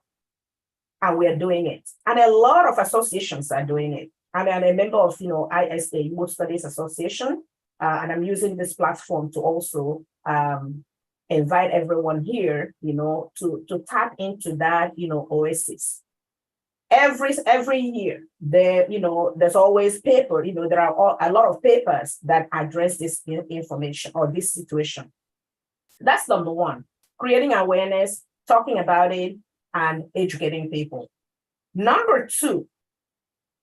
and we are doing it. And a lot of associations are doing it. I'm a member of, ISA, Youth Studies Association, and I'm using this platform to also invite everyone here, to tap into that, oasis. Every year, there's always paper, there are a lot of papers that address this information or this situation. That's number one, creating awareness, talking about it, and educating people. Number two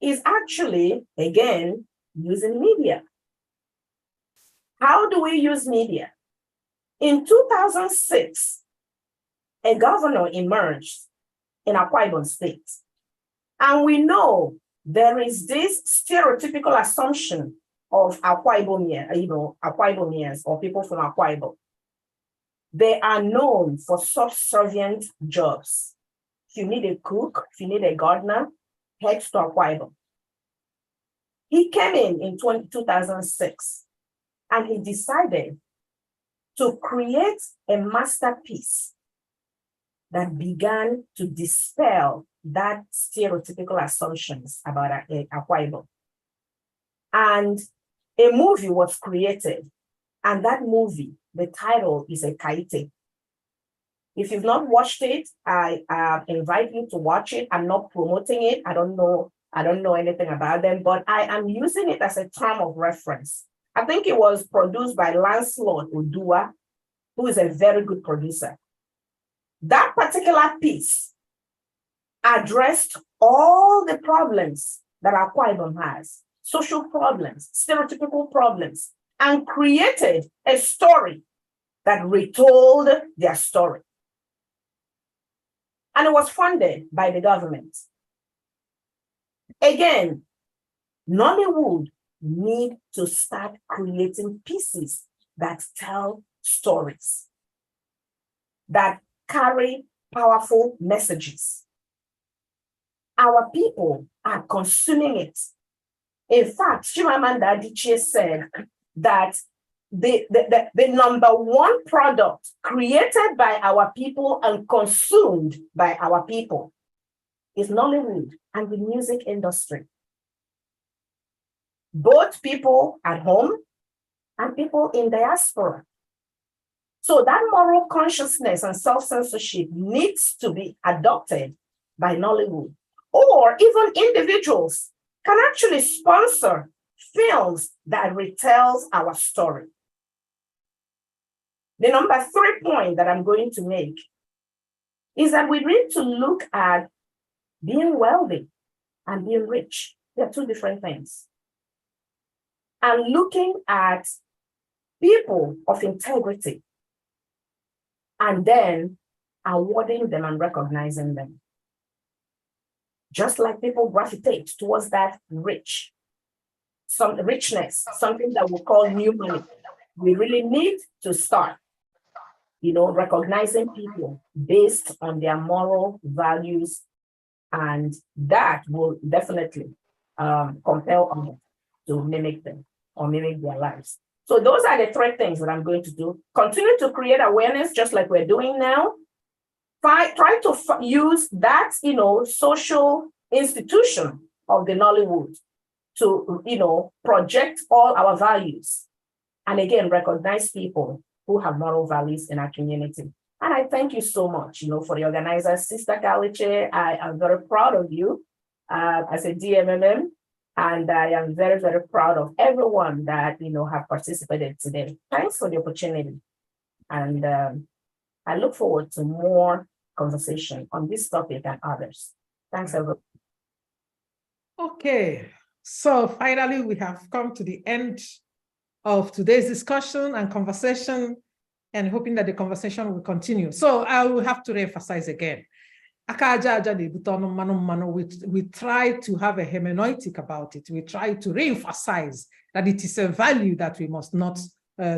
is actually, again, using media. How do we use media? In 2006, a governor emerged in Akwa Ibom State. And we know there is this stereotypical assumption of Akwa Ibomians or people from Akwa Ibom. They are known for subservient jobs. If you need a cook, if you need a gardener, head to Akwa Ibom. He came in 2006, and he decided to create a masterpiece that began to dispel that stereotypical assumptions about Akwa Ibom. And a movie was created, and that movie, the title is Ekaete. If you've not watched it, I invite you to watch it. I'm not promoting it. I don't know anything about them, but I am using it as a term of reference. I think it was produced by Lancelot Odua, who is a very good producer. That particular piece addressed all the problems that Akwa Ibom has, social problems, stereotypical problems, and created a story that retold their story. And it was funded by the government. Again, Nollywood need to start creating pieces that tell stories, that carry powerful messages. Our people are consuming it. In fact, Chimamanda Adichie said that the number one product created by our people and consumed by our people is Nollywood and the music industry. Both people at home and people in diaspora. So that moral consciousness and self-censorship needs to be adopted by Nollywood, or even individuals can actually sponsor films that retells our story. The number 3 point that I'm going to make is that we need to look at being wealthy and being rich. They're two different things. And looking at people of integrity and then awarding them and recognizing them. Just like people gravitate towards that richness, something that we call new money. We really need to start, recognizing people based on their moral values, and that will definitely compel others to mimic them or mimic their lives. So those are the 3 things that I'm going to do. Continue to create awareness, just like we're doing now. Try to use that, social institution of the Nollywood to, project all our values. And again, recognize people who have moral values in our community. And I thank you so much, for the organizer, Sister Kaliche. I am very proud of you as a DMMM. And I am very, very proud of everyone that, have participated today. Thanks for the opportunity. And I look forward to more conversation on this topic and others. Thanks, everyone. Okay, so finally, we have come to the end of today's discussion and conversation, and hoping that the conversation will continue. So I will have to reemphasize again. We try to have a hermeneutic about it. We try to reemphasize that it is a value that we must not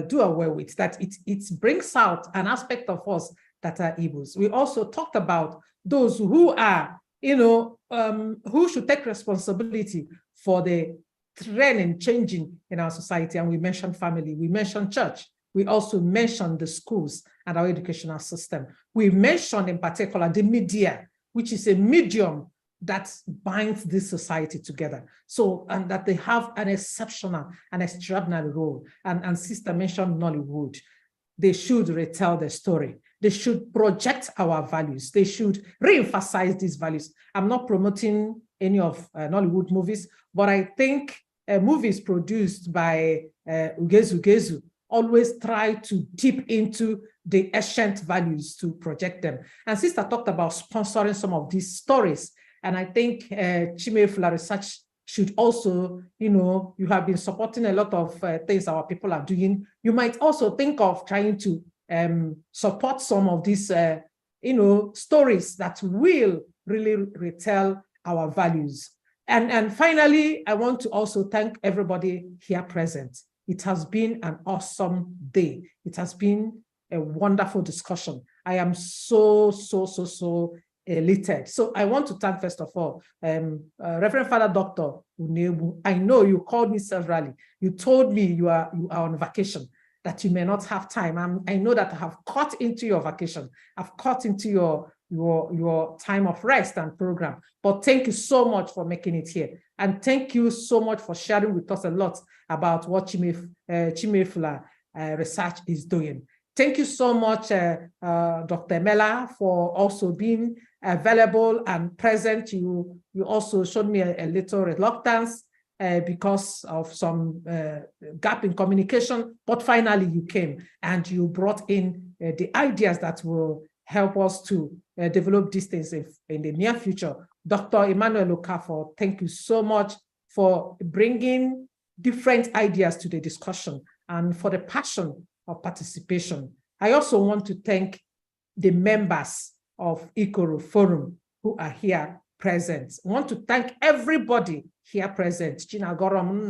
do away with, that it brings out an aspect of us that are Igbos. We also talked about those who are, who should take responsibility for the trend and changing in our society. And we mentioned family, we mentioned church. We also mentioned the schools and our educational system. We mentioned in particular the media, which is a medium that binds this society together. So, and that they have an exceptional and extraordinary role. And Sister mentioned Nollywood. They should retell the story. They should project our values. They should re-emphasize these values. I'm not promoting any of Nollywood movies, but I think movies produced by Ugezu Ugezu always try to dip into the ancient values to project them. And Sister talked about sponsoring some of these stories. And I think Chimefula Research should also, you have been supporting a lot of things our people are doing. You might also think of trying to support some of these, stories that will really retell our values. And finally, I want to also thank everybody here present. It has been an awesome day. It has been a wonderful discussion. I am so elated. So I want to thank, first of all, Reverend Father Dr. Unebu. I know you called me severally. You told me you are on vacation, that you may not have time. I know that I have cut into your vacation. I've cut into your time of rest and program. But thank you so much for making it here. And thank you so much for sharing with us a lot about what Chimefula Research is doing. Thank you so much, Dr. Mela, for also being available and present. You also showed me a little reluctance because of some gap in communication, but finally you came and you brought in the ideas that will help us to develop these things in the near future. Dr. Emmanuel Okafor, thank you so much for bringing different ideas to the discussion and for the passion of participation. I also want to thank the members of Ikoro Forum who are here present. I want to thank everybody here present. Gina Gorom,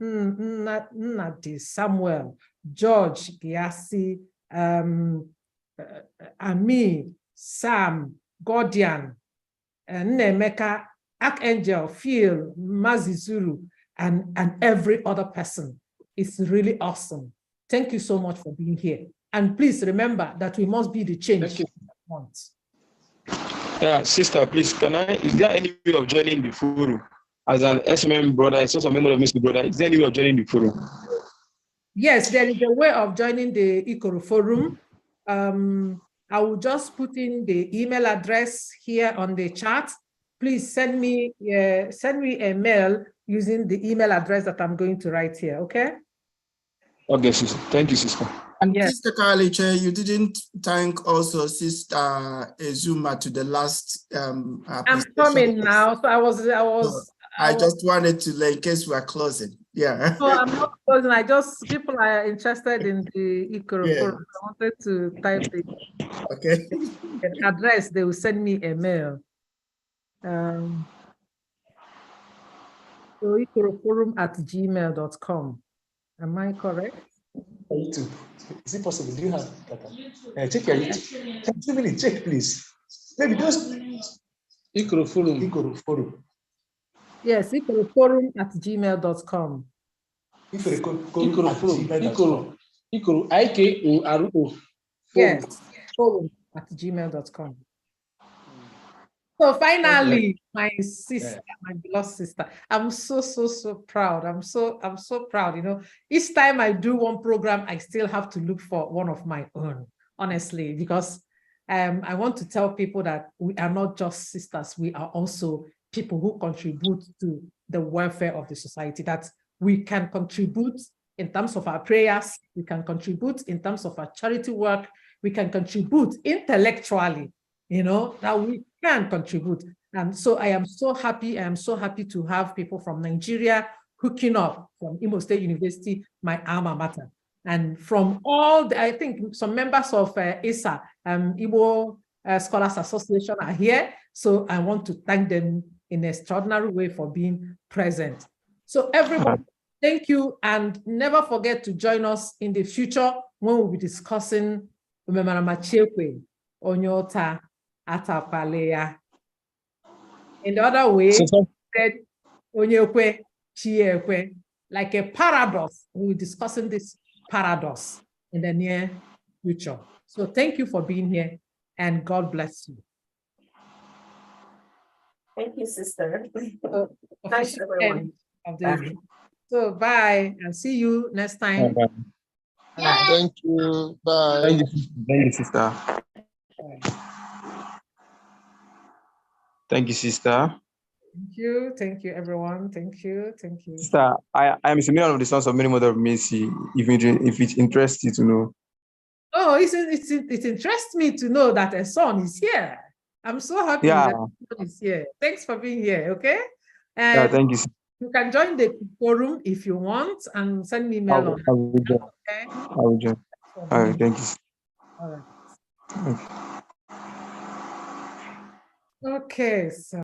Nadi, Samuel, George, Giasi, Ami, Sam, Gordian, Nemeka, Archangel, Phil, Mazizulu, and every other person. It's really awesome. Thank you so much for being here. And please remember that we must be the change we want. Yeah, sister, please, is there any way of joining the forum? As an SMM brother, it's also a member of Mr. Brother, is there any way of joining the forum? Yes, there is a way of joining the Ikoro Forum. I will just put in the email address here on the chat. Please send me a mail using the email address that I'm going to write here, okay? Okay, sister. Thank you, sister. And yes. Sister Kaliche, you didn't thank also Sister Ezuma to the last I'm coming now. So I just wanted to, in case we are closing. Yeah. No, I'm not closing. People are interested in the Ikoro Forum. I wanted to type the address. They will send me a mail. So ikoroforum@gmail.com. Am I correct? YouTube. Is it possible? Do you have data? Check your YouTube. 2 minutes, check, please. Maybe just Ikoro Forum. Yes, ikoroforum@gmail.com. Ikoro Forum. Ikoro, IKORO. Yes, forum@gmail.com. So finally, my sister, my beloved sister, I'm so proud. I'm so proud. Each time I do one program, I still have to look for one of my own, honestly, because I want to tell people that we are not just sisters. We are also people who contribute to the welfare of the society, that we can contribute in terms of our prayers, we can contribute in terms of our charity work, we can contribute intellectually, that we can contribute. And so I am so happy. I am so happy to have people from Nigeria hooking up from Imo State University, my alma mater. And from I think some members of ISA, Igbo Scholars Association are here. So I want to thank them in an extraordinary way for being present. So everybody, thank you. And never forget to join us in the future when we'll be discussing Umemarama Onyota Atapalea. In the other way, said Onyekwe Chiekwe, like a paradox. We'll be discussing this paradox in the near future. So thank you for being here and God bless you. Thank you, sister. So, Thanks, official everyone. end of the So bye and see you next time. Bye. Bye. Thank you. Bye. Thank you, sister. Thank you, sister. Thank you, everyone. Thank you. Sister, I am one of the sons of many mother of Mercy. If it interests you to know. Oh, it interests me to know that a son is here. I'm so happy Yeah. that a son is here. Thanks for being here. Okay. Yeah, And thank you. you can join the forum if you want and send me I mail will on. join. Okay. I will join. All right, thank you. All right. Okay. So.